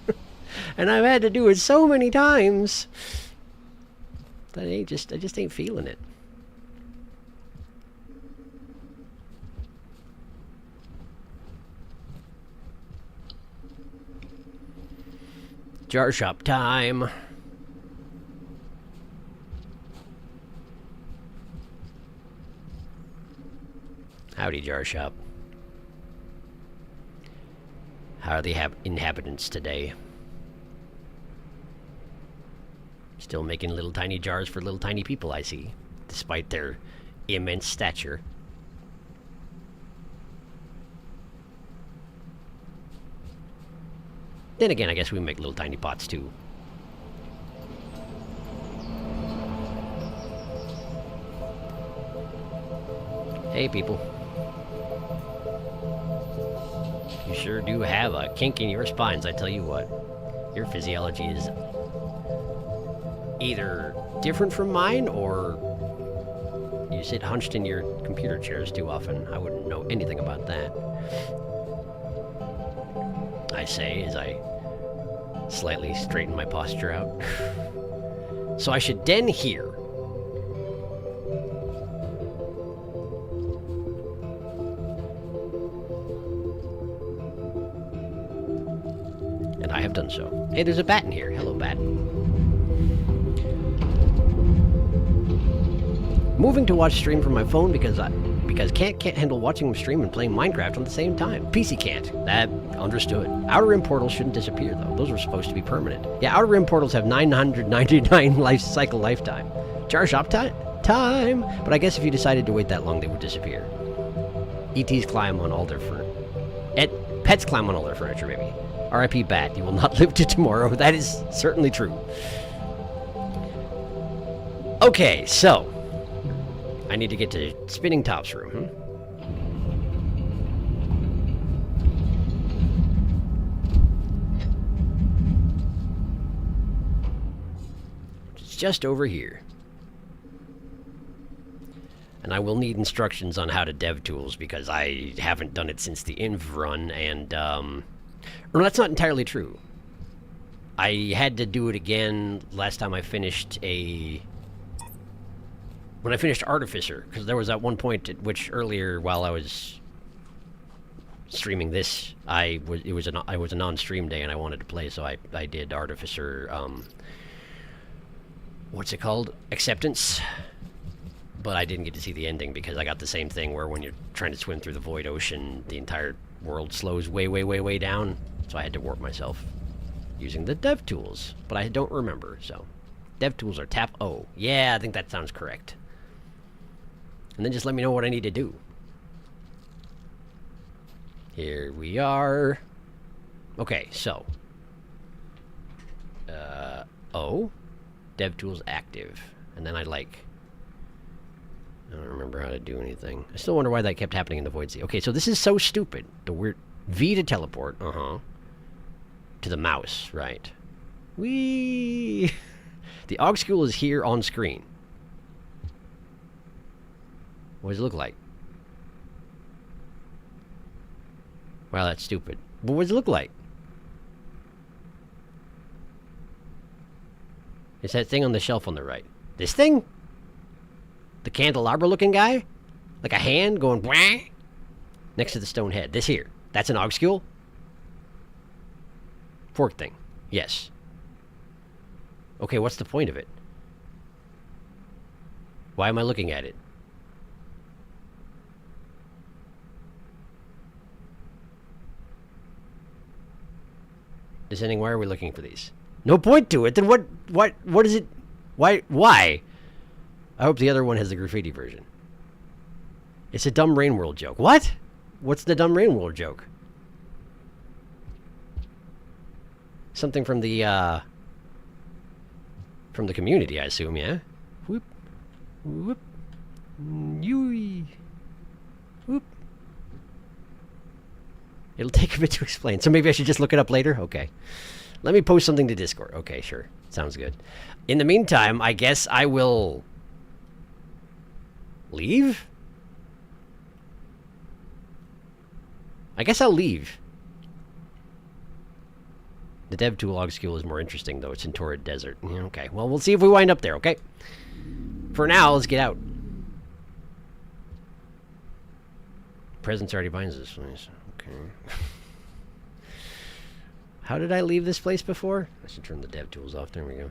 And I've had to do it so many times that I just ain't feeling it. Jar shop time. Howdy, jar shop. How are the inhabitants today? Still making little tiny jars for little tiny people, I see, despite their immense stature. Then again, I guess we make little tiny pots, too. Hey, people. You sure do have a kink in your spines, I tell you what. Your physiology is either different from mine, or you sit hunched in your computer chairs too often. I wouldn't know anything about that. I say as I slightly straighten my posture out. So I should den here. And I have done so. Hey, there's a bat in here. Hello, bat. Moving to watch stream from my phone because can't handle watching him stream and playing Minecraft on the same time. PC can't. That understood. Outer Rim portals shouldn't disappear though. Those were supposed to be permanent. Yeah, Outer Rim portals have 999 life cycle lifetime. Jar shop time. But I guess if you decided to wait that long, they would disappear. ETs climb on all their pets climb on all their furniture, maybe. R.I.P. Bat. You will not live to tomorrow. That is certainly true. Okay, so I need to get to Spinning Top's room, It's just over here. And I will need instructions on how to dev tools, because I haven't done it since the inv run, and, well, that's not entirely true. I had to do it again last time I finished when I finished Artificer, because there was at one point at which earlier while I was streaming this, I was a non-stream day and I wanted to play, so I did Artificer, what's it called? Acceptance. But I didn't get to see the ending because I got the same thing where when you're trying to swim through the void ocean, the entire world slows way, way, way, way down. So I had to warp myself using the dev tools, but I don't remember, so. Dev tools are tap O. Yeah, I think that sounds correct. And then just let me know what I need to do. Here we are. Okay, so. Oh. DevTools active. And then I like... I don't remember how to do anything. I still wonder why that kept happening in the Void Sea. Okay, so this is so stupid. The weird... V to teleport. To the mouse, right. Whee! The aux school is here on screen. What does it look like? Wow, that's stupid. But what does it look like? It's that thing on the shelf on the right. This thing? The candelabra-looking guy? Like a hand going wah? Next to the stone head. This here. That's an auxcule? Fork thing. Yes. Okay, what's the point of it? Why am I looking at it? Descending, why are we looking for these? No point to it. Then what is it? Why? I hope the other one has the graffiti version. It's a dumb Rain World joke. What? What's the dumb Rain World joke? Something from the community, I assume, yeah? Whoop. Whoop. Yui. Whoop. It'll take a bit to explain. So maybe I should just look it up later? Okay. Let me post something to Discord. Okay, sure. Sounds good. In the meantime, I guess I will... leave? I guess I'll leave. The dev tool log skill is more interesting, though. It's in Torrid Desert. Yeah, okay. Well, we'll see if we wind up there, okay? For now, let's get out. Presence already binds this place. Okay. How did I leave this place before? I should turn the dev tools off. There we go.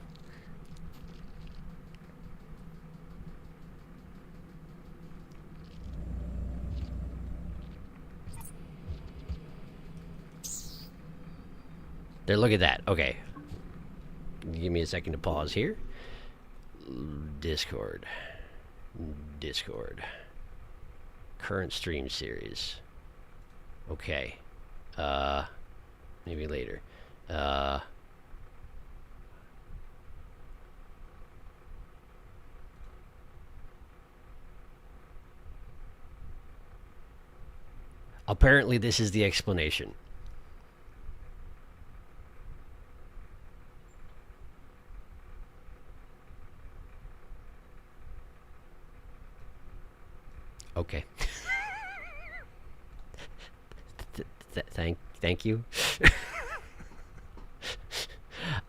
There, look at that. Okay. Give me a second to pause here. Discord. Current stream series. Okay. Maybe later. Apparently this is the explanation. Okay. Thank you.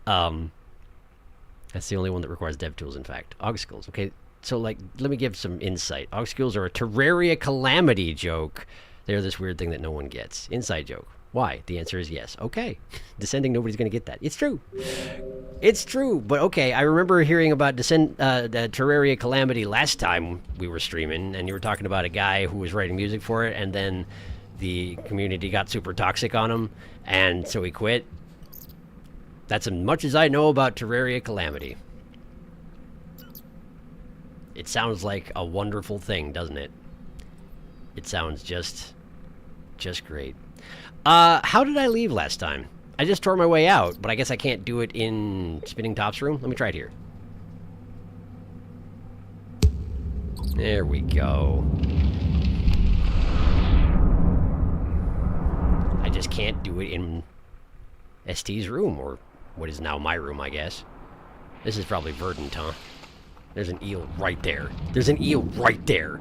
That's the only one that requires dev tools, in fact. Auxcles. Okay, so, like, let me give some insight. Auxcles are a Terraria calamity joke. They're this weird thing that no one gets. Inside joke. Why? The answer is yes. Okay. Descending, nobody's going to get that. It's true. It's true, but okay. I remember hearing about the Terraria calamity last time we were streaming, and you were talking about a guy who was writing music for it, and then the community got super toxic on him, and so he quit. That's as much as I know about Terraria calamity. It sounds like a wonderful thing, doesn't it? It sounds just great. How did I leave last time? I just tore my way out, but I guess I can't do it in Spinning Top's room. Let me try it here. There we go. I just can't do it in ST's room, or what is now my room, I guess. This is probably verdant, huh? There's an eel right there. There's an eel right there.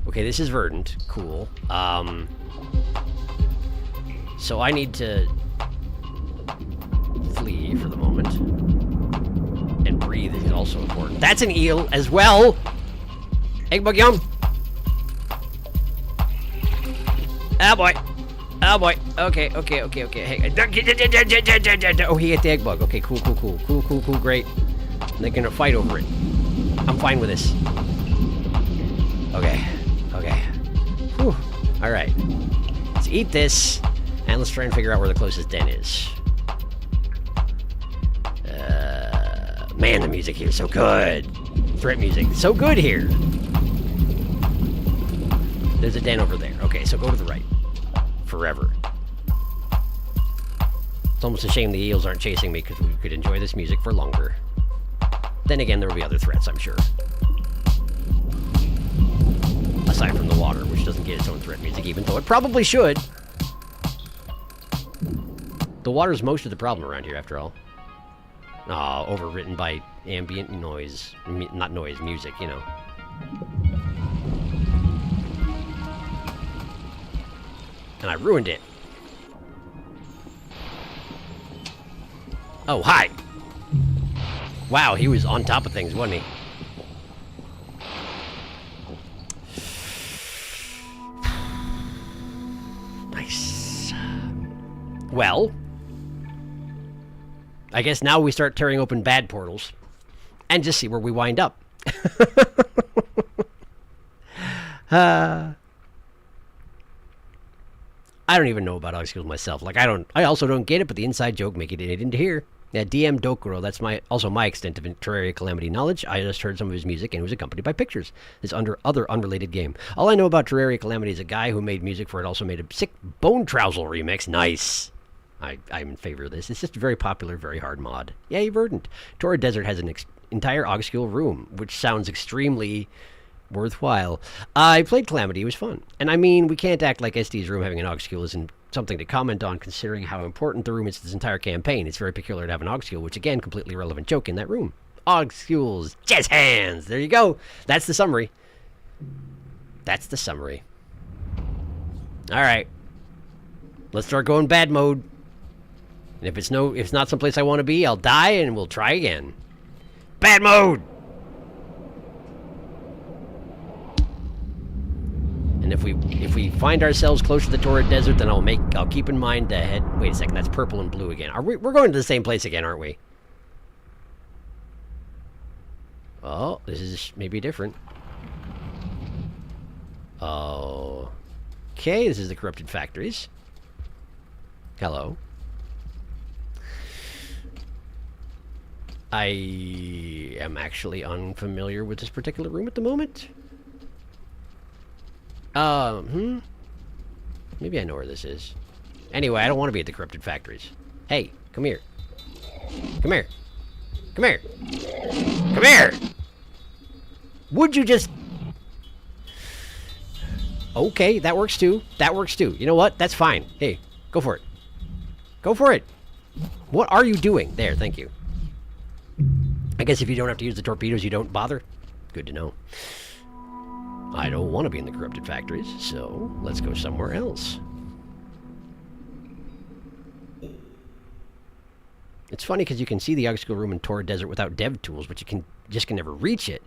Okay, this is verdant. Cool. So I need to flee for the moment. And breathe is also important. That's an eel as well! Egg bug yum! Ah, boy. Oh boy. Okay. Hey. Oh, he ate the egg bug. Okay, cool. Great. They're gonna fight over it. I'm fine with this. Okay. Whew. Alright. Let's eat this, and let's try and figure out where the closest den is. Man, the music here is so good. Threat music. So good here. There's a den over there. Okay, so go to the right. Forever. It's almost a shame the eels aren't chasing me, because we could enjoy this music for longer. Then again, there will be other threats, I'm sure. Aside from the water, which doesn't get its own threat music, even though it probably should. The water's most of the problem around here, after all. Overwritten by ambient noise. Not noise, music, you know. And I ruined it. Oh, hi! Wow, he was on top of things, wasn't he? Nice. Well, I guess now we start tearing open bad portals and just see where we wind up. I don't even know about obstacles myself. Like, I also don't get it, but the inside joke making it into here. Yeah, DM Dokuro, that's also my extent of Terraria Calamity knowledge. I just heard some of his music, and it was accompanied by pictures. This other unrelated game. All I know about Terraria Calamity is a guy who made music for it, also made a sick Bone Trousel remix. Nice. I'm in favor of this. It's just a very popular, very hard mod. Yay, verdant. Torrid Desert has an entire Augscule room, which sounds extremely worthwhile. I played Calamity. It was fun. And I mean, we can't act like SD's room having an Augscule isn't something to comment on, considering how important the room is to this entire campaign. It's very peculiar to have an Augscule, which again, completely irrelevant joke in that room. Augscules, jazz hands. There you go. That's the summary. That's the summary. All right. Let's start going bad mode. And if it's not someplace I want to be, I'll die and we'll try again. Bad mode. And if we find ourselves close to the Torrid Desert, then I'll keep in mind to head. Wait a second, that's purple and blue again. We're going to the same place again, aren't we? Oh, this is maybe different. Oh, okay. This is the corrupted factories. Hello. I am actually unfamiliar with this particular room at the moment. Maybe I know where this is. Anyway, I don't want to be at the corrupted factories. Hey, come here. Come here. Come here. Come here! Would you just... Okay, that works too. That works too. You know what? That's fine. Hey, go for it. Go for it. What are you doing? There, thank you. I guess if you don't have to use the torpedoes, you don't bother. Good to know. I don't want to be in the corrupted factories, so let's go somewhere else. It's funny because you can see the Augscule room in Torrid Desert without dev tools, but you can never reach it.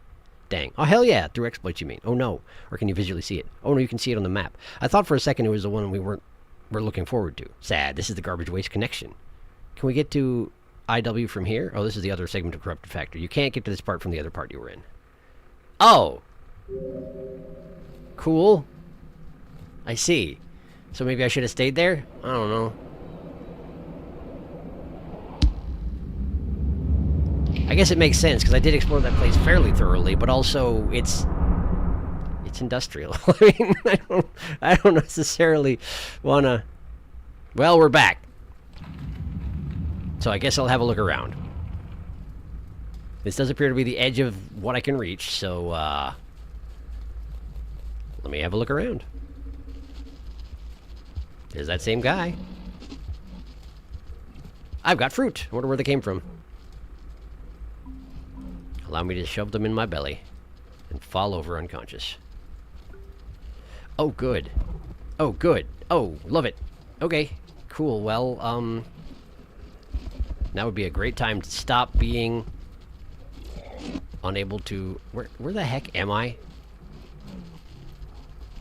Dang. Oh, hell yeah. Through exploits, you mean. Oh, no. Or can you visually see it? Oh, no, you can see it on the map. I thought for a second it was the one we're looking forward to. Sad. This is the garbage waste connection. Can we get to IW from here? Oh, this is the other segment of Corrupted Factory. You can't get to this part from the other part you were in. Oh! Cool. I see. So maybe I should have stayed there? I don't know. I guess it makes sense, because I did explore that place fairly thoroughly, but also it's industrial. I mean, I don't necessarily want to... Well, we're back. So I guess I'll have a look around. This does appear to be the edge of what I can reach, so, let me have a look around. There's that same guy. I've got fruit. I wonder where they came from. Allow me to shove them in my belly and fall over unconscious. Oh, good. Oh, good. Oh, love it. Okay, cool. Well, now would be a great time to stop being unable to... Where the heck am I?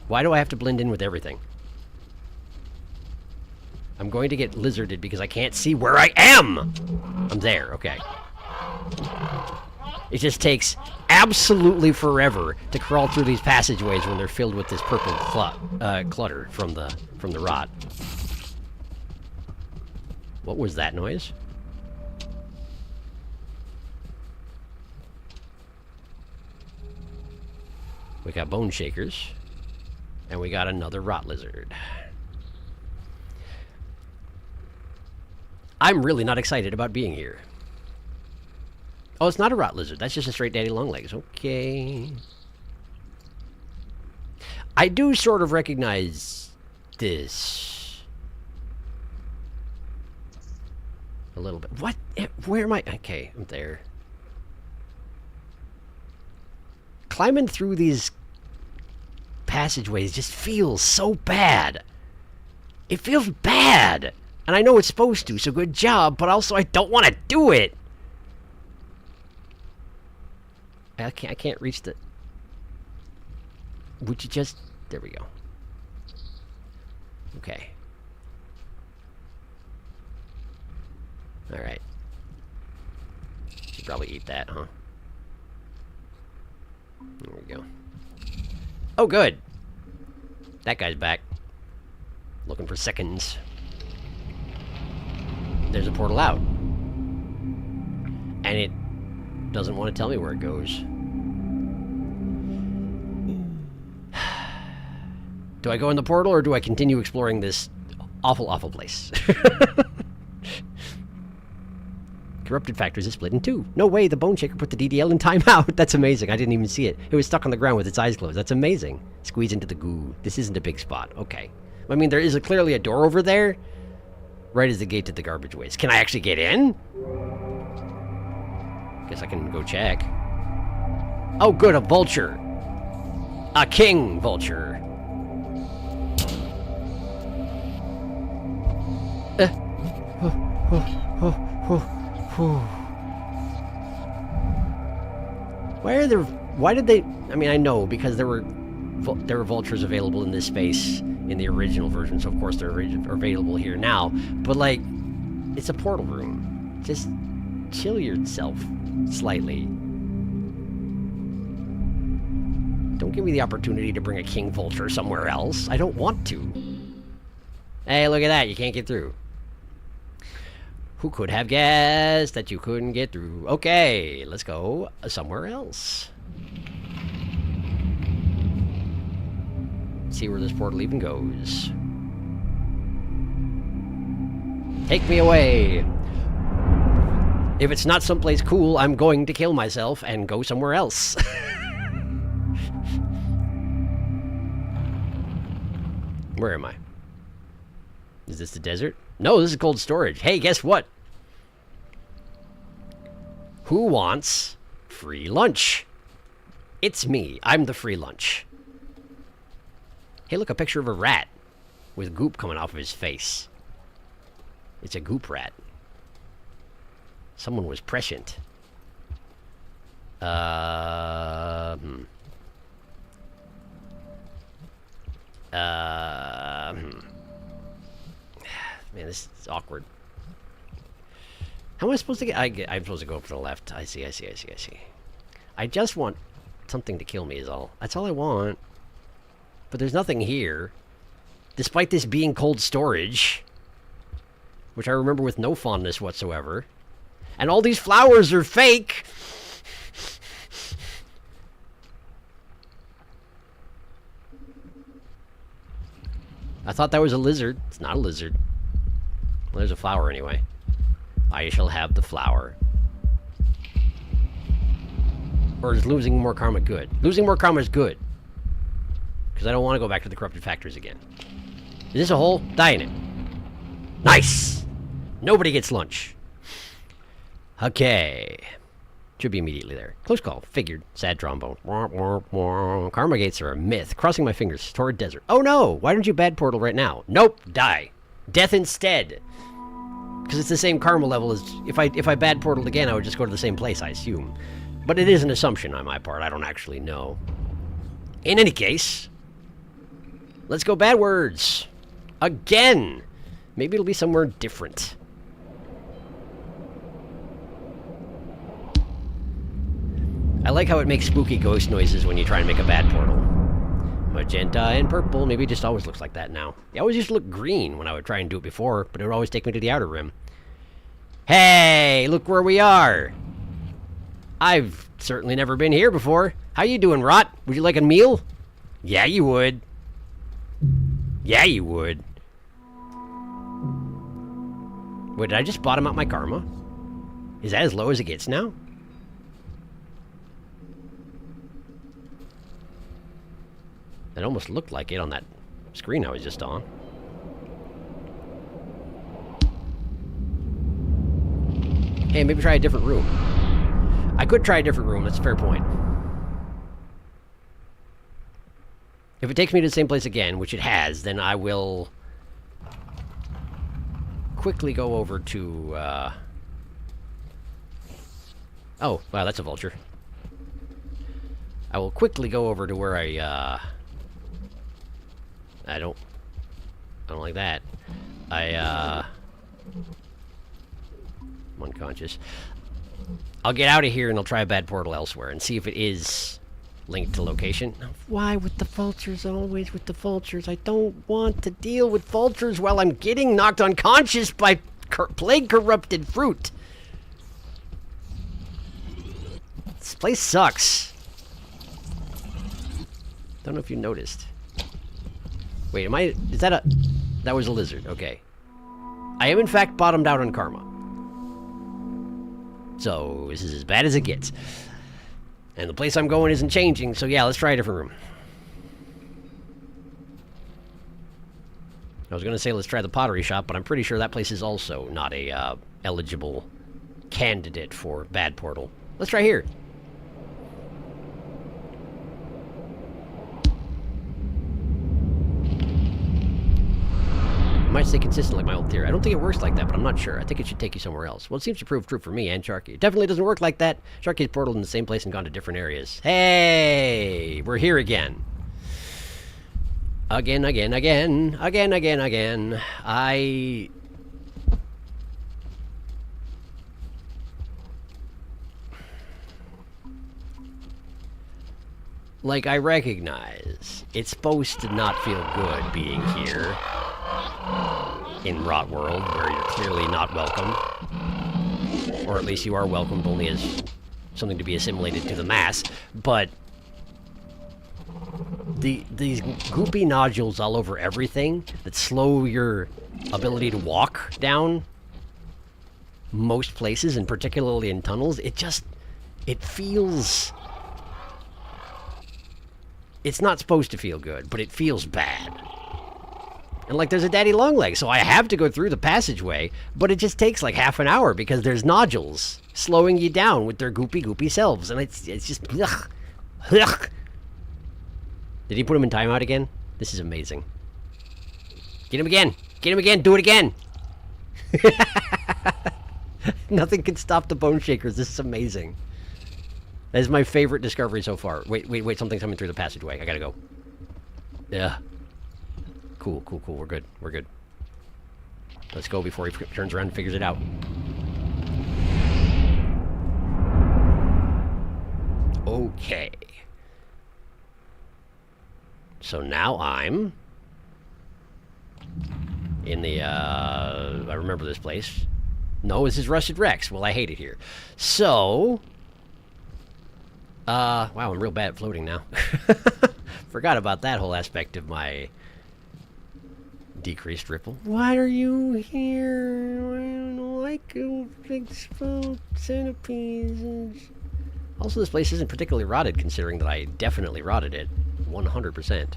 Why do I have to blend in with everything? I'm going to get lizarded because I can't see where I am! I'm there, okay. It just takes absolutely forever to crawl through these passageways when they're filled with this purple clutter from the rot. What was that noise? We got bone shakers, and we got another rot lizard. I'm really not excited about being here. Oh, it's not a rot lizard. That's just a straight daddy longlegs. Okay. I do sort of recognize this. A little bit. What? Where am I? Okay, I'm there. Climbing through these passageways just feels so bad. It feels bad. And I know it's supposed to, so good job, but also I don't want to do it. I can't reach the... Would you just... There we go. Okay. Alright. Should probably eat that, huh? There we go. Oh, good. That guy's back. Looking for seconds. There's a portal out. And it doesn't want to tell me where it goes. Do I go in the portal or do I continue exploring this awful, awful place? Corrupted factors is split in two. No way, the Bone Shaker put the DDL in timeout. That's amazing. I didn't even see it. It was stuck on the ground with its eyes closed. That's amazing. Squeeze into the goo. This isn't a big spot. Okay. I mean, there is clearly a door over there. Right as the gate to the garbage waste. Can I actually get in? Guess I can go check. Oh, good, a vulture. A king vulture. Why did they... I mean, I know, because there were vultures available in this space in the original version, so of course they're available here now. But, like, it's a portal room. Just chill yourself slightly. Don't give me the opportunity to bring a king vulture somewhere else. I don't want to. Hey, look at that. You can't get through. Who could have guessed that you couldn't get through? Okay, let's go somewhere else. See where this portal even goes. Take me away. If it's not someplace cool, I'm going to kill myself and go somewhere else. Where am I? Is this the desert? No, this is cold storage. Hey, guess what? Who wants free lunch? It's me. I'm the free lunch. Hey, look, a picture of a rat with goop coming off of his face. It's a goop rat. Someone was prescient. Man, this is awkward. How am I supposed to get... I'm supposed to go up to the left. I see. I just want something to kill me is all. That's all I want. But there's nothing here. Despite this being cold storage. Which I remember with no fondness whatsoever. And all these flowers are fake! I thought that was a lizard. It's not a lizard. Well, there's a flower anyway. I shall have the flower. Or is losing more karma good? Losing more karma is good. Because I don't want to go back to the corrupted factories again. Is this a hole? Die in it. Nice! Nobody gets lunch. Okay. Should be immediately there. Close call. Figured. Sad trombone. Karma gates are a myth. Crossing my fingers. Torrid desert. Oh no! Why don't you bad portal right now? Nope. Die. Death instead. Because it's the same karma level as... If I bad portaled again, I would just go to the same place, I assume. But it is an assumption on my part. I don't actually know. In any case... Let's go bad words. Again! Maybe it'll be somewhere different. I like how it makes spooky ghost noises when you try and make a bad portal. Magenta and purple. Maybe it just always looks like that now. It always used to look green when I would try and do it before, but it would always take me to the outer rim. Hey, look where we are. I've certainly never been here before. How you doing, Rot? Would you like a meal? Yeah, you would. Yeah, you would. Wait, did I just bottom out my karma? Is that as low as it gets now? That almost looked like it on that screen I was just on. Hey, maybe try a different room. I could try a different room, that's a fair point. If it takes me to the same place again, which it has, then I will quickly go over to, oh, wow, that's a vulture. I will quickly go over to where I don't like that. I'm unconscious. I'll get out of here and I'll try a bad portal elsewhere and see if it is linked to location. Why with the vultures? Always with the vultures. I don't want to deal with vultures while I'm getting knocked unconscious by plague-corrupted fruit. This place sucks. Don't know if you noticed. Wait, am I... Is that a... That was a lizard. Okay. I am, in fact, bottomed out on karma. So, this is as bad as it gets. And the place I'm going isn't changing, so yeah, let's try a different room. I was going to say let's try the pottery shop, but I'm pretty sure that place is also not a eligible candidate for bad portal. Let's try here. Might stay consistent like my old theory. I don't think it works like that, but I'm not sure. I think it should take you somewhere else. Well, it seems to prove true for me and Sharky. It definitely doesn't work like that. Sharky's portaled in the same place and gone to different areas. Hey! We're here again. Again. Like, I recognize it's supposed to not feel good being here in Rot World, where you're clearly not welcome. Or at least you are welcomed only as something to be assimilated to the mass. But these goopy nodules all over everything that slow your ability to walk down most places, and particularly in tunnels, it feels... It's not supposed to feel good, but it feels bad. And like there's a daddy long leg, so I have to go through the passageway, but it just takes like half an hour because there's nodules slowing you down with their goopy selves, and it's just ugh. Ugh. Did he put him in timeout again? This is amazing. Get him again! Get him again! Do it again! Nothing can stop the bone shakers. This is amazing. That is my favorite discovery so far. Wait, something's coming through the passageway. I gotta go. Yeah. Cool. We're good. Let's go before he turns around and figures it out. Okay. So now I'm in the, I remember this place. No, this is Rusted Rex. Well, I hate it here. So... wow, I'm real bad at floating now. Forgot about that whole aspect of my decreased ripple. Why are you here? I don't like exposed centipedes. Also, this place isn't particularly rotted, considering that I definitely rotted it. 100%.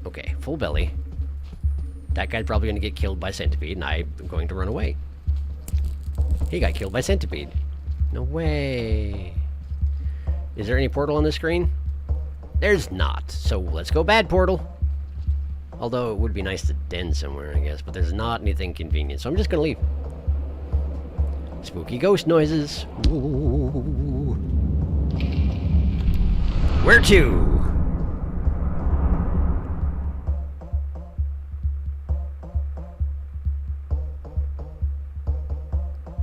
Okay, full belly. That guy's probably going to get killed by centipede, and I'm going to run away. He got killed by centipede. No way. Is there any portal on the screen? There's not. So let's go bad portal. Although it would be nice to den somewhere, I guess. But there's not anything convenient. So I'm just going to leave. Spooky ghost noises. Ooh. Where to?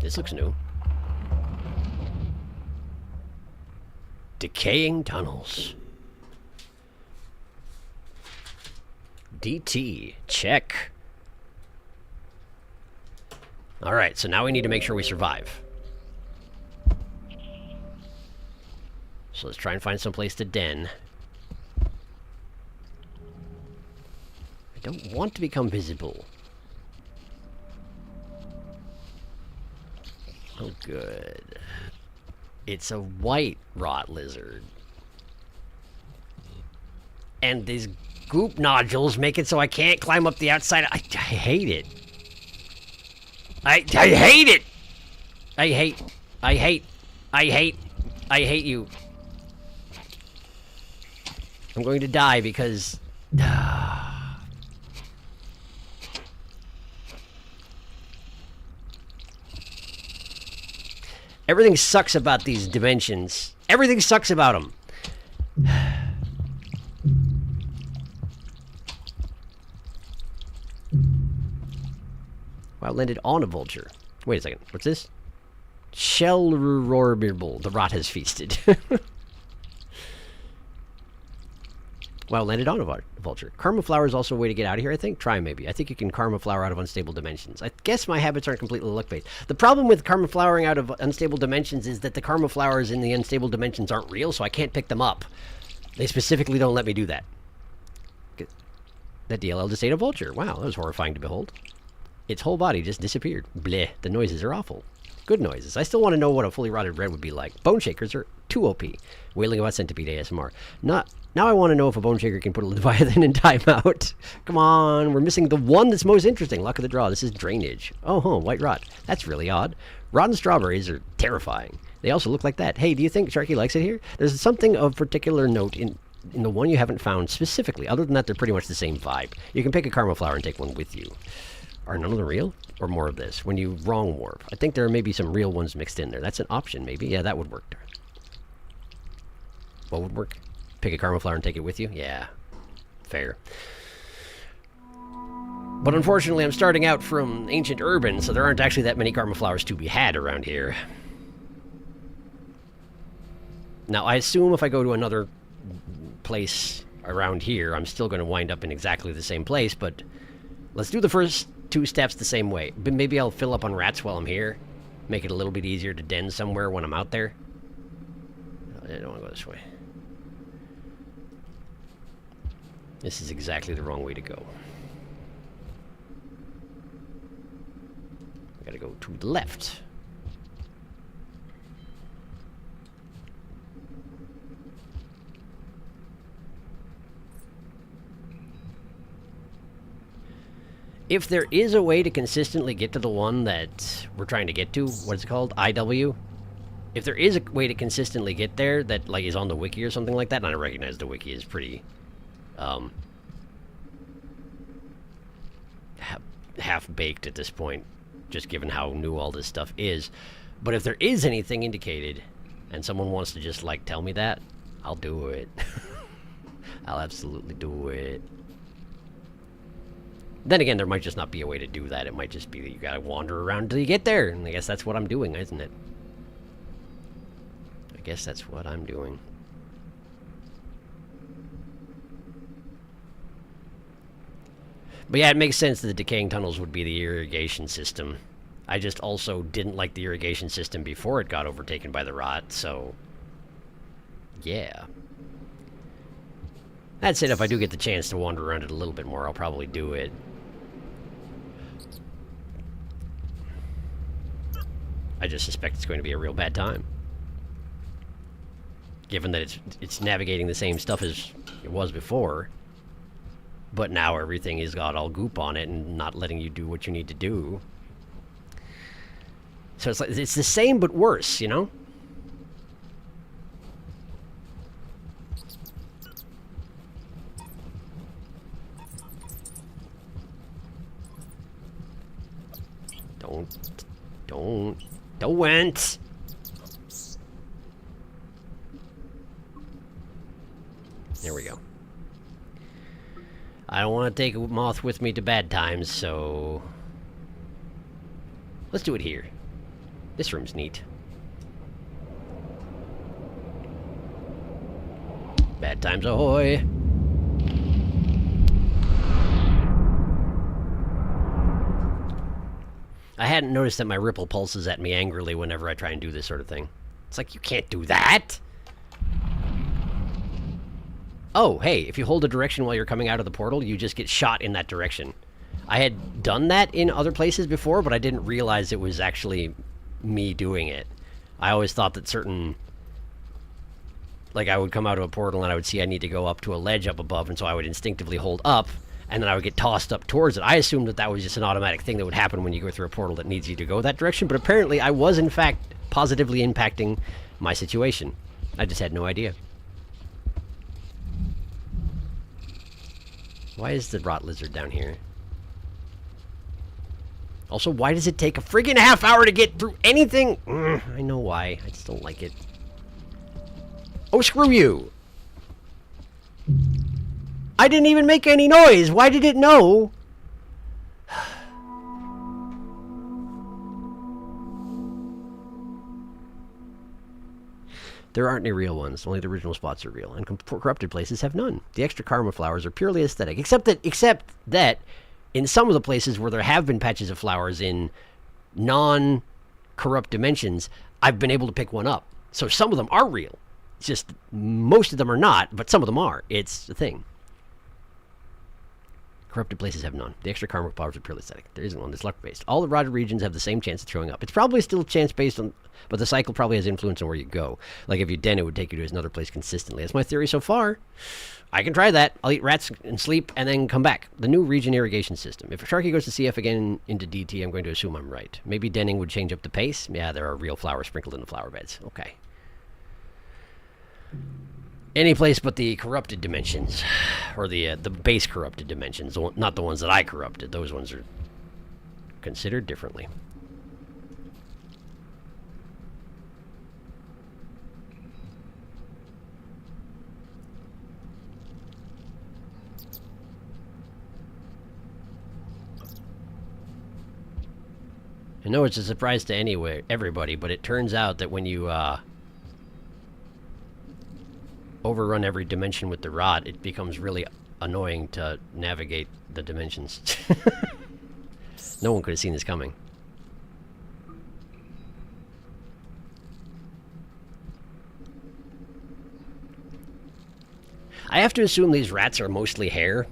This looks new. Decaying tunnels. DT. Check. Alright, so now we need to make sure we survive. So let's try and find some place to den. I don't want to become visible. Oh, good. It's a white rot lizard. And these goop nodules make it so I can't climb up the outside. I hate it. I hate it! I hate you. I'm going to die because... Everything sucks about these dimensions. Everything sucks about them. Wow, landed on a vulture. Wait a second. What's this? Shellrorbable. The rot has feasted. Wow, landed on a vulture. Karma flower is also a way to get out of here, I think. Try maybe. I think you can karma flower out of unstable dimensions. I guess my habits aren't completely luck-based. The problem with karma flowering out of unstable dimensions is that the karma flowers in the unstable dimensions aren't real, so I can't pick them up. They specifically don't let me do that. That DLL just ate a vulture. Wow, that was horrifying to behold. Its whole body just disappeared. Bleh. The noises are awful. Good noises. I still want to know what a fully rotted red would be like. Bone shakers are too OP. Wailing about centipede ASMR. Now I want to know if a bone shaker can put a Leviathan in timeout. Come on, we're missing the one that's most interesting. Luck of the draw. This is drainage. Oh, white rot. That's really odd. Rotten strawberries are terrifying. They also look like that. Hey, do you think Sharky likes it here? There's something of particular note in the one you haven't found specifically. Other than that, they're pretty much the same vibe. You can pick a karma flower and take one with you. Are none of them real? Or more of this? When you wrong warp. I think there may be some real ones mixed in there. That's an option, maybe. Yeah, that would work. What would work? Pick a karma flower and take it with you? Yeah. Fair. But unfortunately, I'm starting out from ancient urban, so there aren't actually that many karma flowers to be had around here. Now, I assume if I go to another place around here, I'm still going to wind up in exactly the same place, but let's do the first 2 steps the same way. But maybe I'll fill up on rats while I'm here. Make it a little bit easier to den somewhere when I'm out there. I don't want to go this way. This is exactly the wrong way to go. I gotta go to the left. If there is a way to consistently get to the one that we're trying to get to, what's it called? IW? If there is a way to consistently get there that, like, is on the wiki or something like that, and I recognize the wiki is pretty, half-baked at this point, just given how new all this stuff is. But if there is anything indicated, and someone wants to just, like, tell me that, I'll do it. I'll absolutely do it. Then again, there might just not be a way to do that. It might just be that you gotta wander around until you get there. And I guess that's what I'm doing, isn't it? I guess that's what I'm doing. But yeah, it makes sense that the decaying tunnels would be the irrigation system. I just also didn't like the irrigation system before it got overtaken by the rot, so... yeah. That said, if I do get the chance to wander around it a little bit more, I'll probably do it. I just suspect it's going to be a real bad time. Given that it's navigating the same stuff as it was before. But now everything has got all goop on it and not letting you do what you need to do. So it's like, it's the same but worse, you know? Don't. There we go. I don't want to take a moth with me to bad times, so... let's do it here. This room's neat. Bad times ahoy! I hadn't noticed that my ripple pulses at me angrily whenever I try and do this sort of thing. It's like, you can't do that! Oh, hey, if you hold a direction while you're coming out of the portal, you just get shot in that direction. I had done that in other places before, but I didn't realize it was actually me doing it. I always thought that certain... Like, I would come out of a portal and I would see I need to go up to a ledge up above, and so I would instinctively hold up, and then I would get tossed up towards it. I assumed that that was just an automatic thing that would happen when you go through a portal that needs you to go that direction, but apparently I was, in fact, positively impacting my situation. I just had no idea. Why is the rot lizard down here? Also, why does it take a friggin' half hour to get through anything? I know why. I just don't like it. Oh, screw you! I didn't even make any noise! Why did it know? There aren't any real ones. Only the original spots are real. And corrupted places have none. The extra karma flowers are purely aesthetic. Except that in some of the places where there have been patches of flowers in non-corrupt dimensions, I've been able to pick one up. So some of them are real. It's just most of them are not, but some of them are. It's the thing. Corrupted places have none. The extra karma flowers are purely aesthetic. There isn't one that's luck-based. All the rotted regions have the same chance of showing up. It's probably still chance-based, but the cycle probably has influence on where you go. Like if you den, it would take you to another place consistently. That's my theory so far. I can try that. I'll eat rats and sleep and then come back. The new region irrigation system. If Sharky goes to CF again into DT, I'm going to assume I'm right. Maybe denning would change up the pace. Yeah, there are real flowers sprinkled in the flower beds. Okay. Any place but the corrupted dimensions, or the base corrupted dimensions, not the ones that I corrupted. Those ones are considered differently. I know it's a surprise to everybody, but it turns out that when you overrun every dimension with the rod, it becomes really annoying to navigate the dimensions. No one could have seen this coming. I have to assume these rats are mostly hair,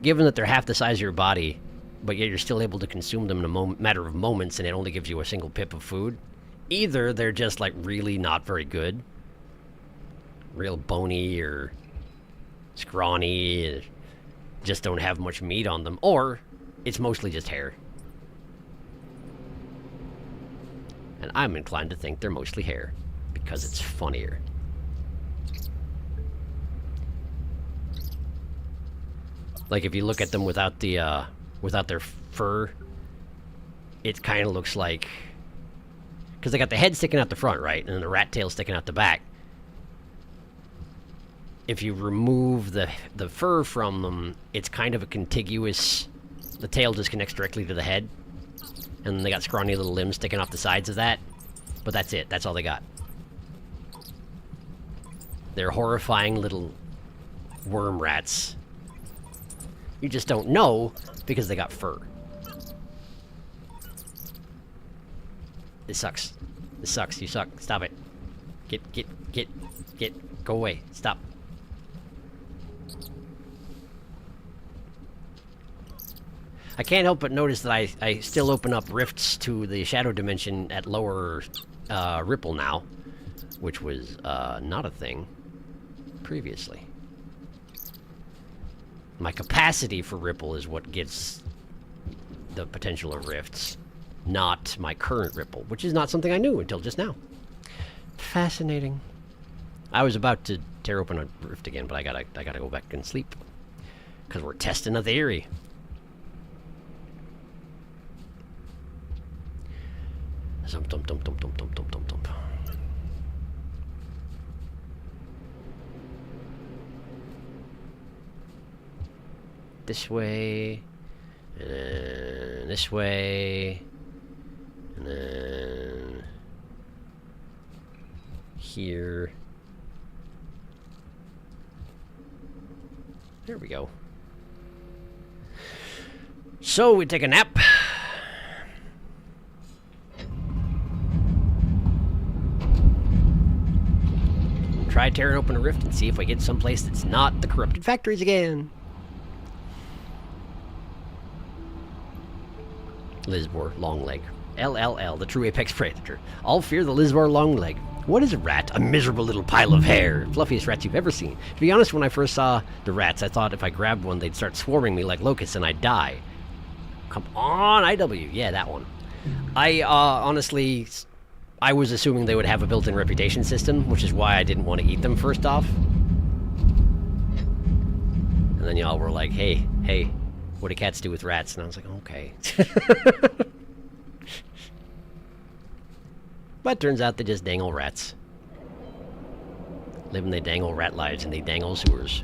given that they're half the size of your body, but yet you're still able to consume them in a matter of moments, and it only gives you a single pip of food. Either they're just, like, really not very good, real bony or scrawny, just don't have much meat on them, or it's mostly just hair. And I'm inclined to think they're mostly hair, because it's funnier. Like if you look at them without the without their fur, it kind of looks like, because they got the head sticking out the front, right, and then the rat tail sticking out the back. If you remove the fur from them, it's kind of a contiguous... The tail just connects directly to the head. And then they got scrawny little limbs sticking off the sides of that. But that's it. That's all they got. They're horrifying little worm rats. You just don't know because they got fur. This sucks. This sucks. You suck. Stop it. Get. Go away. Stop. I can't help but notice that I still open up rifts to the shadow dimension at lower ripple now, which was not a thing previously. My capacity for ripple is what gets the potential of rifts, not my current ripple, which is not something I knew until just now. Fascinating. I was about to tear open a rift again, but I gotta go back and sleep because we're testing a theory. Thump, thump, thump, thump, thump, thump, thump, thump. This way, and then this way, and then here. There we go. So we take a nap. Try try tearing open a rift and see if I get someplace that's not the corrupted factories again. Lizbor, Longleg. LLL, the true apex predator. All fear the Lizbor Longleg. What is a rat? A miserable little pile of hair. Fluffiest rats you've ever seen. To be honest, when I first saw the rats, I thought if I grabbed one, they'd start swarming me like locusts and I'd die. Come on, IW. Yeah, that one. Honestly, I was assuming they would have a built-in reputation system, which is why I didn't want to eat them first off. And then y'all were like, hey, what do cats do with rats? And I was like, okay. But turns out they're just dangle rats. Living their dangle rat lives in the dangle sewers.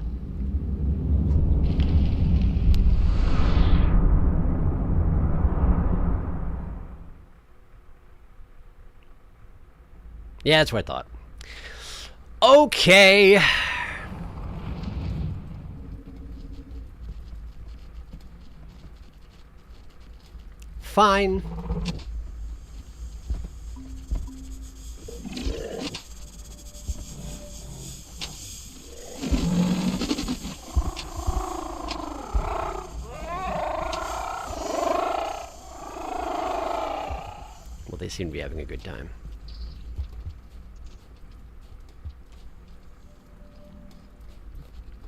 Yeah, that's what I thought. Okay. Fine. Well, they seem to be having a good time.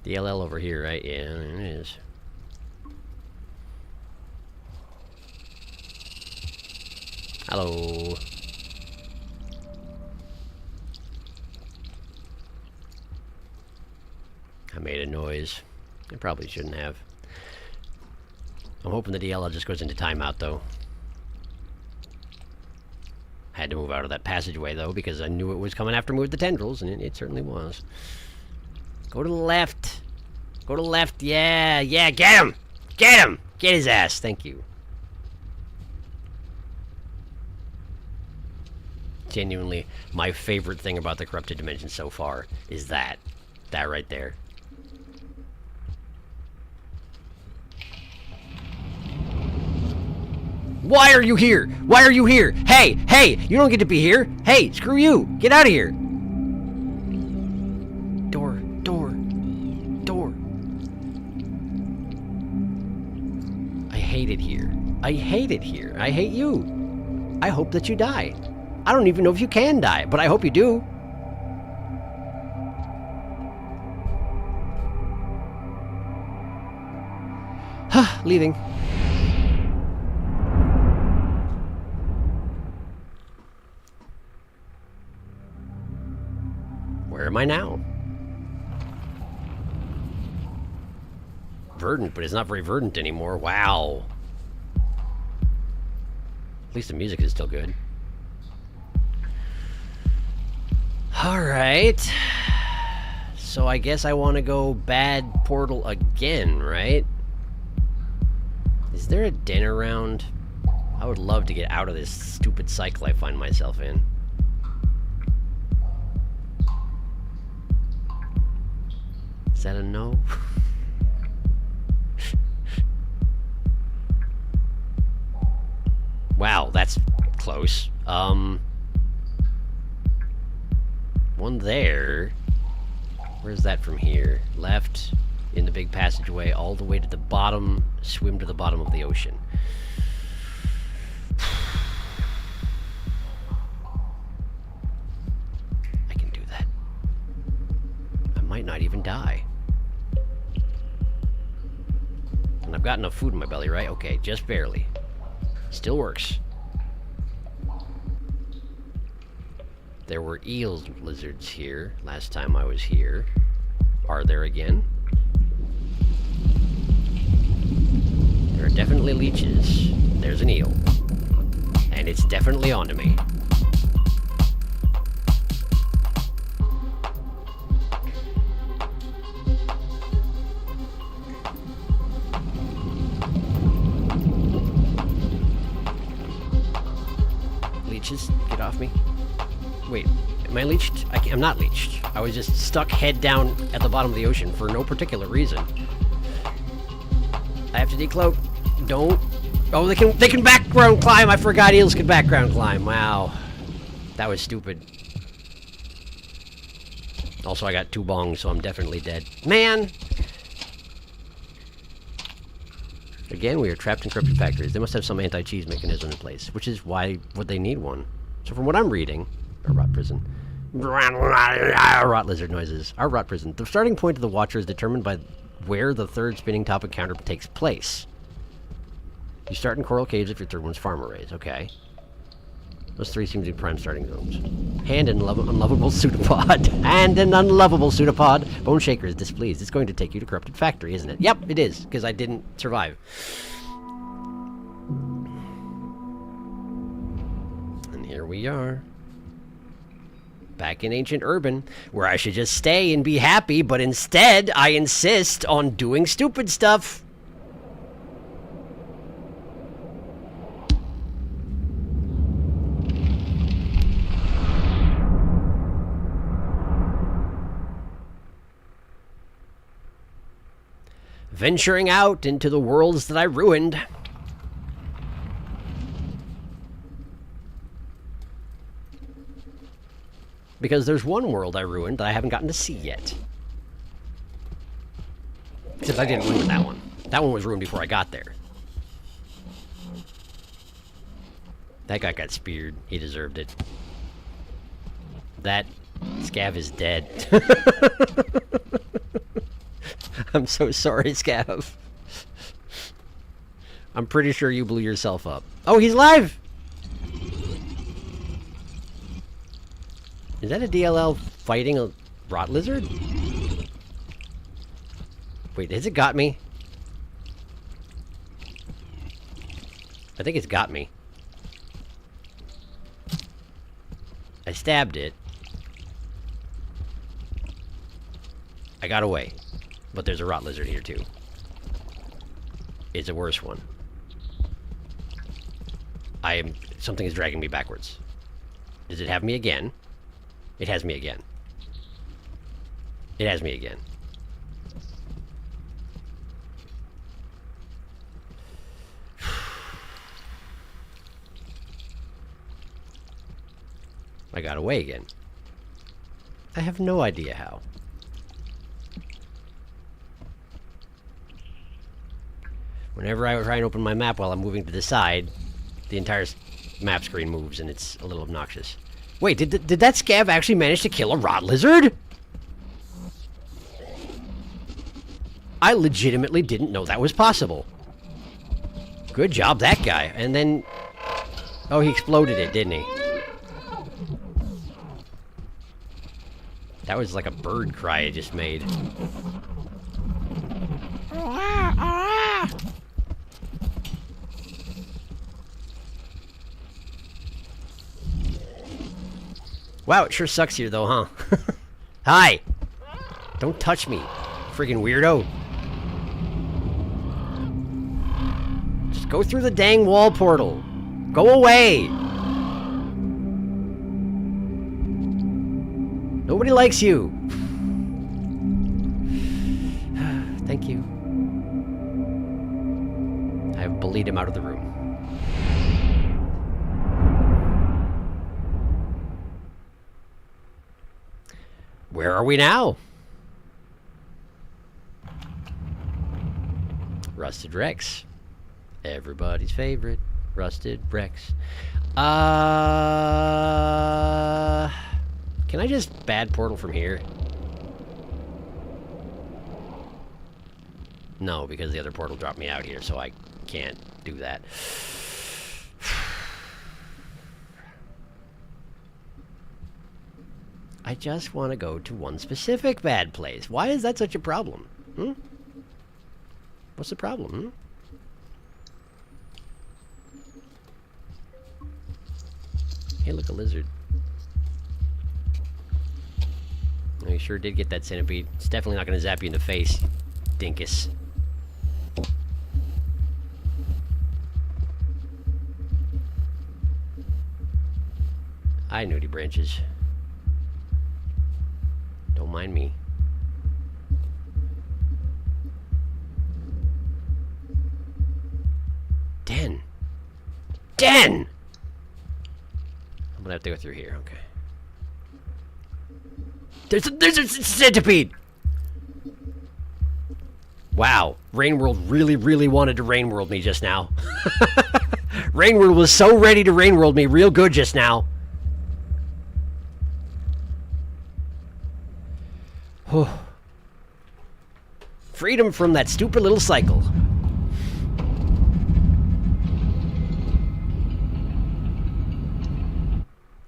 The LL over here, right? Yeah, there it is. Hello. I made a noise. I probably shouldn't have. I'm hoping the DLL just goes into timeout, though. Had to move out of that passageway, though, because I knew it was coming after me with the tendrils, and it certainly was. Go to the left. Go to the left. Yeah, yeah, get him! Get him! Get his ass. Thank you. Genuinely, my favorite thing about the Corrupted Dimension so far is that. That right there. Why are you here? Why are you here? Hey, hey, you don't get to be here. Hey, screw you. Get out of here. Door. I hate it here. I hate it here. I hate you. I hope that you die. I don't even know if you can die, but I hope you do. Leaving. Where am I now? Verdant, but it's not very verdant anymore. Wow. At least the music is still good. Alright. So I guess I want to go bad portal again, right? Is there a den around? I would love to get out of this stupid cycle I find myself in. Is that a no? Wow, that's close. One there. Where's that from here? Left, in the big passageway, all the way to the bottom, swim to the bottom of the ocean. I can do that. I might not even die. And I've got enough food in my belly, right? Okay, just barely. Still works. There were eel lizards here last time I was here. Are there again? There are definitely leeches. There's an eel. And it's definitely onto me. Leeches, get off me. Wait, am I leeched? I'm not leeched. I was just stuck head down at the bottom of the ocean for no particular reason. I have to decloak. Don't. Oh, they can background climb. I forgot eels can background climb. Wow. That was stupid. Also, I got 2 bongs, so I'm definitely dead. Man! Again, we are trapped in corrupted factories. They must have some anti-cheese mechanism in place, which is why would they need one. So from what I'm reading, our rot prison, rot lizard noises, our rot prison. The starting point of the Watcher is determined by where the third spinning top encounter takes place. You start in coral caves if your third one's farm arrays. Okay. Those 3 seem to be prime starting zones. And an unlovable pseudopod. And an unlovable pseudopod. Bone Shaker is displeased. It's going to take you to Corrupted Factory, isn't it? Yep, it is, because I didn't survive. And here we are. Back in Ancient Urban, where I should just stay and be happy, but instead, I insist on doing stupid stuff. Venturing out into the worlds that I ruined. Because there's one world I ruined that I haven't gotten to see yet. Except I didn't ruin that one. That one was ruined before I got there. That guy got speared. He deserved it. That Scav is dead. I'm so sorry, Scav. I'm pretty sure you blew yourself up. Oh, he's live! Is that a DLL fighting a rot lizard? Wait, has it got me? I think it's got me. I stabbed it. I got away. But there's a rot lizard here, too. It's a worse one. Something is dragging me backwards. Does it have me again? It has me again. It has me again. I got away again. I have no idea how. Whenever I try and open my map while I'm moving to the side, the entire map screen moves and it's a little obnoxious. Wait, did that Scav actually manage to kill a rot lizard? I legitimately didn't know that was possible. Good job, that guy. And then... oh, he exploded it, didn't he? That was like a bird cry it just made. Wow, it sure sucks here, though, huh? Hi! Don't touch me, friggin' weirdo. Just go through the dang wall portal. Go away! Nobody likes you. Thank you. I have bullied him out of the room. Where are we now? Rusted Rex. Everybody's favorite. Rusted Rex. Can I just bad portal from here? No, because the other portal dropped me out here, so I can't do that. I just want to go to one specific bad place. Why is that such a problem? Hmm? What's the problem, hmm? Hey, look, a lizard. Oh, you sure did get that centipede. It's definitely not going to zap you in the face, dinkus. Hi, Nudie Branches. Don't mind me. Den! Den! I'm gonna have to go through here, okay. There's a centipede! Wow, Rain World really wanted to Rain World me just now. Rain World was so ready to Rain World me real good just now. Freedom from that stupid little cycle.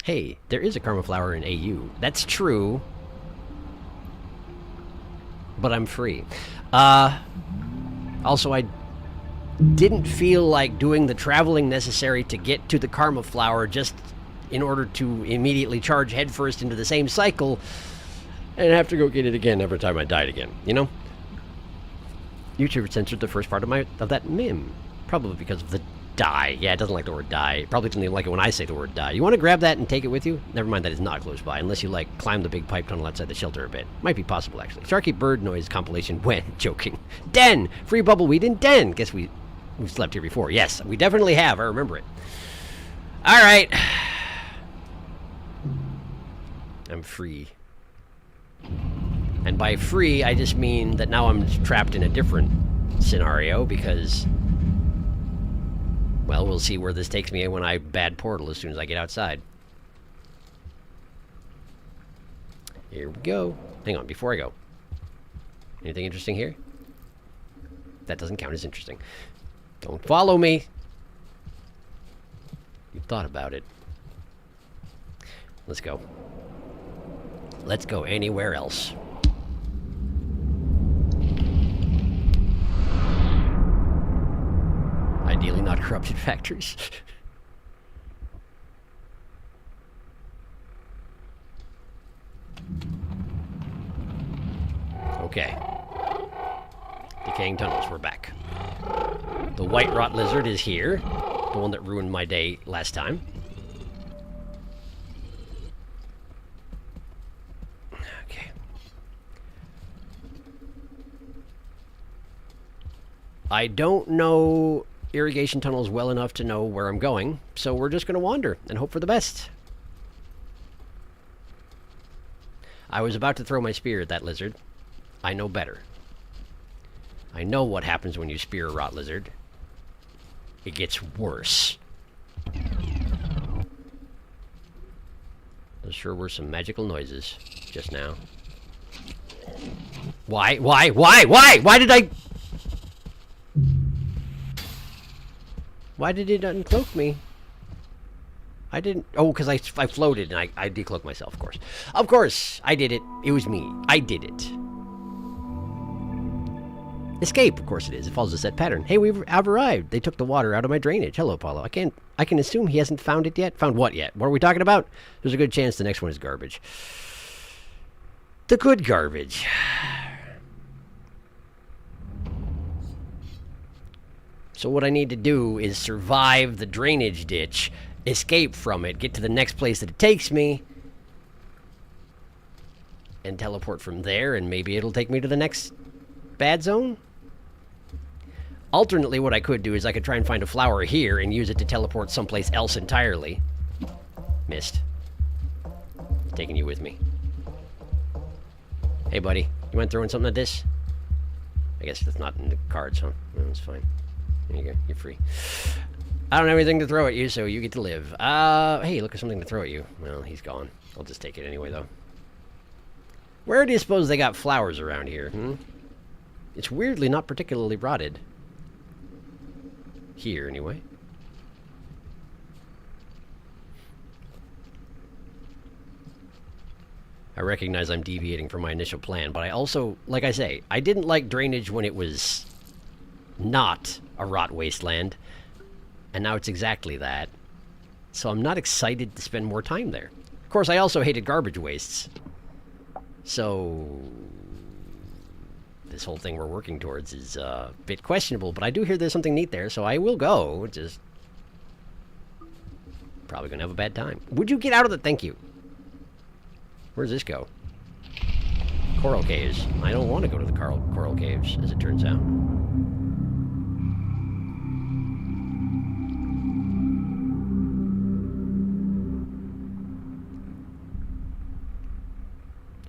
Hey, there is a Karma Flower in AU. That's true. But I'm free. Also, I didn't feel like doing the traveling necessary to get to the Karma Flower just in order to immediately charge headfirst into the same cycle and have to go get it again every time I died again, you know? YouTube censored the first part of that meme. Probably because of the die. Yeah, it doesn't like the word die. It probably doesn't even like it when I say the word die. You want to grab that and take it with you? Never mind, that is not close by, unless you, like, climb the big pipe tunnel outside the shelter a bit. Might be possible, actually. Sharky bird noise compilation when joking. Den! Free bubbleweed in Den! Guess we've slept here before. Yes, we definitely have. I remember it. Alright. I'm free. And by free, I just mean that now I'm trapped in a different scenario because... well, we'll see where this takes me when I bad portal as soon as I get outside. Here we go. Hang on, before I go. Anything interesting here? That doesn't count as interesting. Don't follow me. You've thought about it. Let's go. Let's go anywhere else. Ideally not corrupted factories. Okay. Decaying tunnels, we're back. The white rot lizard is here. The one that ruined my day last time. Okay. I don't know irrigation tunnels well enough to know where I'm going, so we're just going to wander and hope for the best. I was about to throw my spear at that lizard. I know better. I know what happens when you spear a rot lizard. It gets worse. Those sure were some magical noises just now. Why did I... Why did it uncloak me? I didn't... oh, because I floated and I decloaked myself, of course. Of course! I did it. It was me. I did it. Escape, of course it is. It follows a set pattern. Hey, I've arrived. They took the water out of my drainage. Hello, Apollo. I can assume he hasn't found it yet. Found what yet? What are we talking about? There's a good chance the next one is garbage. The good garbage. So what I need to do is survive the drainage ditch, escape from it, get to the next place that it takes me, and teleport from there, and maybe it'll take me to the next bad zone? Alternately, what I could do is I could try and find a flower here and use it to teleport someplace else entirely. Missed. Taking you with me. Hey, buddy. You mind throwing something at this? I guess that's not in the cards, huh? No, that's fine. There you go. You're free. I don't have anything to throw at you, so you get to live. Hey, look at something to throw at you. Well, he's gone. I'll just take it anyway, though. Where do you suppose they got flowers around here, hmm? It's weirdly not particularly rotted. Here, anyway. I recognize I'm deviating from my initial plan, but I also, like I say, I didn't like drainage when it was not a rot wasteland, and now it's exactly that. So I'm not excited to spend more time there. Of course, I also hated garbage wastes. So this whole thing we're working towards is a bit questionable, but I do hear there's something neat there, so I will go. Just probably gonna have a bad time. Would you get out of the... Thank you. Where does this go? Coral Caves. I don't want to go to the Coral Caves, as it turns out.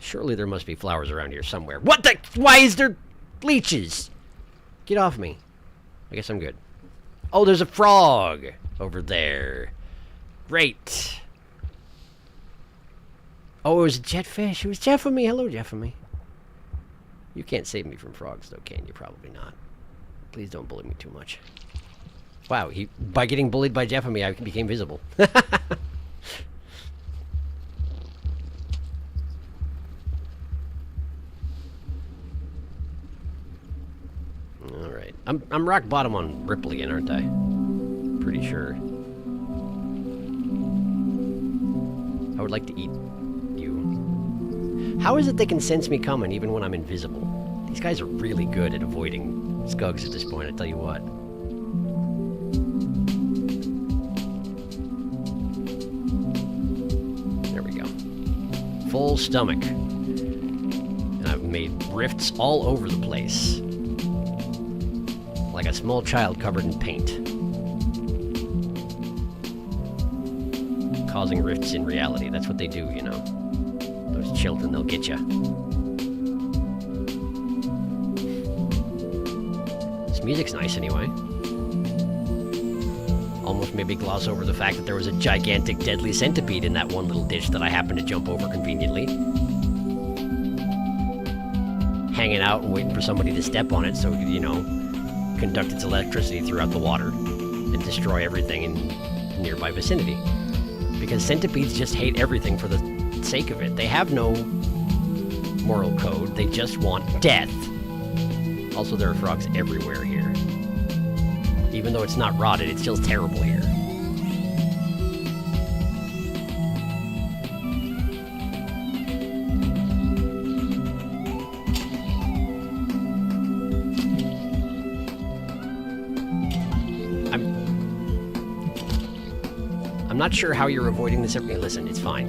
Surely there must be flowers around here somewhere. What the? Why is there leeches? Get off me. I guess I'm good. Oh, there's a frog over there. Great. Oh, it was a jetfish. It was Jeffamy. Hello, Jeffamy. You can't save me from frogs, though, can you? Probably not. Please don't bully me too much. Wow, by getting bullied by Jeffamy, I became visible. Alright. I'm rock bottom on Ripley again, aren't I? Pretty sure. I would like to eat you. How is it they can sense me coming even when I'm invisible? These guys are really good at avoiding skugs at this point, I tell you what. There we go. Full stomach. And I've made rifts all over the place. Like a small child covered in paint. Causing rifts in reality. That's what they do, you know. Those children, they'll get you. This music's nice anyway. Almost maybe gloss over the fact that there was a gigantic deadly centipede in that one little ditch that I happened to jump over conveniently. Hanging out and waiting for somebody to step on it so it could, you know, conduct its electricity throughout the water and destroy everything in nearby vicinity. Because centipedes just hate everything for the sake of it. They have no moral code. They just want death. Also, there are frogs everywhere here. Even though it's not rotted, it's still terrible here. I'm not sure how you're avoiding this. Listen, it's fine.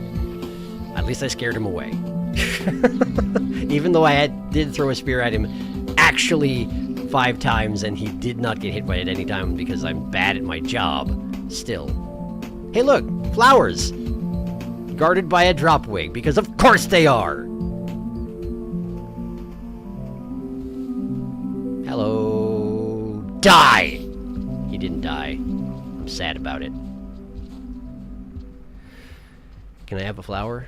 At least I scared him away. Even though I did throw a spear at him actually 5 times and he did not get hit by it any time because I'm bad at my job. Still. Hey look! Flowers! Guarded by a dropwig, because of course they are! Hello... Die! He didn't die. I'm sad about it. Can I have a flower?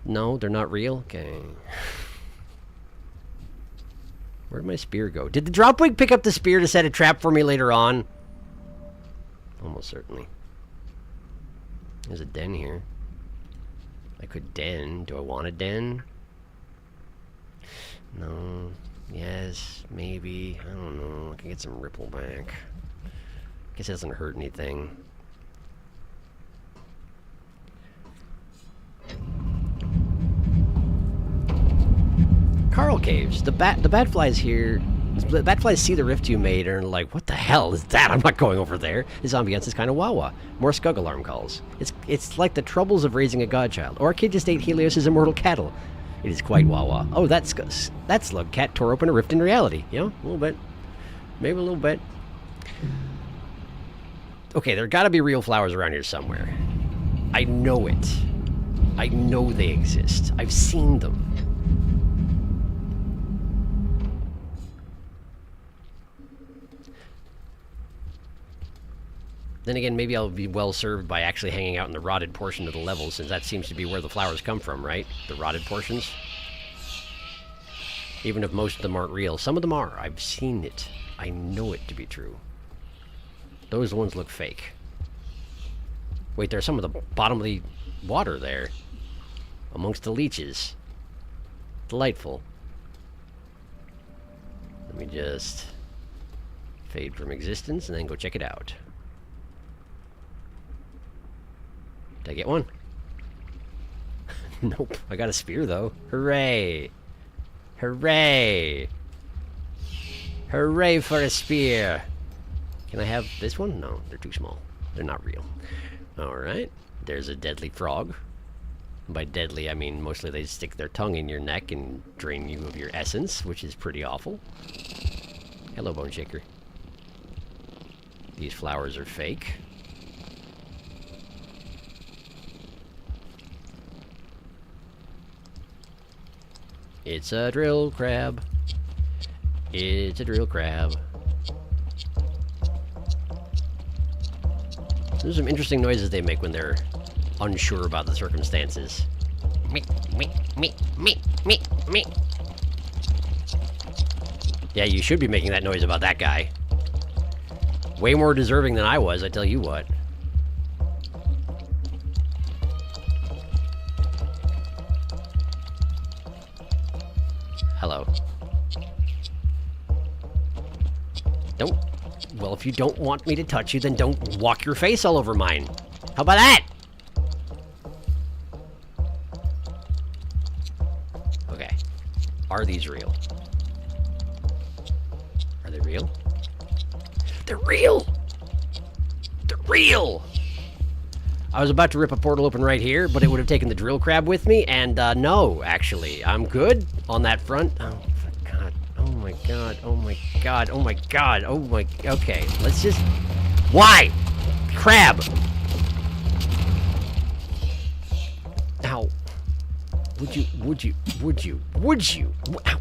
No, they're not real? Okay. Where'd my spear go? Did the dropwig pick up the spear to set a trap for me later on? Almost certainly. There's a den here. I could den. Do I want a den? No. Yes. Maybe. I don't know. I can get some ripple back. Guess it doesn't hurt anything. Coral caves. The bat flies here. The bat flies see the rift you made and are like, what the hell is that? I'm not going over there. This ambiance is kind of wah-wah. More skug alarm calls. It's like the troubles of raising a godchild. Or a kid just ate Helios' immortal cattle. It is quite wah-wah. Oh, that slug cat tore open a rift in reality. You know, a little bit. Maybe a little bit. Okay, there gotta be real flowers around here somewhere. I know it. I know they exist. I've seen them. Then again, maybe I'll be well served by actually hanging out in the rotted portion of the level, since that seems to be where the flowers come from, right? The rotted portions. Even if most of them aren't real. Some of them are. I've seen it. I know it to be true. Those ones look fake. Wait, there's some of the bottom of the water there. Amongst the leeches. Delightful. Let me just fade from existence and then go check it out. Did I get one? Nope. I got a spear, though. Hooray! Hooray! Hooray for a spear! Can I have this one? No, they're too small. They're not real. Alright. There's a deadly frog. By deadly, I mean mostly they stick their tongue in your neck and drain you of your essence, which is pretty awful. Hello, Bone Shaker. These flowers are fake. It's a drill crab. It's a drill crab. There's some interesting noises they make when they're unsure about the circumstances. Me, me, me, me, me, me. Yeah, you should be making that noise about that guy. Way more deserving than I was, I tell you what. Hello. Don't. Well, if you don't want me to touch you, then don't walk your face all over mine. How about that? Okay. Are these real? Are they real? They're real! They're real! I was about to rip a portal open right here, but it would have taken the drill crab with me, and no, actually. I'm good on that front. Oh, my God. Oh, my God. Oh, my God. Oh, my God. Oh, my... Okay, let's just... Why? Crab! Ow. Would you? Ow.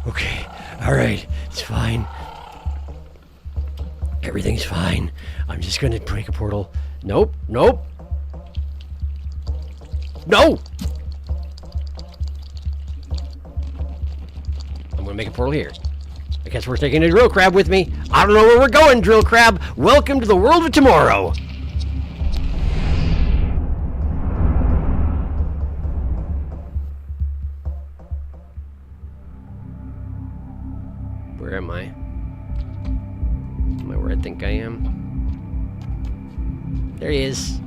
Okay, alright, it's fine. Everything's fine. I'm just gonna break a portal. Nope, nope. No! I'm gonna make a portal here. I guess we're taking a drill crab with me. I don't know where we're going, drill crab. Welcome to the world of tomorrow. Where am I? Am I where I think I am? There he is.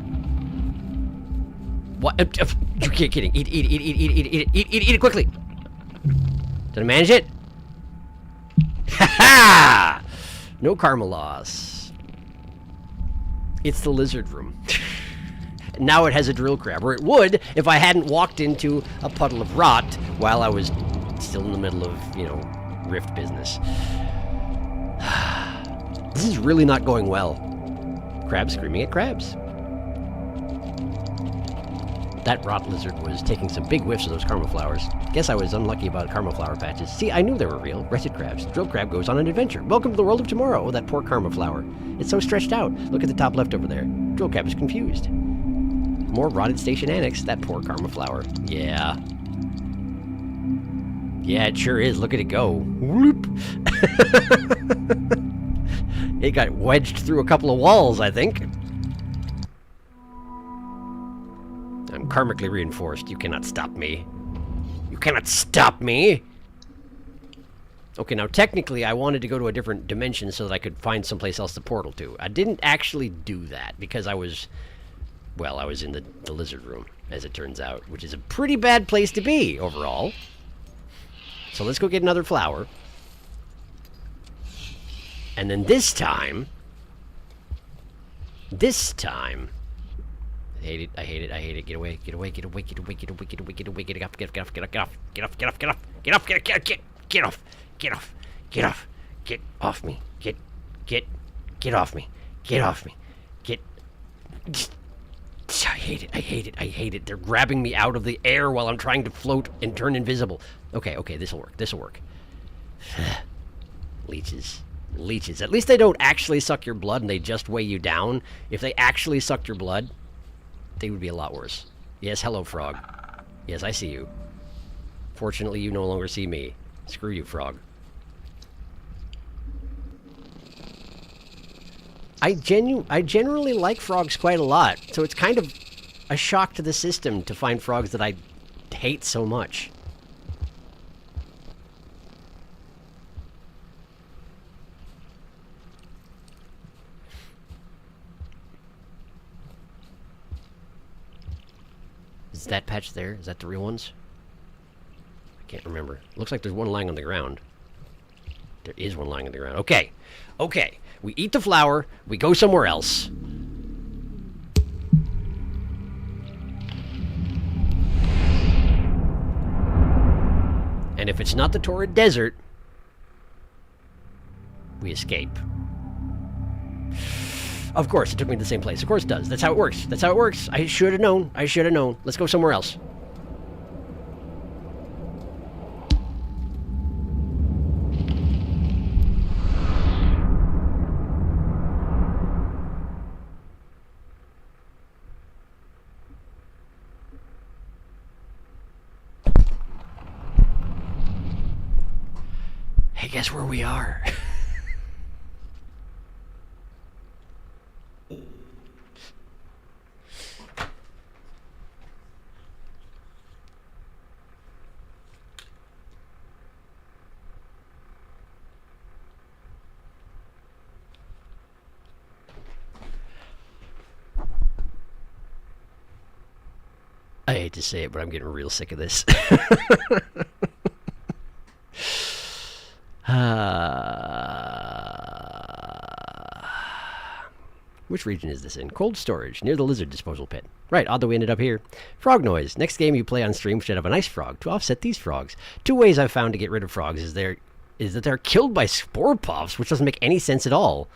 What? You can't kidding. Eat it quickly. Did I manage it? Ha ha! No karma loss. It's the lizard room. Now it has a drill crab, or it would if I hadn't walked into a puddle of rot while I was still in the middle of, you know, rift business. This is really not going well. Crabs screaming at crabs. That rot lizard was taking some big whiffs of those karma flowers. Guess I was unlucky about karma flower patches. See, I knew they were real. Wretched crabs. Drill crab goes on an adventure. Welcome to the world of tomorrow. Oh, that poor karma flower. It's so stretched out. Look at the top left over there. Drill crab is confused. More rotted station annex. That poor karma flower. Yeah. Yeah, it sure is. Look at it go. Whoop. It got wedged through a couple of walls, I think. I'm karmically reinforced. You cannot stop me. You cannot stop me! Okay, now technically I wanted to go to a different dimension so that I could find someplace else to portal to. I didn't actually do that because I was... Well, I was in the lizard room, as it turns out, which is a pretty bad place to be, overall. So let's go get another flower. And then this time... I hate it, I hate it, I hate it. Get away, get away, get away, get away, get away, get away, get away, get off, get off, get off, get off, get off, get off, get off, get off, get off, get off, get off, get off, get off me, get off me, get off me, get... I hate it, I hate it, I hate it. They're grabbing me out of the air while I'm trying to float and turn invisible. Okay, okay, this'll work, this'll work. Leeches. Leeches. At least they don't actually suck your blood and they just weigh you down. If they actually sucked your blood, they would be a lot worse. Yes, hello, frog. Yes, I see you. Fortunately, you no longer see me. Screw you, frog. I generally like frogs quite a lot, so it's kind of a shock to the system to find frogs that I hate so much. Is that patch there? Is that the real ones? I can't remember. Looks like there's one lying on the ground. There is one lying on the ground. Okay. Okay. We eat the flower. We go somewhere else. And if it's not the torrid desert, we escape. Of course, it took me to the same place. Of course it does. That's how it works. That's how it works. I should have known. I should have known. Let's go somewhere else. Hey, guess where we are? I hate to say it, but I'm getting real sick of this. Which region is this in? Cold storage, near the lizard disposal pit. Right, odd that we ended up here. Frog noise. Next game you play on stream should have an ice frog to offset these frogs. 2 ways I've found to get rid of frogs is that they're killed by spore puffs, which doesn't make any sense at all.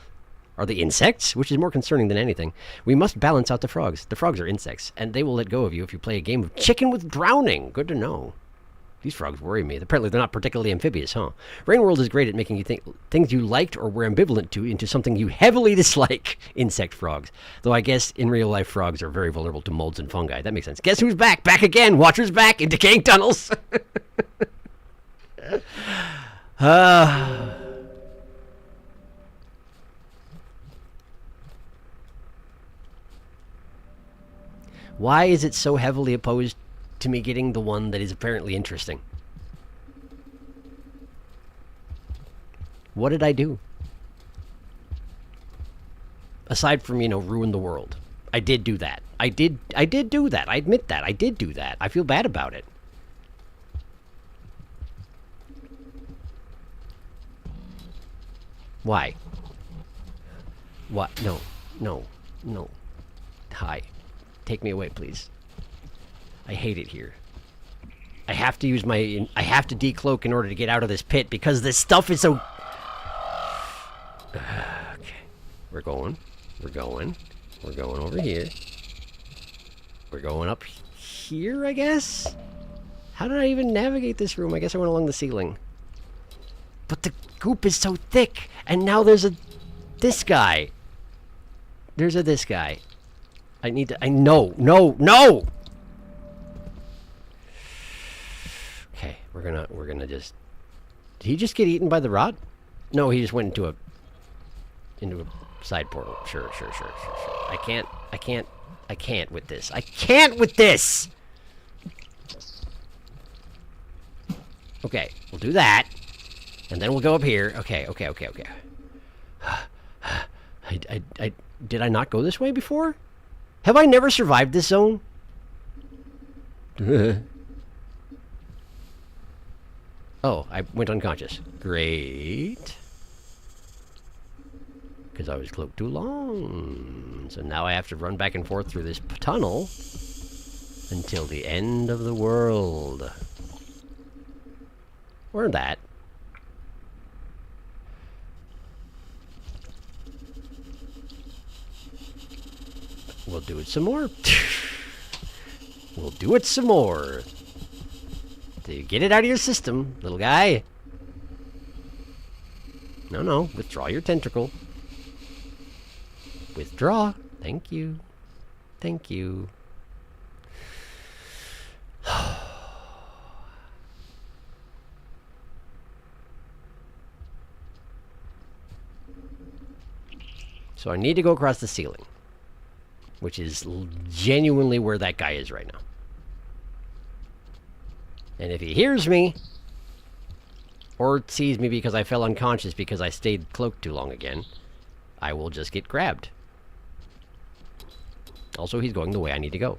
Are they insects? Which is more concerning than anything. We must balance out the frogs. The frogs are insects, and they will let go of you if you play a game of chicken with drowning. Good to know. These frogs worry me. Apparently they're not particularly amphibious, huh? Rain World is great at making you think things you liked or were ambivalent to into something you heavily dislike. Insect frogs. Though I guess in real life frogs are very vulnerable to molds and fungi. That makes sense. Guess who's back? Back again! Watcher's back in decaying tunnels! Why is it so heavily opposed to me getting the one that is apparently interesting? What did I do? Aside from, ruin the world. I did do that. I did do that. I admit that. I did do that. I feel bad about it. Why? What? No. No. No. Hi. Take me away, please. I hate it here. I have to use I have to decloak in order to get out of this pit because this stuff is so... Okay. We're going over here. We're going up here, I guess? How did I even navigate this room? I guess I went along the ceiling. But the goop is so thick, and now there's this guy. There's this guy. No! Okay, we're gonna just... Did he just get eaten by the rot? No, he just went into a side portal. Sure. I can't with this. I can't with this! Okay, we'll do that. And then we'll go up here. Okay. Did I not go this way before? Have I never survived this zone? Oh, I went unconscious. Great. Because I was cloaked too long. So now I have to run back and forth through this tunnel until the end of the world. Or that. We'll do it some more. We'll do it some more. To get it out of your system, little guy. No. Withdraw your tentacle. Withdraw. Thank you. So I need to go across the ceiling, which is genuinely where that guy is right now. And if he hears me, or sees me because I fell unconscious because I stayed cloaked too long again, I will just get grabbed. Also, he's going the way I need to go.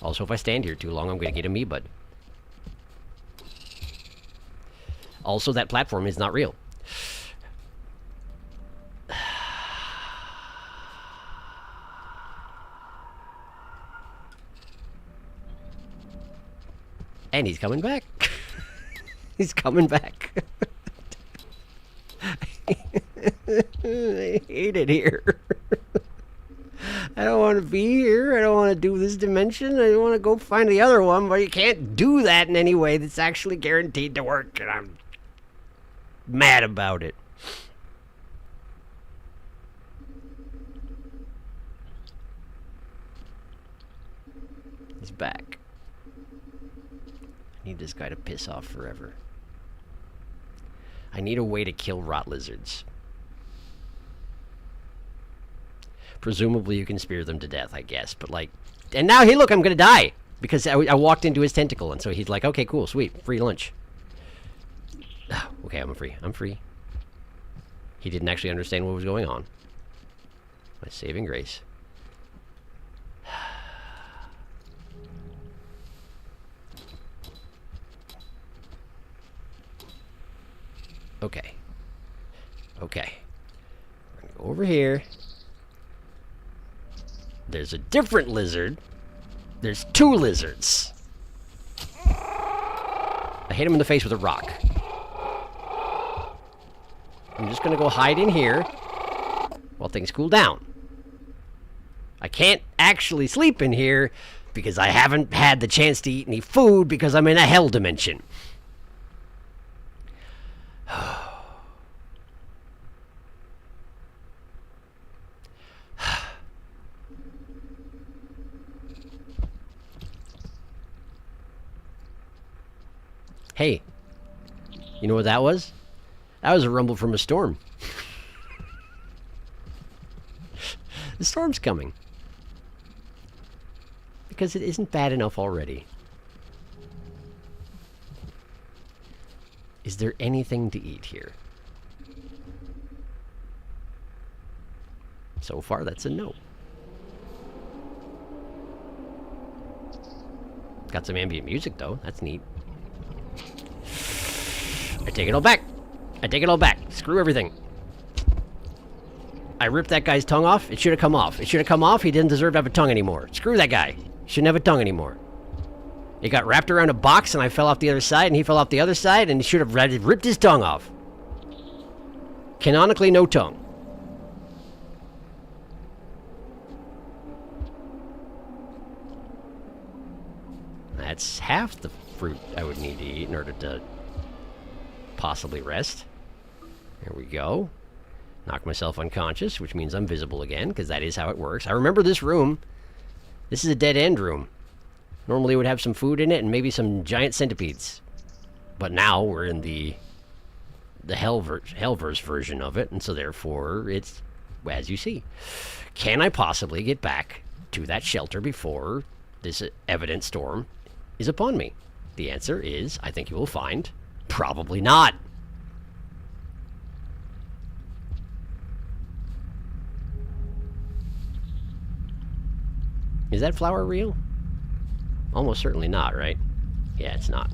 Also, if I stand here too long, I'm going to get amoeba'd. Also, that platform is not real. And he's coming back. He's coming back. I hate it here. I don't want to be here. I don't want to do this dimension. I want to go find the other one, but you can't do that in any way that's actually guaranteed to work, and I'm mad about it. He's back. I need this guy to piss off forever. I need a way to kill rot lizards. Presumably you can spear them to death, I guess, but like... And now, hey look, I'm gonna die! Because I walked into his tentacle, and so he's like, okay, cool, sweet, free lunch. Okay, I'm free. I'm free. He didn't actually understand what was going on. My saving grace. Okay. Okay. We're gonna go over here. There's a different lizard. There's two lizards. I hit him in the face with a rock. I'm just gonna go hide in here while things cool down. I can't actually sleep in here because I haven't had the chance to eat any food because I'm in a hell dimension. Hey, you know what that was? That was a rumble from a storm. The storm's coming. Because it isn't bad enough already. Is there anything to eat here? So far, that's a no. Got some ambient music, though. That's neat. I take it all back. I take it all back. Screw everything. I ripped that guy's tongue off. It should have come off. It should have come off. He didn't deserve to have a tongue anymore. Screw that guy. He shouldn't have a tongue anymore. It got wrapped around a box and I fell off the other side and he fell off the other side and he should have ripped his tongue off. Canonically, no tongue. That's half the fruit I would need to eat in order to possibly rest. There we go. Knock myself unconscious, which means I'm visible again, because that is how it works. I remember this room. This is a dead-end room. Normally it would have some food in it and maybe some giant centipedes. But now we're in the Hellverse version of it, and so therefore it's as you see. Can I possibly get back to that shelter before this evident storm is upon me? The answer is, I think you will find, probably not. Is that flower real? Almost certainly not, right? Yeah, it's not.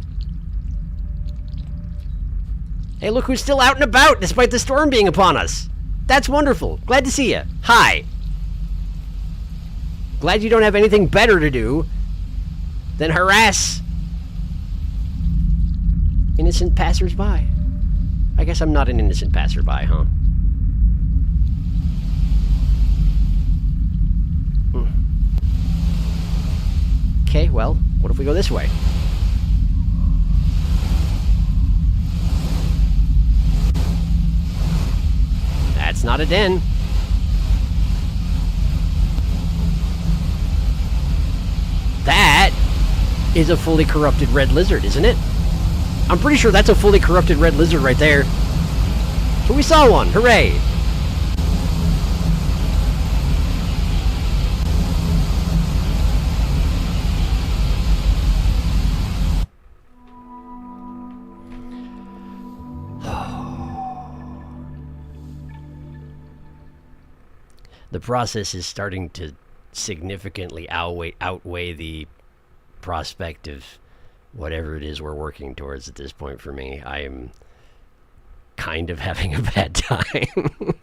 Hey, look who's still out and about despite the storm being upon us. That's wonderful. Glad to see you. Hi. Glad you don't have anything better to do than harass innocent passersby. I guess I'm not an innocent passerby, huh? Okay, well, what if we go this way? That's not a den. That is a fully corrupted red lizard, isn't it? I'm pretty sure that's a fully corrupted red lizard right there. So we saw one. Hooray! The process is starting to significantly outweigh the prospect of whatever it is we're working towards at this point for me. I am kind of having a bad time.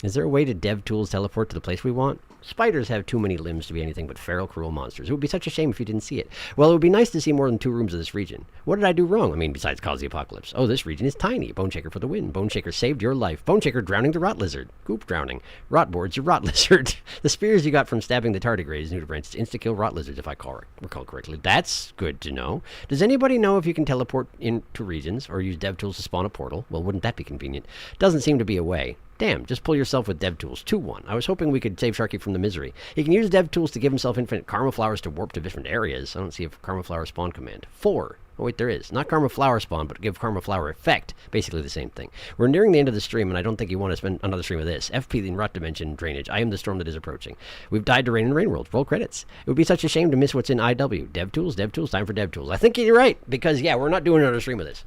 Is there a way to dev tools teleport to the place we want? Spiders have too many limbs to be anything but feral, cruel monsters. It would be such a shame if you didn't see it. Well, it would be nice to see more than 2 rooms of this region. What did I do wrong? I mean, besides cause the apocalypse. Oh, this region is tiny. Bone Shaker for the win. Bone Shaker saved your life. Bone Shaker drowning the rot lizard. Goop drowning. Rot boards your rot lizard. The spears you got from stabbing the tardigrades nudibranchs insta-kill rot lizards, if I recall correctly. That's good to know. Does anybody know if you can teleport into regions or use dev tools to spawn a portal? Well, wouldn't that be convenient? Doesn't seem to be a way. Damn, just pull yourself with dev tools. 2-1. I was hoping we could save Sharky from the misery. He can use dev tools to give himself infinite karma flowers to warp to different areas. I don't see a karma flower spawn command. 4. Oh wait, there is. Not karma flower spawn, but give karma flower effect. Basically the same thing. We're nearing the end of the stream, and I don't think you want to spend another stream of this. FP in Rot Dimension Drainage. I am the storm that is approaching. We've died to Rain and Rain World. Roll credits. It would be such a shame to miss what's in IW. Dev tools, time for dev tools. I think you're right, because yeah, we're not doing another stream of this.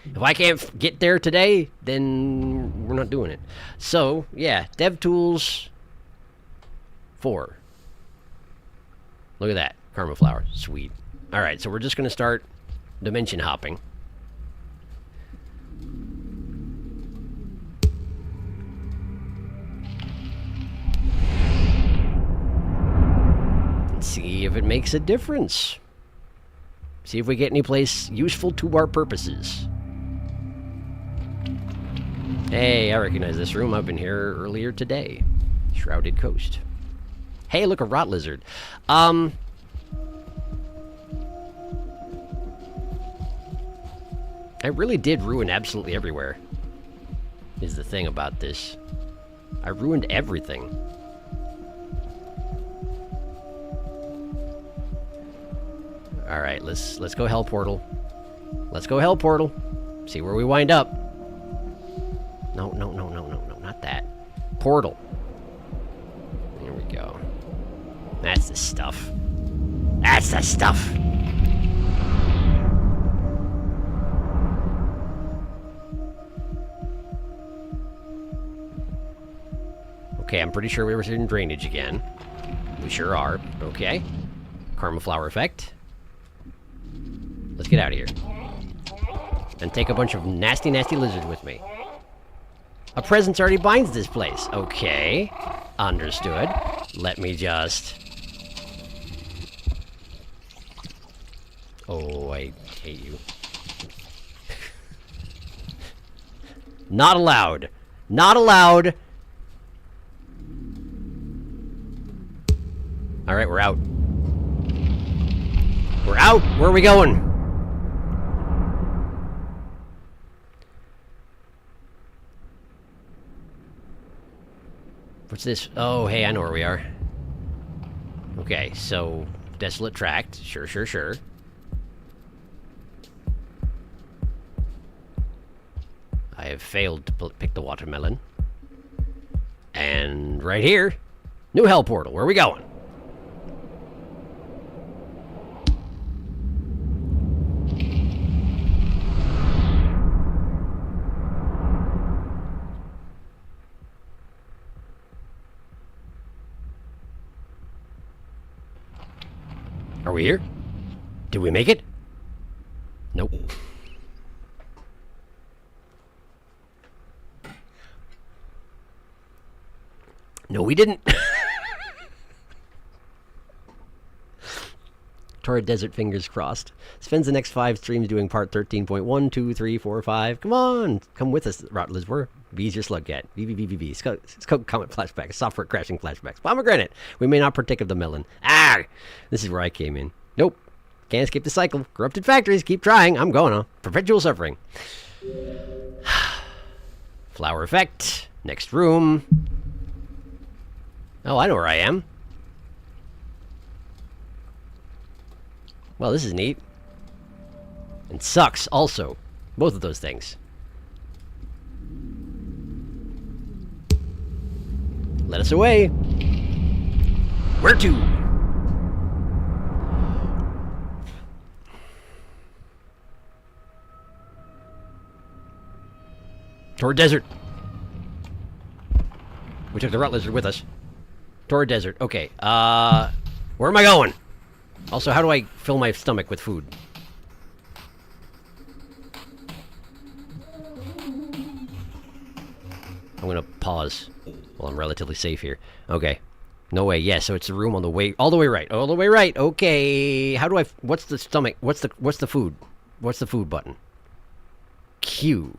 If I can't get there today, then we're not doing it. So, yeah, DevTools 4. Look at that. Karma flower. Sweet. Alright, so we're just going to start dimension hopping. Let's see if it makes a difference. See if we get any place useful to our purposes. Hey, I recognize this room. I've been here earlier today. Shrouded Coast. Hey, look, a rot lizard. I really did ruin absolutely everywhere, is the thing about this. I ruined everything. Alright, let's go Hell Portal. Let's go Hell Portal. See where we wind up. No, not that. Portal. There we go. That's the stuff. That's the stuff! Okay, I'm pretty sure we were in drainage again. We sure are. Okay. Karma flower effect. Let's get out of here. And take a bunch of nasty, nasty lizards with me. A presence already binds this place. Okay. Understood. Let me just... Oh, I hate you. Not allowed. Not allowed. Alright, we're out. We're out! Where are we going? What's this? Oh, hey, I know where we are. Okay, so... Desolate Tract. Sure. I have failed to pick the watermelon. And right here, New Hell Portal. Where are we going? Are we here? Did we make it? Nope. No, we didn't. Torrid Desert, fingers crossed. Spends the next 5 streams doing part 13.1, 2, 3, 4, 5. Come on! Come with us, Rotlers. We're V's your slug cat. V. Scope comment flashback. Software crashing flashbacks. Pomegranate! We may not partake of the melon. Ah! This is where I came in. Nope. Can't escape the cycle. Corrupted factories. Keep trying. I'm going on. Perpetual suffering. Flower effect. Next room. Oh, I know where I am. Well, this is neat. And sucks, also. Both of those things. Let us away. Where to? Torrid Desert. We took the rut lizard with us. Torrid Desert. Okay. Where am I going? Also, how do I fill my stomach with food? I'm gonna pause while I'm relatively safe here. Okay. No way. Yeah, so it's the room on the way, all the way right. All the way right. Okay. How do I, what's the stomach? What's the food? What's the food button? Q.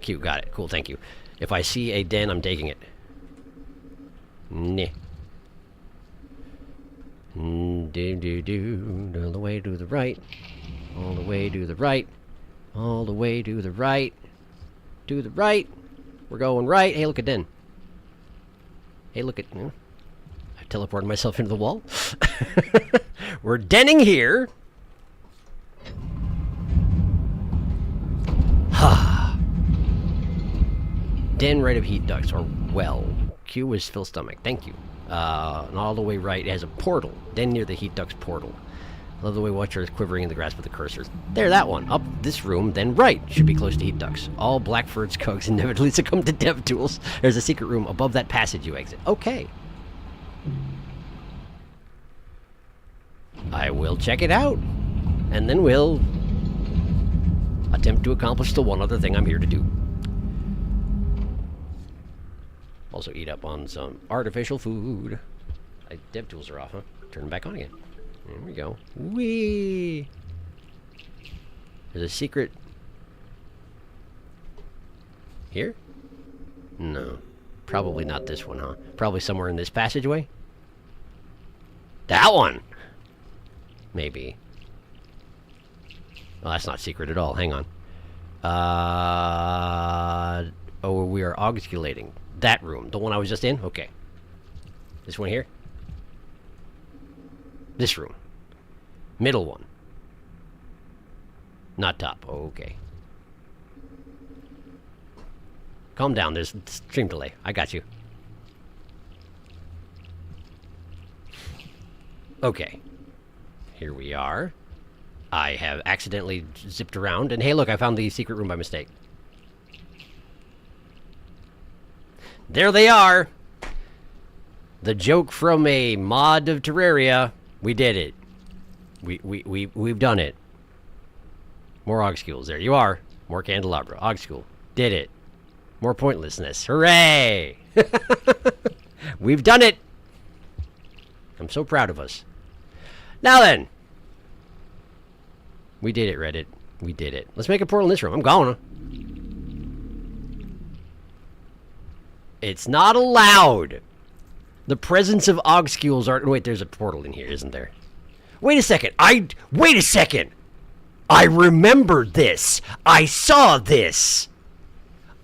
Q, got it. Cool, thank you. If I see a den, I'm taking it. Nah. All the way to the right. All the way to the right. All the way to the right. To the right. We're going right. Hey, look at den. Hey, look at... I teleported myself into the wall. We're denning here. Ha. Den right of heat ducts, or well. Q is fill stomach. Thank you. And all the way right, it has a portal. Den near the heat ducts portal. Love the way Watcher is quivering in the grass with the cursors. There, that one. Up this room, then right. Should be close to heat ducts. All Blackford's cogs inevitably succumb to dev tools. There's a secret room above that passage you exit. Okay. I will check it out. And then we'll attempt to accomplish the one other thing I'm here to do. Also eat up on some artificial food. Dev tools are off, huh? Turn them back on again. There we go. Whee! There's a secret... Here? No. Probably not this one, huh? Probably somewhere in this passageway? That one! Maybe. Well, that's not secret at all. Hang on. Oh, we are augsculating. That room. The one I was just in? Okay. This one here? This room. Middle one. Not top. Okay. Calm down. There's stream delay. I got you. Okay. Here we are. I have accidentally zipped around. And hey, look, I found the secret room by mistake. There they are! The joke from a mod of Terraria. We did it. We've done it. More augscules. There you are. More candelabra. Augscule. Did it. More pointlessness. Hooray! We've done it! I'm so proud of us. Now then. We did it, Reddit. We did it. Let's make a portal in this room. I'm going. It's not allowed. The presence of augscules aren't... Wait, there's a portal in here, isn't there? Wait a second. Wait a second. I remembered this. I saw this.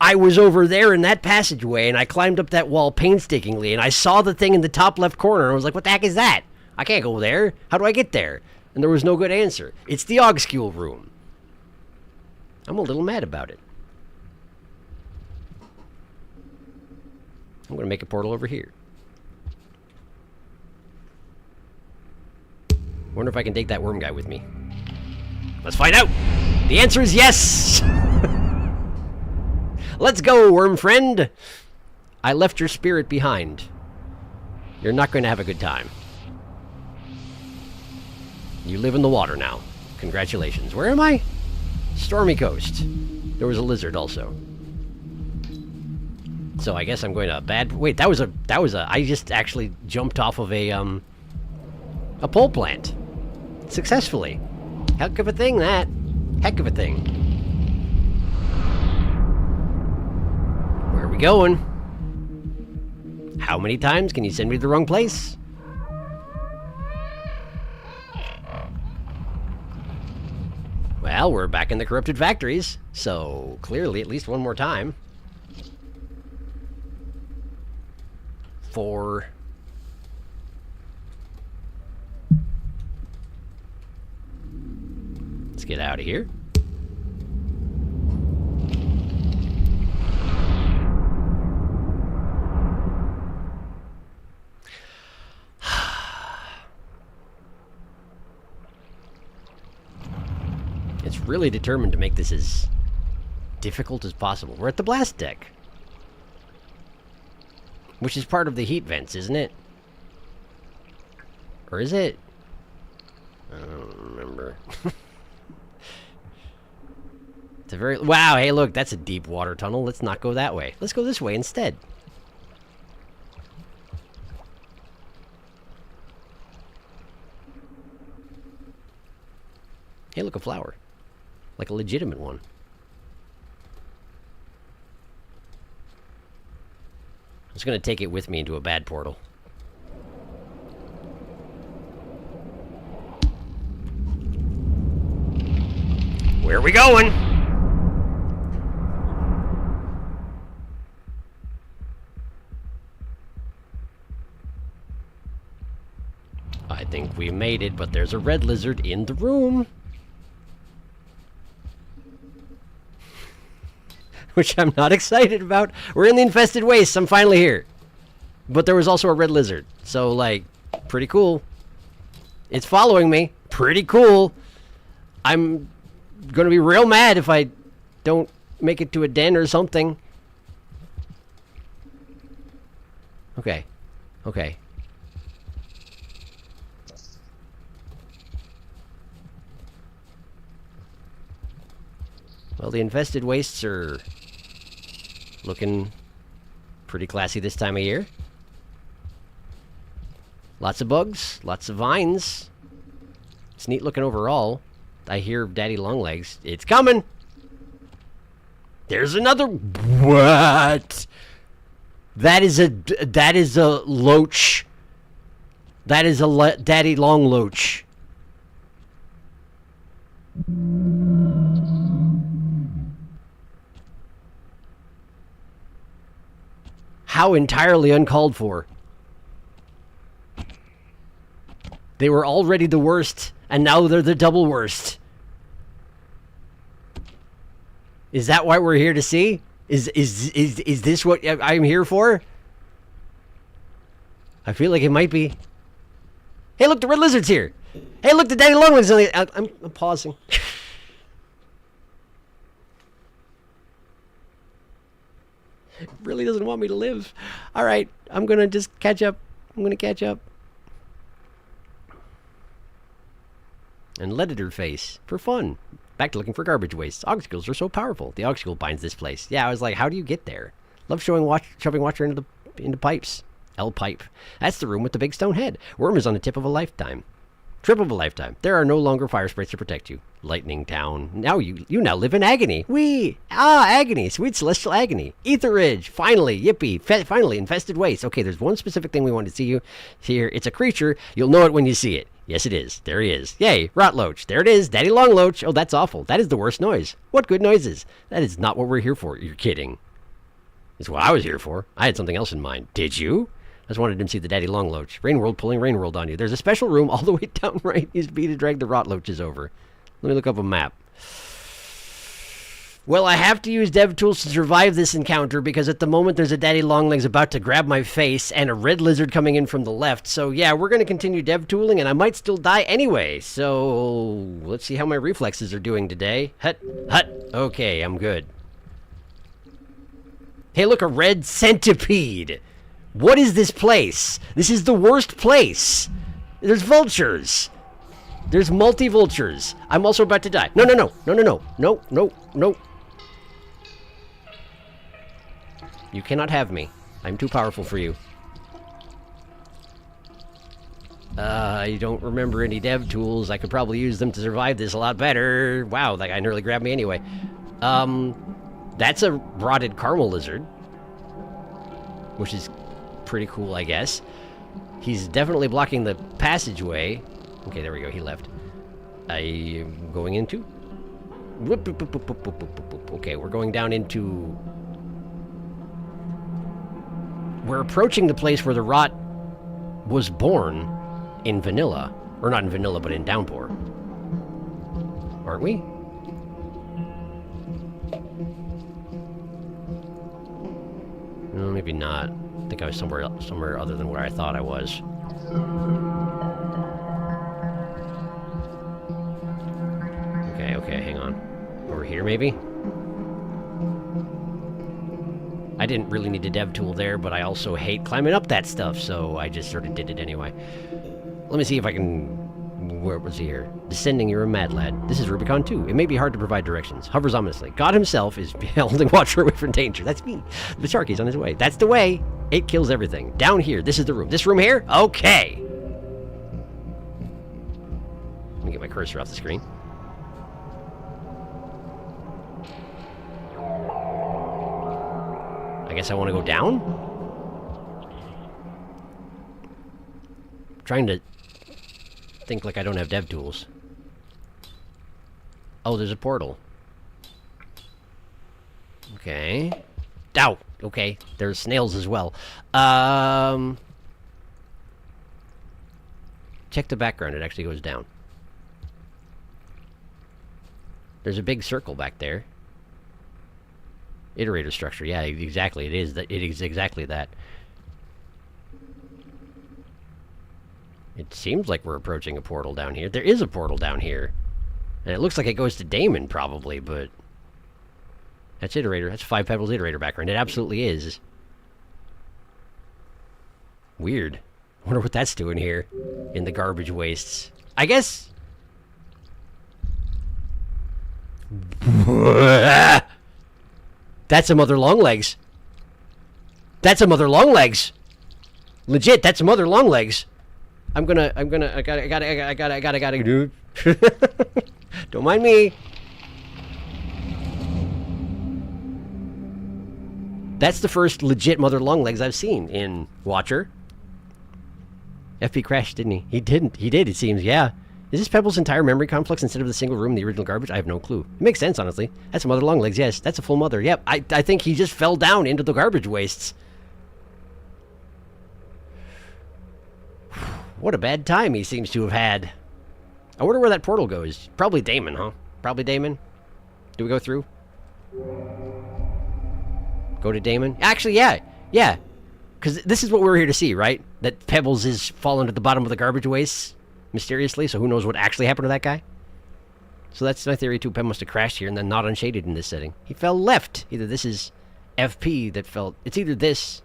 I was over there in that passageway, and I climbed up that wall painstakingly, and I saw the thing in the top left corner, and I was like, what the heck is that? I can't go there. How do I get there? And there was no good answer. It's the augscule room. I'm a little mad about it. I'm going to make a portal over here. Wonder if I can take that worm guy with me. Let's find out! The answer is yes! Let's go, worm friend! I left your spirit behind. You're not going to have a good time. You live in the water now. Congratulations. Where am I? Stormy Coast. There was a lizard also. So I guess I'm going to bad... Wait, that was a... I just actually jumped off of a pole plant. Successfully. Heck of a thing, that. Heck of a thing. Where are we going? How many times can you send me to the wrong place? Well, we're back in the corrupted factories, so clearly at least one more time. 4. Let's get out of here. It's really determined to make this as difficult as possible. We're at the blast deck. Which is part of the heat vents, isn't it? Or is it? I don't remember. It's a very... Wow, hey, look, that's a deep water tunnel. Let's not go that way. Let's go this way instead. Hey, look, a flower. Like a legitimate one. I'm just going to take it with me into a bad portal. Where are we going? I think we made it, but there's a red lizard in the room. Which I'm not excited about. We're in the infested wastes. I'm finally here. But there was also a red lizard. So, like, pretty cool. It's following me. Pretty cool. I'm gonna be real mad if I don't make it to a den or something. Okay. Okay. Well, the infested wastes are looking pretty classy this time of year. Lots of bugs, lots of vines. It's neat looking overall. I hear Daddy Longlegs. It's coming! There's another... What? That is a loach. That is a Daddy Long Loach. How entirely uncalled for. They were already the worst, and now they're the double worst. Is that what we're here to see? Is this what I'm here for? I feel like it might be. Hey, look, the red lizard's here. Hey, look, the Daddy Longlegs. I'm pausing. It really doesn't want me to live. All right, I'm gonna just catch up. I'm gonna catch up. And Ledditor face for fun. Back to looking for garbage waste. Auxicles are so powerful. The auxicle binds this place. Yeah, I was like, how do you get there? Love shoving water into pipes. L-pipe. That's the room with the big stone head. Worm is on the tip of a lifetime. Trip of a lifetime. There are no longer fire sprites to protect you. Lightning Town. Now you now live in agony. Wee! Ah, agony. Sweet celestial agony. Ether Ridge. Finally. Yippee. Finally. Infested waste. Okay, there's one specific thing we want to see you here. It's a creature. You'll know it when you see it. Yes, it is. There he is. Yay. Rotloach. There it is. Daddy Longloach. Oh, that's awful. That is the worst noise. What good noises? That is not what we're here for. You're kidding. It's what I was here for. I had something else in mind. Did you? I just wanted him to see the Daddy Longloach. Rainworld pulling Rainworld on you. There's a special room all the way down right. Use B to drag the Rotloaches over. Let me look up a map. Well, I have to use dev tools to survive this encounter because at the moment there's a Daddy Longlegs about to grab my face and a red lizard coming in from the left. So yeah, we're going to continue dev tooling and I might still die anyway. So let's see how my reflexes are doing today. Hut, hut. Okay, I'm good. Hey, look, a red centipede. What is this place? This is the worst place. There's vultures. There's multi-vultures. I'm also about to die. No, no, no. No, no, no. No, no, no. You cannot have me. I'm too powerful for you. I don't remember any dev tools. I could probably use them to survive this a lot better. Wow, that guy nearly grabbed me anyway. That's a rotted caramel lizard. Which is pretty cool, I guess. He's definitely blocking the passageway. Okay, there we go. He left. I am going into... Whoop, whoop, whoop, whoop, whoop, whoop, whoop, whoop. Okay, we're going down into... We're approaching the place where the rot was born in vanilla. Or not in vanilla, but in downpour. Aren't we? No, maybe not. I think I was somewhere other than where I thought I was. Okay, hang on. Over here, maybe? I didn't really need a dev tool there, but I also hate climbing up that stuff, so I just sort of did it anyway. Let me see if I can Where was he here? Descending, you're a mad lad. This is Rubicon 2. It may be hard to provide directions. Hovers ominously. God himself is holding Watcher away from danger. That's me. The Sharky's on his way. That's the way. It kills everything. Down here. This is the room. This room here? Okay. Let me get my cursor off the screen. I guess I want to go down? I'm trying to think like I don't have dev tools. Oh, there's a portal. Okay. Ow! Okay, there's snails as well. Check the background, it actually goes down. There's a big circle back there. Iterator structure, yeah, exactly, it is exactly that. It seems like we're approaching a portal down here. There is a portal down here. And it looks like it goes to Damon, probably, but... That's Iterator. That's 5 Pebbles Iterator background. It absolutely is. Weird. I wonder what that's doing here in the garbage wastes. I guess... That's a Mother Longlegs. That's a Mother Longlegs. Legit, that's a Mother Longlegs. I gotta do. Don't mind me. That's the first legit Mother Longlegs I've seen in Watcher. FP crashed, didn't he? He didn't. He did, it seems, yeah. Is this Pebble's entire memory complex instead of the single room in the original garbage? I have no clue. It makes sense, honestly. That's a Mother Longlegs, yes. That's a full mother. Yep, I think he just fell down into the garbage wastes. What a bad time he seems to have had. I wonder where that portal goes. Probably Damon, huh? Probably Damon. Do we go through? Go to Damon? Actually, yeah. Yeah. Because this is what we're here to see, right? That Pebbles is fallen to the bottom of the garbage wastes mysteriously, so who knows what actually happened to that guy? So that's my theory, too. Peb must have crashed here and then not unshaded in this setting. He fell left. Either this is FP that fell... It's either this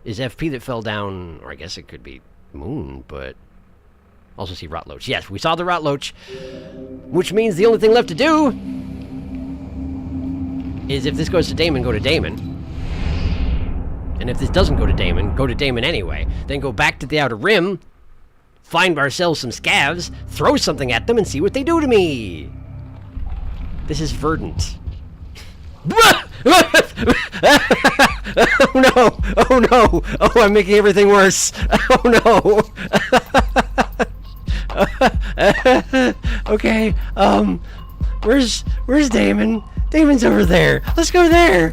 is FP that fell down, or I guess it could be Moon, but... Also see Rotloach. Yes, we saw the Rotloach, which means the only thing left to do is if this goes to Damon, go to Damon. And if this doesn't go to Damon anyway. Then go back to the Outer Rim, find ourselves some scavs, throw something at them, and see what they do to me. This is verdant. Oh no! Oh no! Oh, I'm making everything worse! Oh no! Okay, where's Damon? Damon's over there! Let's go there!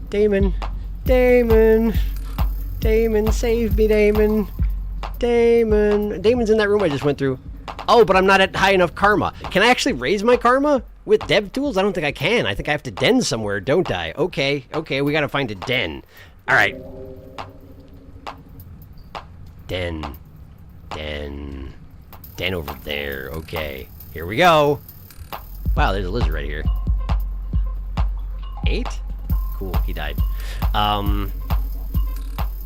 Damon! Damon! Damon, save me, Damon! Damon! Damon's in that room I just went through. Oh, but I'm not at high enough karma. Can I actually raise my karma with dev tools? I don't think I can. I think I have to den somewhere, don't I? Okay, we gotta find a den. Alright. Den over there. Okay, here we go. Wow, there's a lizard right here. 8? Cool, he died. Then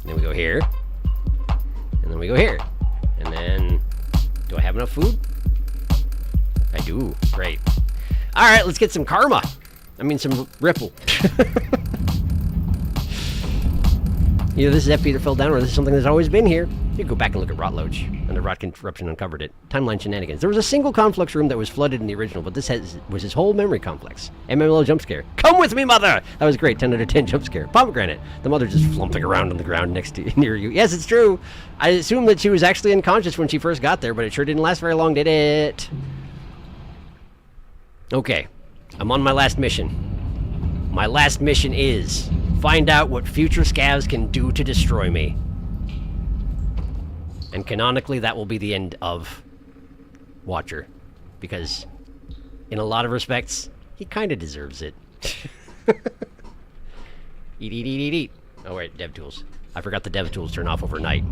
we go here. And then we go here. And then... Do I have enough food? I do. Great. Alright, let's get some karma. I mean, some ripple. Either this is FP that fell down, or this is something that's always been here. You go back and look at Rotloach, and the rot corruption uncovered it. Timeline shenanigans. There was a single complex room that was flooded in the original, but this was his whole memory complex. MML jump scare. Come with me, mother! That was great. 10 out of 10 jump scare. Pomegranate. The mother just flumping around on the ground near you. Yes, it's true. I assumed that she was actually unconscious when she first got there, but it sure didn't last very long, did it? Okay. I'm on my last mission. My last mission is... find out what future scavs can do to destroy me. And canonically, that will be the end of Watcher. Because, in a lot of respects, he kind of deserves it. Eat. Oh, wait, dev tools. I forgot the dev tools turn off overnight.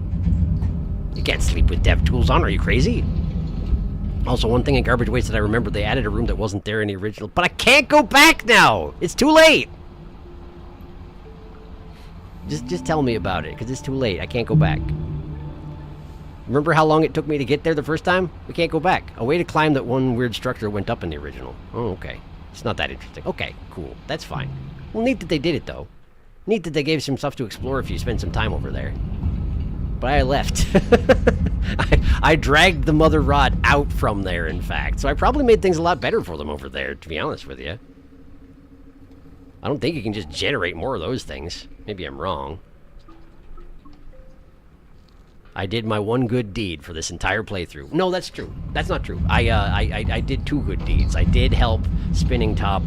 You can't sleep with dev tools on, are you crazy? Also, one thing in Garbage Waste that I remember, they added a room that wasn't there in the original. But I can't go back now! It's too late! Just tell me about it, because it's too late. I can't go back. Remember how long it took me to get there the first time? We can't go back. A way to climb that one weird structure went up in the original. Oh, okay. It's not that interesting. Okay, cool. That's fine. Well, neat that they did it, though. Neat that they gave some stuff to explore if you spend some time over there. But I left. I dragged the mother rod out from there, in fact. So I probably made things a lot better for them over there, to be honest with you. I don't think you can just generate more of those things. Maybe I'm wrong. I did my one good deed for this entire playthrough. No, that's true. That's not true. I did 2 good deeds. I did help Spinning Top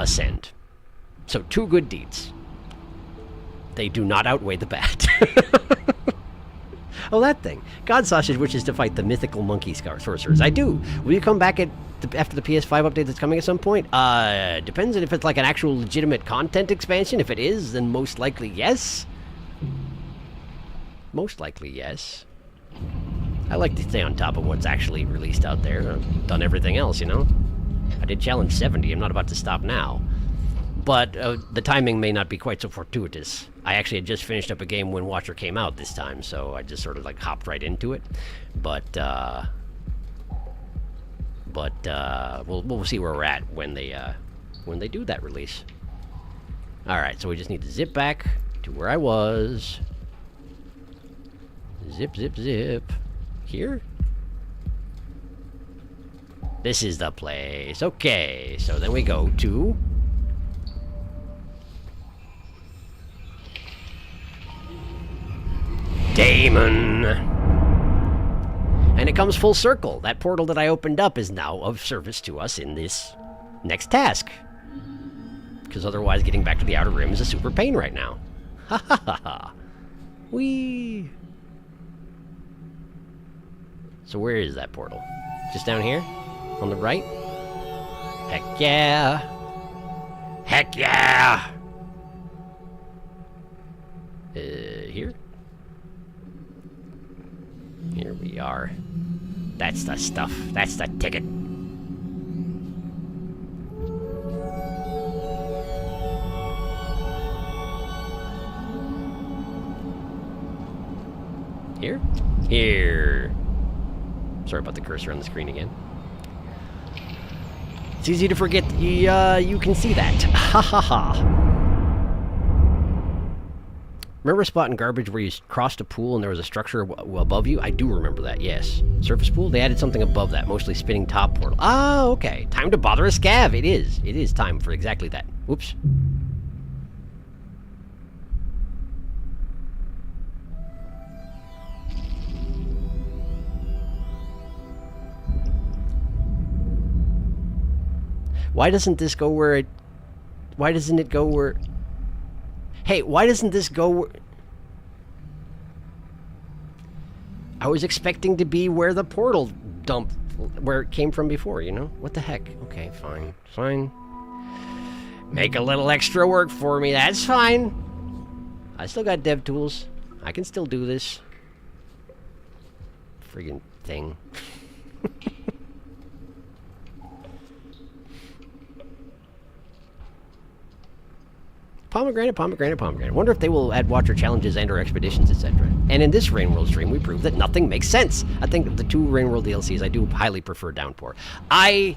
ascend. So 2 good deeds. They do not outweigh the bad. Oh, that thing. God Sausage wishes to fight the mythical monkey sorcerers. I do. Will you come back after the PS5 update that's coming at some point? Depends on if it's like an actual legitimate content expansion. If it is, then most likely yes. Most likely yes. I like to stay on top of what's actually released out there. I've done everything else, you know? I did Challenge 70. I'm not about to stop now. But the timing may not be quite so fortuitous. I actually had just finished up a game when Watcher came out this time, so I just sort of like hopped right into it. But we'll see where we're at when they do that release. All right, so we just need to zip back to where I was. Zip, zip, zip. Here? This is the place. Okay, so then we go to... Damon! And it comes full circle. That portal that I opened up is now of service to us in this next task. Because otherwise getting back to the Outer Rim is a super pain right now. Ha ha ha ha. Whee! So where is that portal? Just down here? On the right? Heck yeah! Heck yeah! Here? Here we are. That's the stuff. That's the ticket. Here? Here. Sorry about the cursor on the screen again. It's easy to forget you can see that. Ha ha ha. Remember a spot in Garbage where you crossed a pool and there was a structure above you? I do remember that, yes. Surface pool? They added something above that, mostly Spinning Top portal. Ah, okay. Time to bother a scav. It is. It is time for exactly that. Oops. Why doesn't this go where it... Why doesn't it go where... Hey, why doesn't this go where... I was expecting to be where the portal dump... Where it came from before, you know? What the heck? Okay, fine. Fine. Make a little extra work for me. That's fine. I still got dev tools. I can still do this. Friggin' thing. Pomegranate, pomegranate, pomegranate. Wonder if they will add Watcher challenges and or expeditions, etc. And in this Rain World stream, we prove that nothing makes sense. I think of the 2 Rain World DLCs, I do highly prefer Downpour. I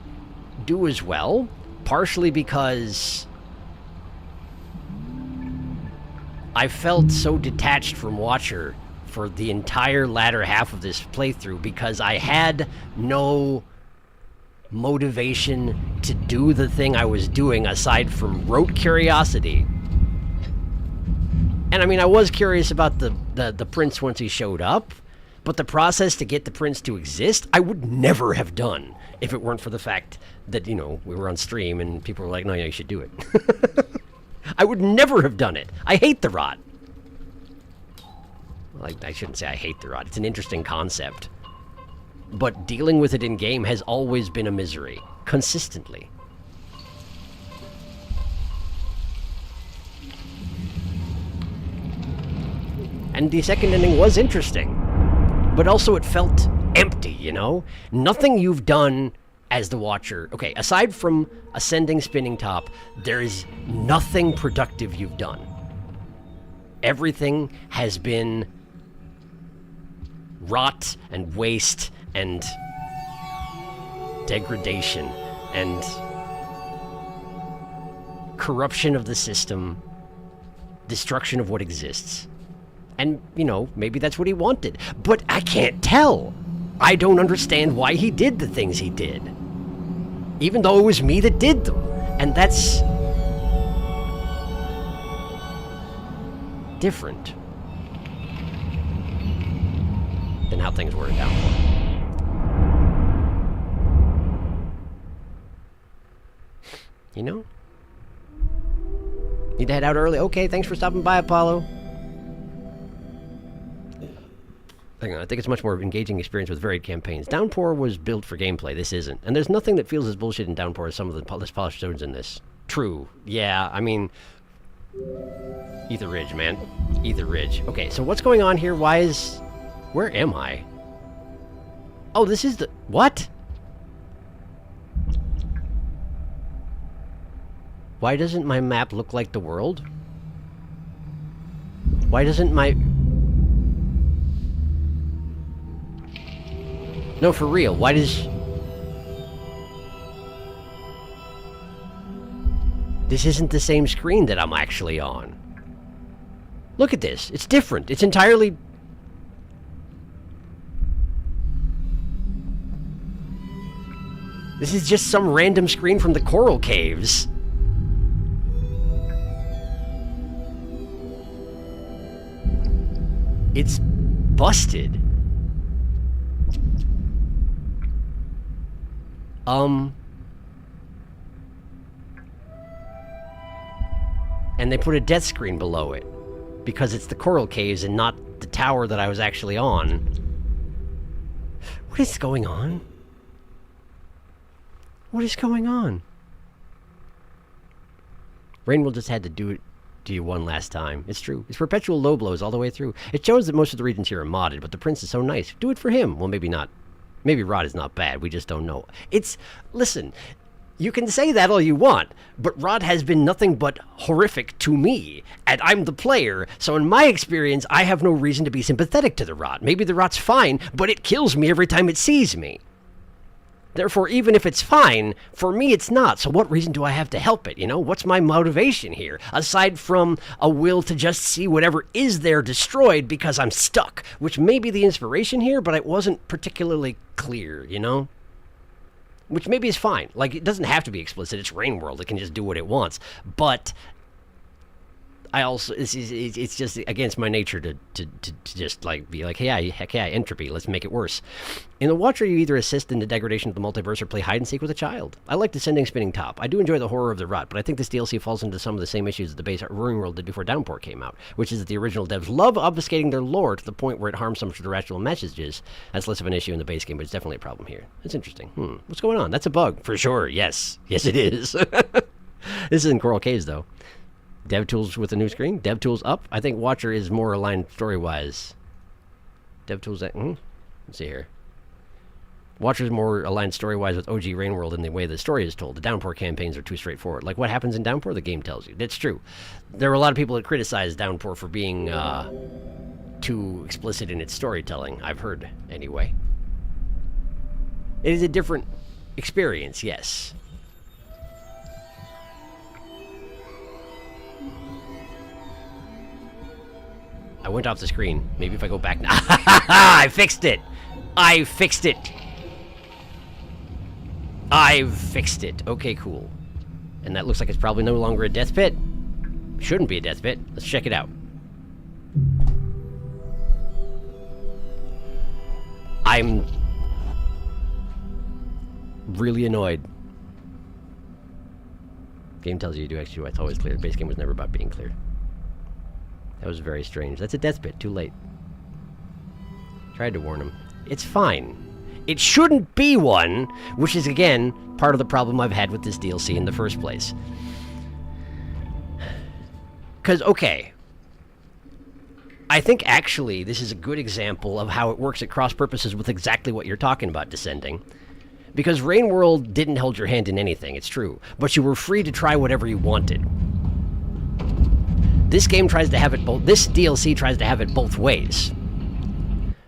do as well, partially because I felt so detached from Watcher for the entire latter half of this playthrough because I had no motivation to do the thing I was doing aside from rote curiosity. And I mean, I was curious about the prince once he showed up, but the process to get the prince to exist, I would never have done if it weren't for the fact that, you know, we were on stream and people were like, no, yeah, you should do it. I would never have done it. I hate the rot. Well, I shouldn't say I hate the rot. It's an interesting concept. But dealing with it in-game has always been a misery. Consistently. And the second ending was interesting. But also it felt empty, you know? Nothing you've done as the Watcher. Okay, aside from ascending spinning top, there is nothing productive you've done. Everything has been rot and waste and degradation and corruption of the system, destruction of what exists. And, you know, maybe that's what he wanted. But I can't tell. I don't understand why he did the things he did. Even though it was me that did them. And that's different than how things were in Downpour. You know? Need to head out early? Okay, thanks for stopping by, Apollo. Hang on, I think it's a much more engaging experience with varied campaigns. Downpour was built for gameplay, this isn't. And there's nothing that feels as bullshit in Downpour as some of the less polished zones in this. True. Yeah, I mean... Ether Ridge, man. Ether Ridge. Okay, so what's going on here? Why is... Where am I? Oh, this is the... What? Why doesn't my map look like the world? Why doesn't my... No, for real, why does... This isn't the same screen that I'm actually on. Look at this, it's different, it's entirely... This is just some random screen from the Coral Caves. It's busted. And they put a death screen below it. Because it's the Coral Caves and not the tower that I was actually on. What is going on? What is going on? Rainwell just had to do it to you one last time. It's true. It's perpetual low blows all the way through. It shows that most of the regions here are modded, but the prince is so nice. Do it for him. Well, maybe not. Maybe Rod is not bad. We just don't know. It's... Listen, you can say that all you want, but Rod has been nothing but horrific to me, and I'm the player, so in my experience, I have no reason to be sympathetic to the Rot. Maybe the Rot's fine, but it kills me every time it sees me. Therefore, even if it's fine, for me it's not, so what reason do I have to help it, you know? What's my motivation here, aside from a will to just see whatever is there destroyed because I'm stuck, which may be the inspiration here, but it wasn't particularly clear, you know? Which maybe is fine. Like, it doesn't have to be explicit. It's Rain World. It can just do what it wants. But I also... It's just against my nature to just, like, be like, hey, heck yeah, entropy. Let's make it worse. In The Watcher, you either assist in the degradation of the multiverse or play hide-and-seek with a child. I like Descending Spinning Top. I do enjoy the horror of the Rot, but I think this DLC falls into some of the same issues that the base Rain World did before Downpour came out, which is that the original devs love obfuscating their lore to the point where it harms some of the rational messages. That's less of an issue in the base game, but it's definitely a problem here. That's interesting. What's going on? That's a bug. For sure. Yes. Yes, it is. This is in Coral Caves, though. DevTools with a new screen. DevTools up. I think Watcher is more aligned story-wise. DevTools... Let's see here. Watcher's more aligned story-wise with OG Rain World in the way the story is told. The Downpour campaigns are too straightforward. Like, what happens in Downpour, the game tells you. That's true. There were a lot of people that criticized Downpour for being too explicit in its storytelling. I've heard, anyway. It is a different experience, yes. I went off the screen. Maybe if I go back now. I fixed it! I fixed it! I've fixed it. Okay, cool. And that looks like it's probably no longer a death pit. Shouldn't be a death pit. Let's check it out. I'm really annoyed. Game tells you to do XG. It's always clear. The base game was never about being clear. That was very strange. That's a death pit. Too late. Tried to warn him. It's fine. It shouldn't be one, which is, again, part of the problem I've had with this DLC in the first place. Because, okay, I think, actually, this is a good example of how it works at cross purposes with exactly what you're talking about, Descending. Because Rain World didn't hold your hand in anything, it's true. But you were free to try whatever you wanted. This game tries to have it both... This DLC tries to have it both ways.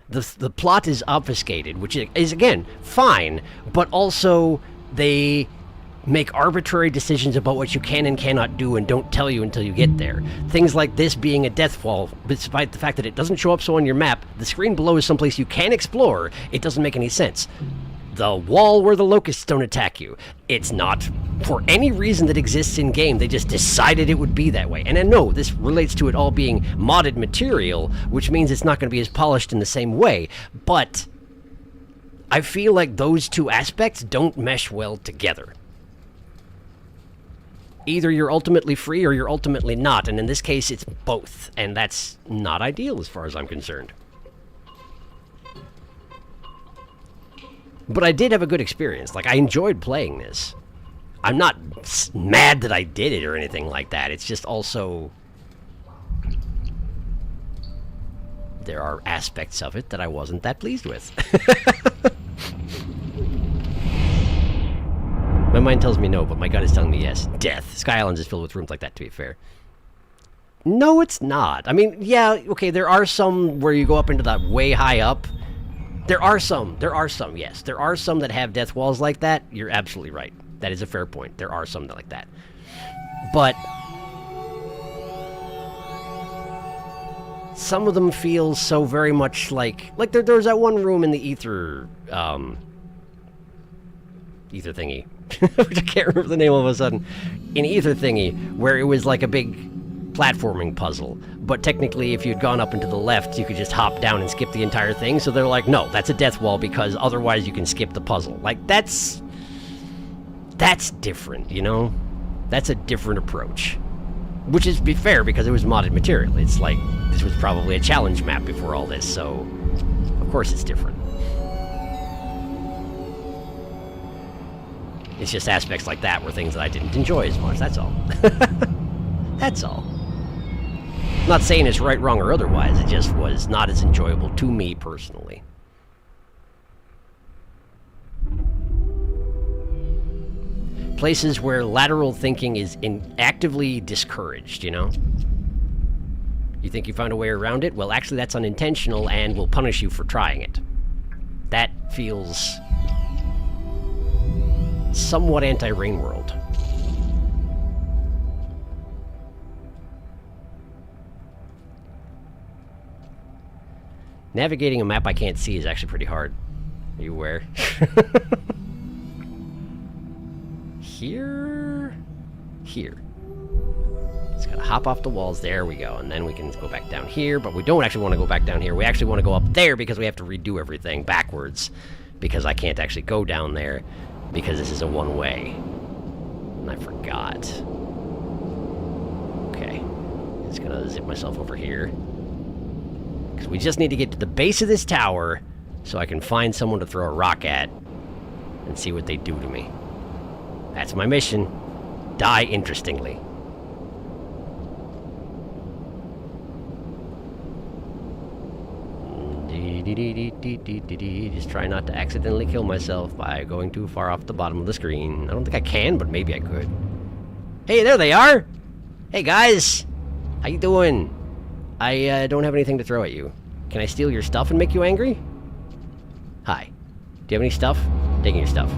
The plot is obfuscated, which is, again, fine. But also, they make arbitrary decisions about what you can and cannot do and don't tell you until you get there. Things like this being a death wall, despite the fact that it doesn't show up so on your map, the screen below is someplace you can explore, it doesn't make any sense. The wall where the locusts don't attack you, it's not for any reason that exists in-game, they just decided it would be that way. And I know this relates to it all being modded material, which means it's not going to be as polished in the same way, but I feel like those two aspects don't mesh well together. Either you're ultimately free or you're ultimately not, and in this case it's both, and that's not ideal as far as I'm concerned. But I did have a good experience. Like, I enjoyed playing this. I'm not mad that I did it or anything like that. It's just also... there are aspects of it that I wasn't that pleased with. My mind tells me no, but my gut is telling me yes. Death. Sky Islands is filled with rooms like that, to be fair. No, it's not. I mean, yeah, okay, there are some where you go up into that way high up. There are some, yes. There are some that have death walls like that. You're absolutely right. That is a fair point. There are some that like that. But some of them feel so very much like there's that one room in the ether thingy, which I can't remember the name all of a sudden. In ether thingy, where it was like a big platforming puzzle, but technically if you'd gone up and to the left you could just hop down and skip the entire thing, so they're like, no, that's a death wall because otherwise you can skip the puzzle. Like, that's different, you know? That's a different approach. Which is, be fair, because it was modded material. It's like, this was probably a challenge map before all this, so of course it's different. It's just aspects like that were things that I didn't enjoy as much, that's all. That's all. I'm not saying it's right, wrong, or otherwise, it just was not as enjoyable to me personally. Places where lateral thinking is actively discouraged, you know? You think you found a way around it? Well, actually that's unintentional and will punish you for trying it. That feels somewhat anti-Rain World. Navigating a map I can't see is actually pretty hard. Are you aware? Here? Here. Just gotta hop off the walls. There we go. And then we can go back down here, but we don't actually want to go back down here. We actually want to go up there because we have to redo everything backwards. Because I can't actually go down there because this is a one-way. And I forgot. Okay. Just gonna zip myself over here. Because we just need to get to the base of this tower so I can find someone to throw a rock at and see what they do to me. That's my mission. Die interestingly. Just try not to accidentally kill myself by going too far off the bottom of the screen. I don't think I can, but maybe I could. Hey, there they are! Hey, guys! How you doing? I don't have anything to throw at you. Can I steal your stuff and make you angry? Hi. Do you have any stuff? Taking your stuff.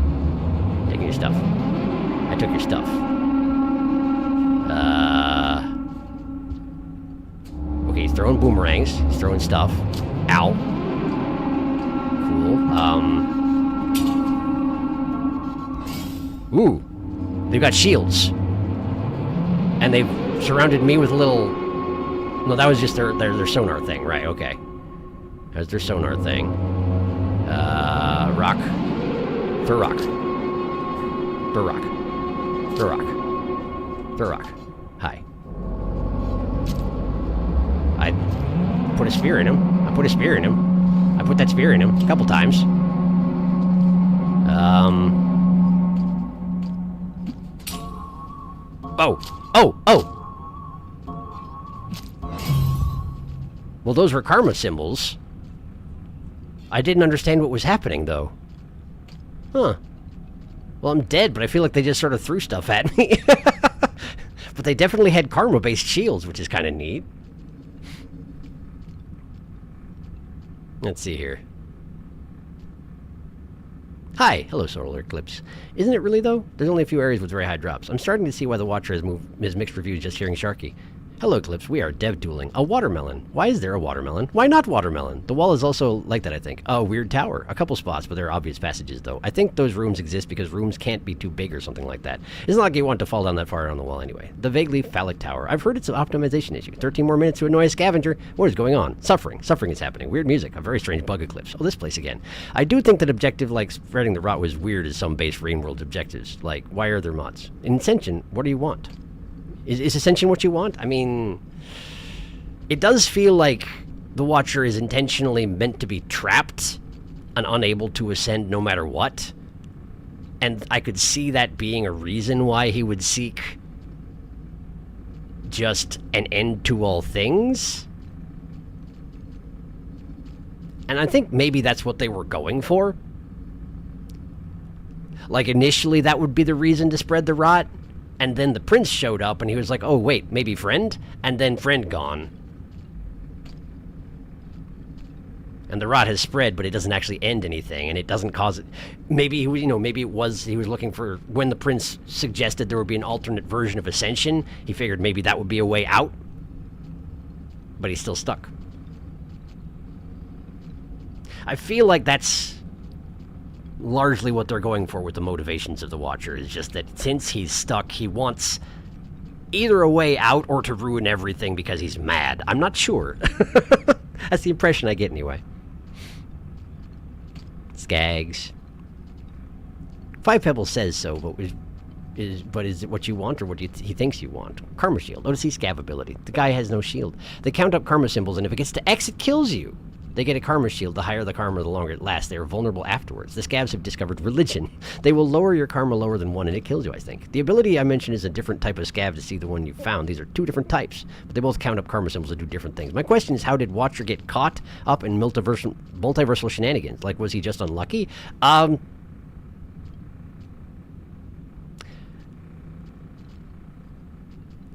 Taking your stuff. I took your stuff. Okay, he's throwing boomerangs. He's throwing stuff. Ow. Cool. Ooh. They've got shields. And they've surrounded me with a little... No, that was just their sonar thing. Right, okay. That was their sonar thing. Rock. Throw rock. Throw rock. Throw rock. Throw rock. Hi. I put a spear in him. I put a spear in him. I put that spear in him a couple times. Oh! Oh! Oh! Well, those were karma symbols. I didn't understand what was happening, though. Huh. Well, I'm dead, but I feel like they just sort of threw stuff at me. But they definitely had karma-based shields, which is kind of neat. Let's see here. Hi. Hello, solar eclipse. Isn't it really, though? There's only a few areas with very high drops. I'm starting to see why the Watcher has mixed reviews just hearing Sharky. Hello, Eclipse. We are dev dueling. A watermelon. Why is there a watermelon? Why not watermelon? The wall is also like that, I think. A weird tower. A couple spots, but there are obvious passages, though. I think those rooms exist because rooms can't be too big or something like that. It's not like you want to fall down that far on the wall anyway. The vaguely phallic tower. I've heard it's an optimization issue. 13 more minutes to annoy a scavenger. What is going on? Suffering. Suffering is happening. Weird music. A very strange bug eclipse. Oh, this place again. I do think that objective like spreading the rot was weird as some base Rain World objectives. Like, why are there mods? In Ascension, what do you want? Is Ascension what you want? I mean... It does feel like the Watcher is intentionally meant to be trapped and unable to ascend no matter what. And I could see that being a reason why he would seek just an end to all things. And I think maybe that's what they were going for. Like, initially that would be the reason to spread the rot. And then the prince showed up and he was like, oh, wait, maybe friend? And then friend gone. And the rot has spread, but it doesn't actually end anything, and it doesn't cause it. Maybe, you know, maybe it was, he was looking for, when the prince suggested there would be an alternate version of Ascension, he figured maybe that would be a way out. But he's still stuck. I feel like that's largely what they're going for with the motivations of the Watcher, is just that since he's stuck, he wants either a way out or to ruin everything because he's mad. I'm not sure. That's the impression I get anyway. Skags. Five Pebbles says so, but is it what you want or what he thinks you want? Karma shield. Oh, to see scav ability. The guy has no shield. They count up karma symbols, and if it gets to X, it kills you. They get a karma shield. The higher the karma, the longer it lasts. They are vulnerable afterwards. The scavs have discovered religion. They will lower your karma lower than 1, and it kills you, I think. The ability I mentioned is a different type of scav to see the one you found. These are two different types, but they both count up karma symbols and do different things. My question is, how did Watcher get caught up in multiversal shenanigans? Like, was he just unlucky?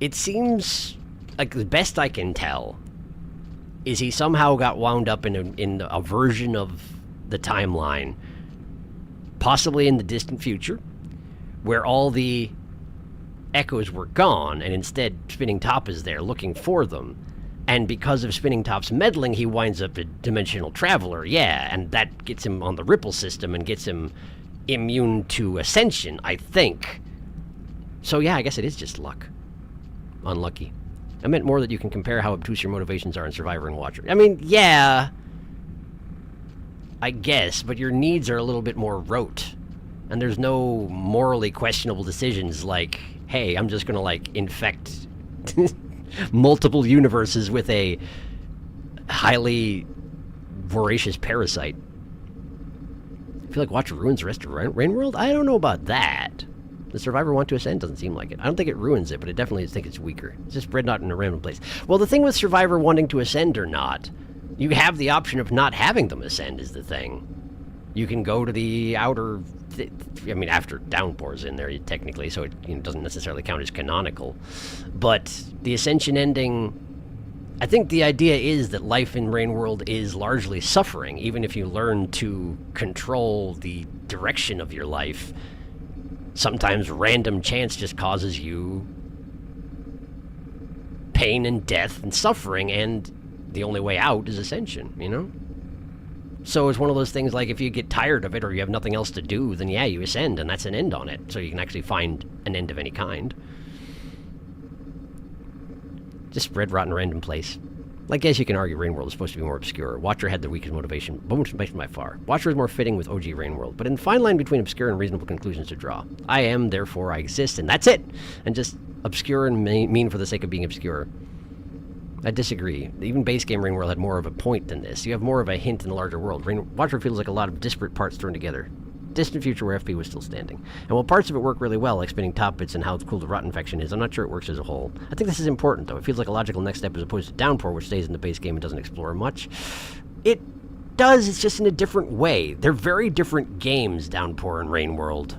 It seems like, the best I can tell, is he somehow got wound up in a version of the timeline, possibly in the distant future, where all the echoes were gone, and instead Spinning Top is there looking for them. And because of Spinning Top's meddling, he winds up a dimensional traveler, yeah, and that gets him on the Ripple system and gets him immune to Ascension, I think. So yeah, I guess it is just luck. Unlucky. I meant more that you can compare how obtuse your motivations are in Survivor and Watcher. I mean, yeah, I guess, but your needs are a little bit more rote. And there's no morally questionable decisions like, hey, I'm just gonna, like, infect multiple universes with a highly voracious parasite. I feel like Watcher ruins the rest of Rain World? I don't know about that. The Survivor want to ascend doesn't seem like it. I don't think it ruins it, but it definitely think it's weaker. It's just spread not in a random place. Well, the thing with Survivor wanting to ascend or not, you have the option of not having them ascend is the thing. You can go to the outer... I mean, after Downpour's in there, technically, so it doesn't necessarily count as canonical. But the Ascension ending... I think the idea is that life in Rain World is largely suffering, even if you learn to control the direction of your life. Sometimes random chance just causes you pain and death and suffering, and the only way out is Ascension, you know? So it's one of those things like if you get tired of it or you have nothing else to do, then yeah, you ascend, and that's an end on it. So you can actually find an end of any kind. Just spread rot in a random place. Like, as you can argue, Rain World is supposed to be more obscure. Watcher had the weakest motivation by far. Watcher is more fitting with OG Rain World, but in the fine line between obscure and reasonable conclusions to draw. I am, therefore I exist, and that's it! And just obscure and mean for the sake of being obscure. I disagree. Even base game Rain World had more of a point than this. You have more of a hint in the larger world. Watcher feels like a lot of disparate parts thrown together. Distant future where FP was still standing. And while parts of it work really well, like Spinning Top bits and how cool the rot infection is, I'm not sure it works as a whole. I think this is important, though. It feels like a logical next step as opposed to Downpour, which stays in the base game and doesn't explore much. It does, it's just in a different way. They're very different games, Downpour and Rain World.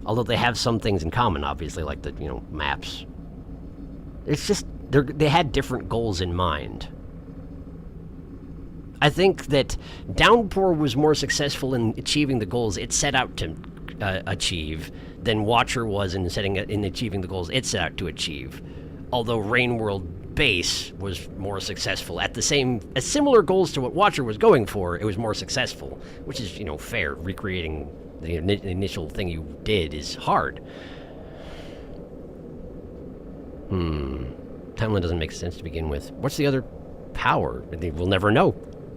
Although they have some things in common, obviously, like the, maps. It's just, they had different goals in mind. I think that Downpour was more successful in achieving the goals it set out to achieve than Watcher was in achieving the goals it set out to achieve. Although Rainworld Base was more successful at similar goals to what Watcher was going for, it was more successful, which is, fair. Recreating the initial thing you did is hard. Timeline doesn't make sense to begin with. What's the other power? We'll never know.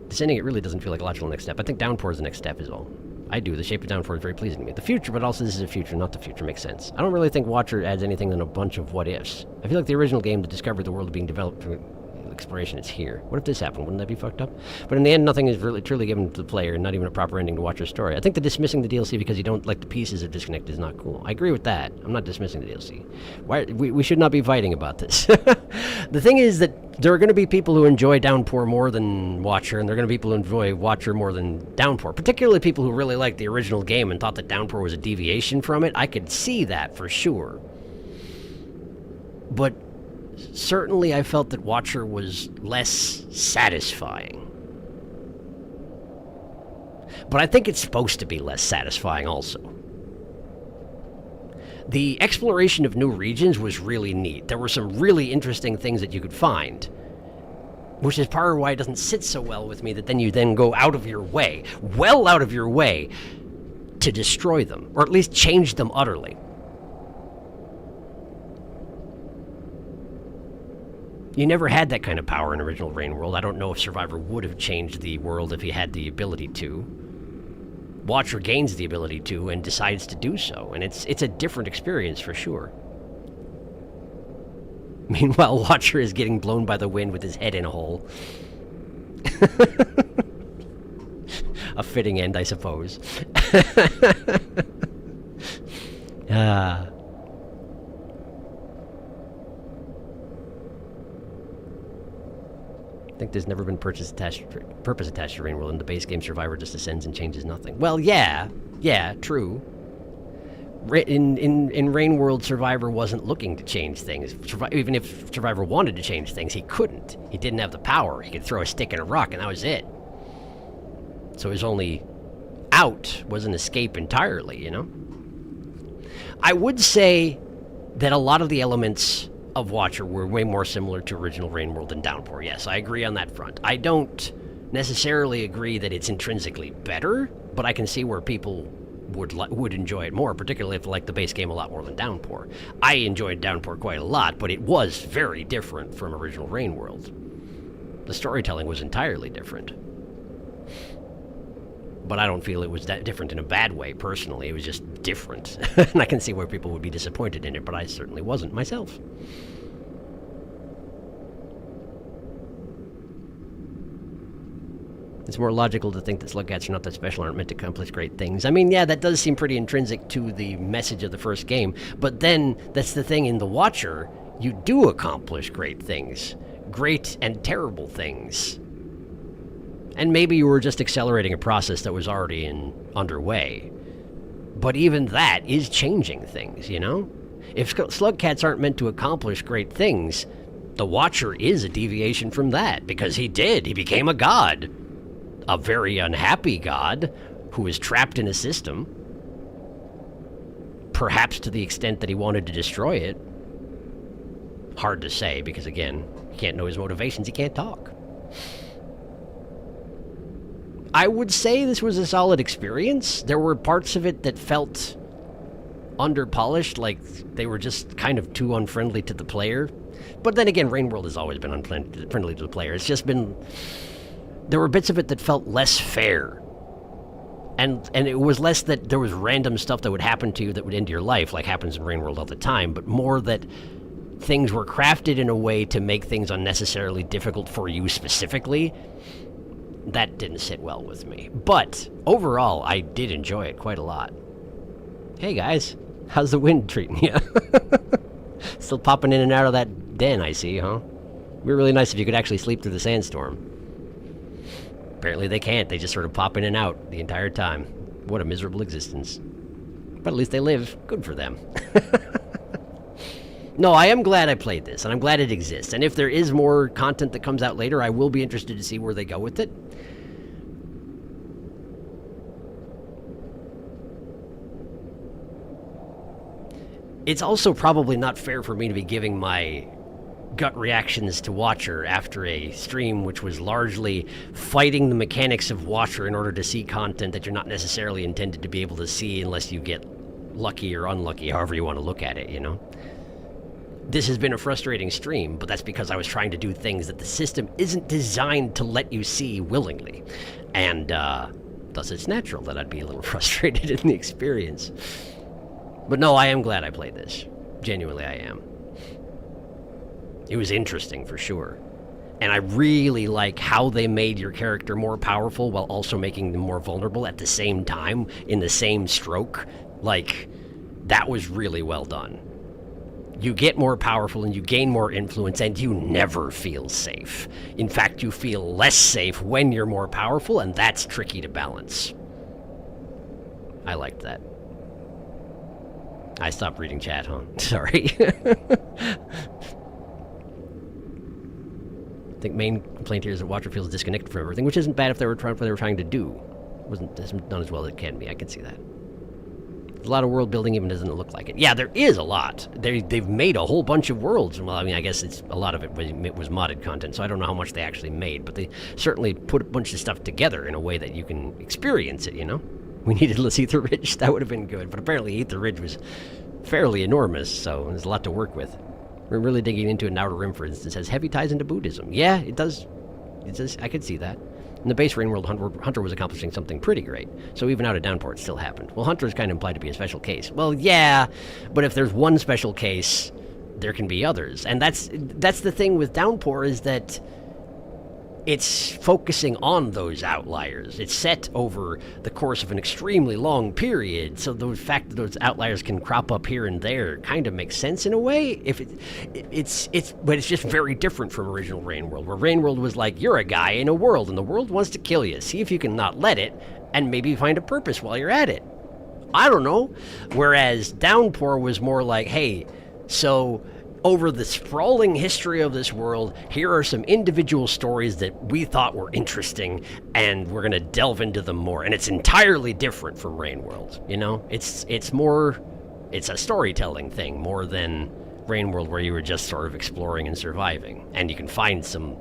Descending it really doesn't feel like a logical next step. I think Downpour is the next step is all. I do. The shape of Downpour is very pleasing to me. The future, but also this is a future, not the future, makes sense. I don't really think Watcher adds anything than a bunch of what-ifs. I feel like the original game that discovered the world being developed through exploration is here. What if this happened? Wouldn't that be fucked up? But in the end, nothing is really truly given to the player, not even a proper ending to Watcher's story. I think the dismissing the DLC because you don't like the pieces of Disconnect is not cool. I agree with that. I'm not dismissing the DLC. We should not be fighting about this. The thing is that there are going to be people who enjoy Downpour more than Watcher, and there are going to be people who enjoy Watcher more than Downpour. Particularly people who really liked the original game and thought that Downpour was a deviation from it. I could see that for sure. But certainly I felt that Watcher was less satisfying. But I think it's supposed to be less satisfying also. The exploration of new regions was really neat. There were some really interesting things that you could find, which is part of why it doesn't sit so well with me that then you go out of your way, well out of your way, to destroy them, or at least change them utterly. You never had that kind of power in original Rainworld. I don't know if Survivor would have changed the world if he had the ability to. Watcher gains the ability to and decides to do so, and it's a different experience for sure. Meanwhile, Watcher is getting blown by the wind with his head in a hole. A fitting end, I suppose. I think there's never been purpose attached to Rainworld, and the base game Survivor just ascends and changes nothing. Well, yeah, true. In Rainworld, Survivor wasn't looking to change things. Even if Survivor wanted to change things, he couldn't. He didn't have the power. He could throw a stick and a rock, and that was it. So his only out was an escape entirely, I would say that a lot of the elements of Watcher were way more similar to original Rainworld than Downpour. Yes, I agree on that front. I don't necessarily agree that it's intrinsically better, but I can see where people would enjoy it more, particularly if they like the base game a lot more than Downpour. I enjoyed Downpour quite a lot, but it was very different from original Rainworld. The storytelling was entirely different. But I don't feel it was that different in a bad way, personally. It was just different. And I can see where people would be disappointed in it, but I certainly wasn't myself. It's more logical to think that slug cats are not that special, aren't meant to accomplish great things. I mean, yeah, that does seem pretty intrinsic to the message of the first game. But then, that's the thing in The Watcher, you do accomplish great things. Great and terrible things. And maybe you were just accelerating a process that was already underway. But even that is changing things, If slug cats aren't meant to accomplish great things, The Watcher is a deviation from that, because he did. He became a god. A very unhappy god who is trapped in a system. Perhaps to the extent that he wanted to destroy it. Hard to say, because again, you can't know his motivations, he can't talk. I would say this was a solid experience. There were parts of it that felt underpolished, like they were just kind of too unfriendly to the player. But then again, Rainworld has always been unfriendly to the player. It's just been... There were bits of it that felt less fair. And it was less that there was random stuff that would happen to you that would end your life, like happens in Rainworld all the time, but more that things were crafted in a way to make things unnecessarily difficult for you specifically. That didn't sit well with me. But overall, I did enjoy it quite a lot. Hey guys, how's the wind treating you? Still popping in and out of that den, I see, huh? It'd be really nice if you could actually sleep through the sandstorm. Apparently they can't. They just sort of pop in and out the entire time. What a miserable existence. But at least they live. Good for them. No, I am glad I played this, and I'm glad it exists. And if there is more content that comes out later, I will be interested to see where they go with it. It's also probably not fair for me to be giving my gut reactions to Watcher after a stream which was largely fighting the mechanics of Watcher in order to see content that you're not necessarily intended to be able to see unless you get lucky or unlucky, however you want to look at it, you know? This has been a frustrating stream, but that's because I was trying to do things that the system isn't designed to let you see willingly. And, thus it's natural that I'd be a little frustrated in the experience. But no, I am glad I played this. Genuinely, I am. It was interesting, for sure. And I really like how they made your character more powerful while also making them more vulnerable at the same time, in the same stroke. Like, that was really well done. You get more powerful and you gain more influence and you never feel safe. In fact, you feel less safe when you're more powerful, and that's tricky to balance. I liked that. I stopped reading chat, huh? Sorry. I think main complaint here is that Watcher feels disconnected from everything, which isn't bad if they were trying what they were trying to do. Wasn't done as well as it can be. I can see that. There's a lot of world building, even doesn't look like it. Yeah, there is a lot. They've made a whole bunch of worlds. Well, I mean, I guess a lot of it was modded content, so I don't know how much they actually made, but they certainly put a bunch of stuff together in a way that you can experience it, you know? We needed Ether Ridge. That would have been good, but apparently Ether Ridge was fairly enormous, so there's a lot to work with. We're really digging into an Outer Rim, for instance, has heavy ties into Buddhism. Yeah, it does. I could see that. In the base Rain World, Hunter was accomplishing something pretty great, so even out of Downpour, it still happened. Well, Hunter is kind of implied to be a special case. Well, yeah, but if there's one special case, there can be others. And that's the thing with Downpour, is that it's focusing on those outliers. It's set over the course of an extremely long period, so the fact that those outliers can crop up here and there kind of makes sense in a way. But it's just very different from original Rain World, where Rain World was like, you're a guy in a world, and the world wants to kill you. See if you can not let it, and maybe find a purpose while you're at it. I don't know. Whereas Downpour was more like, hey, so over the sprawling history of this world, here are some individual stories that we thought were interesting, and we're going to delve into them more. And it's entirely different from Rain World, you know? It's a storytelling thing more than Rain World, where you were just sort of exploring and surviving. And you can find some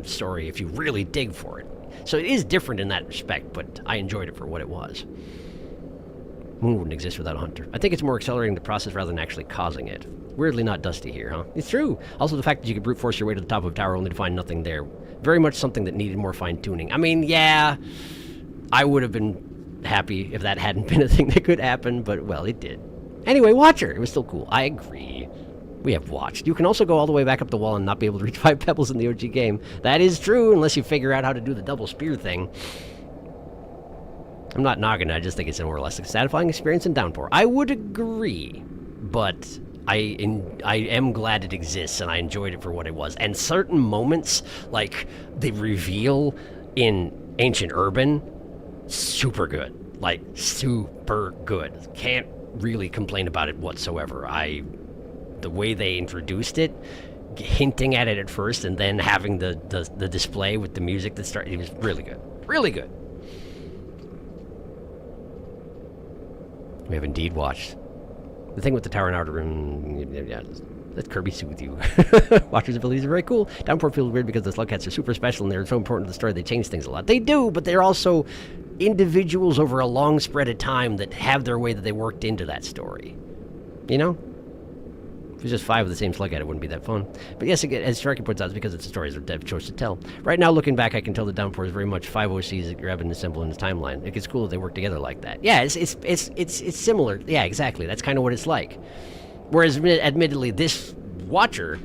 story if you really dig for it. So it is different in that respect, but I enjoyed it for what it was. Moon wouldn't exist without a hunter. I think it's more accelerating the process rather than actually causing it. Weirdly not dusty here, huh? It's true. Also, the fact that you could brute force your way to the top of a tower only to find nothing there. Very much something that needed more fine-tuning. I mean, yeah, I would have been happy if that hadn't been a thing that could happen, but, well, it did. Anyway, Watcher. It was still cool. I agree. We have watched. You can also go all the way back up the wall and not be able to reach 5 pebbles in the OG game. That is true, unless you figure out how to do the double spear thing. I'm not knocking it, I just think it's a more or less satisfying experience in Downpour. I would agree, but I am glad it exists, and I enjoyed it for what it was. And certain moments, like the reveal in Ancient Urban, super good. Like, super good. Can't really complain about it whatsoever. The way they introduced it, hinting at it at first, and then having the display with the music that started, it was really good. Really good. We have indeed watched. The thing with the tower and outer room, yeah, let Kirby soothe you. Watcher's abilities are very cool. Downpour feels weird because the Slugcats are super special and they're so important to the story. They change things a lot. They do, but they're also individuals over a long spread of time that have their way that they worked into that story. You know? If it was just 5 of the same Slugcat, it wouldn't be that fun. But yes, again, as Sharky points out, it's because it's a story they've chose to tell. Right now, looking back, I can tell that Downpour is very much 5 OCs that grab and assemble in the timeline. It's cool that they work together like that. Yeah, it's similar. Yeah, exactly. That's kind of what it's like. Whereas, admittedly, this Watcher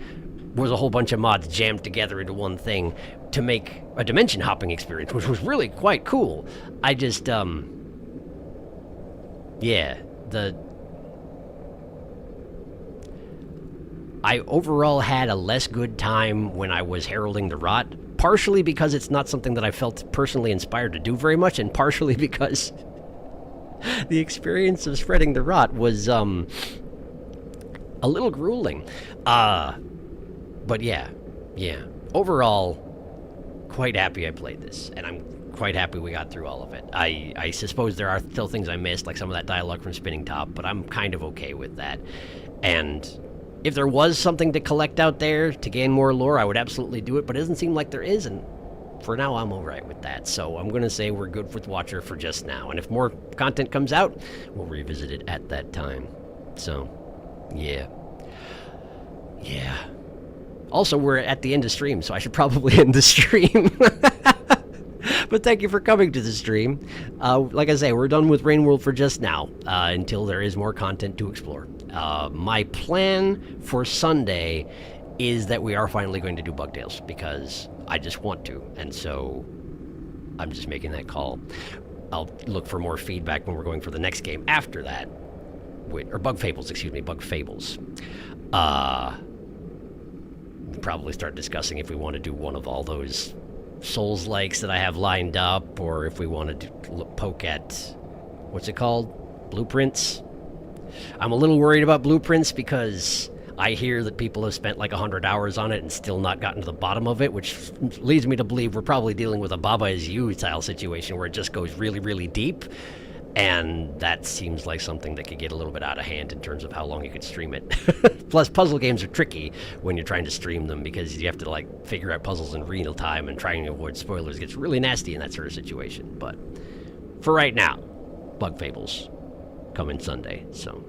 was a whole bunch of mods jammed together into one thing to make a dimension hopping experience, which was really quite cool. I just, yeah, I overall had a less good time when I was heralding the Rot, partially because it's not something that I felt personally inspired to do very much, and partially because the experience of spreading the rot was a little grueling. But yeah. Overall, quite happy I played this, and I'm quite happy we got through all of it. I suppose there are still things I missed, like some of that dialogue from Spinning Top, but I'm kind of okay with that. And if there was something to collect out there to gain more lore, I would absolutely do it, but it doesn't seem like there is, and for now I'm alright with that. So I'm going to say we're good with Watcher for just now, and if more content comes out, we'll revisit it at that time. So, yeah. Also, we're at the end of stream, so I should probably end the stream. But thank you for coming to the stream. Like I say, we're done with Rain World for just now, until there is more content to explore. My plan for Sunday is that we are finally going to do Bugtails, because I just want to, and so I'm just making that call. I'll look for more feedback when we're going for the next game after that. Or Bug Fables, excuse me, Bug Fables. We'll probably start discussing if we want to do one of all those Souls-likes that I have lined up, or if we want to poke at, what's it called? Blueprints? I'm a little worried about Blueprints because I hear that people have spent like 100 hours on it and still not gotten to the bottom of it, which leads me to believe we're probably dealing with a Baba Is You style situation where it just goes really, really deep. And that seems like something that could get a little bit out of hand in terms of how long you could stream it. Plus, puzzle games are tricky when you're trying to stream them because you have to, like, figure out puzzles in real time, and trying to avoid spoilers gets really nasty in that sort of situation. But for right now, Bug Fables coming Sunday, so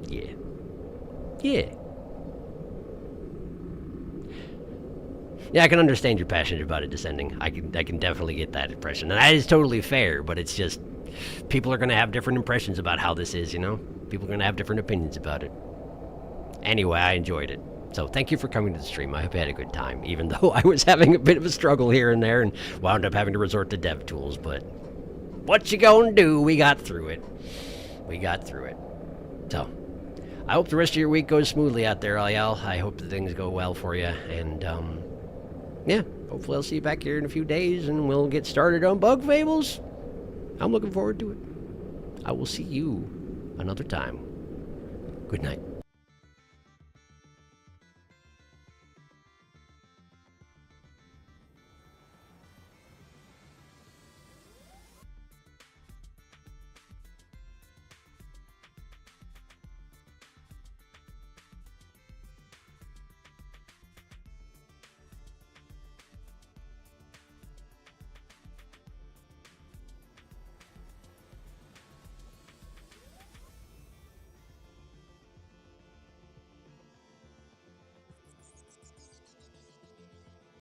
yeah. Yeah, I can understand you're passionate about it descending. I can definitely get that impression. And that is totally fair, but it's just, people are going to have different impressions about how this is, you know? People are going to have different opinions about it. Anyway, I enjoyed it. So thank you for coming to the stream. I hope you had a good time, even though I was having a bit of a struggle here and there and wound up having to resort to dev tools. But what you gonna do? We got through it. So I hope the rest of your week goes smoothly out there, all y'all. I hope that things go well for you. And, yeah, hopefully I'll see you back here in a few days and we'll get started on Bug Fables. I'm looking forward to it. I will see you another time. Good night.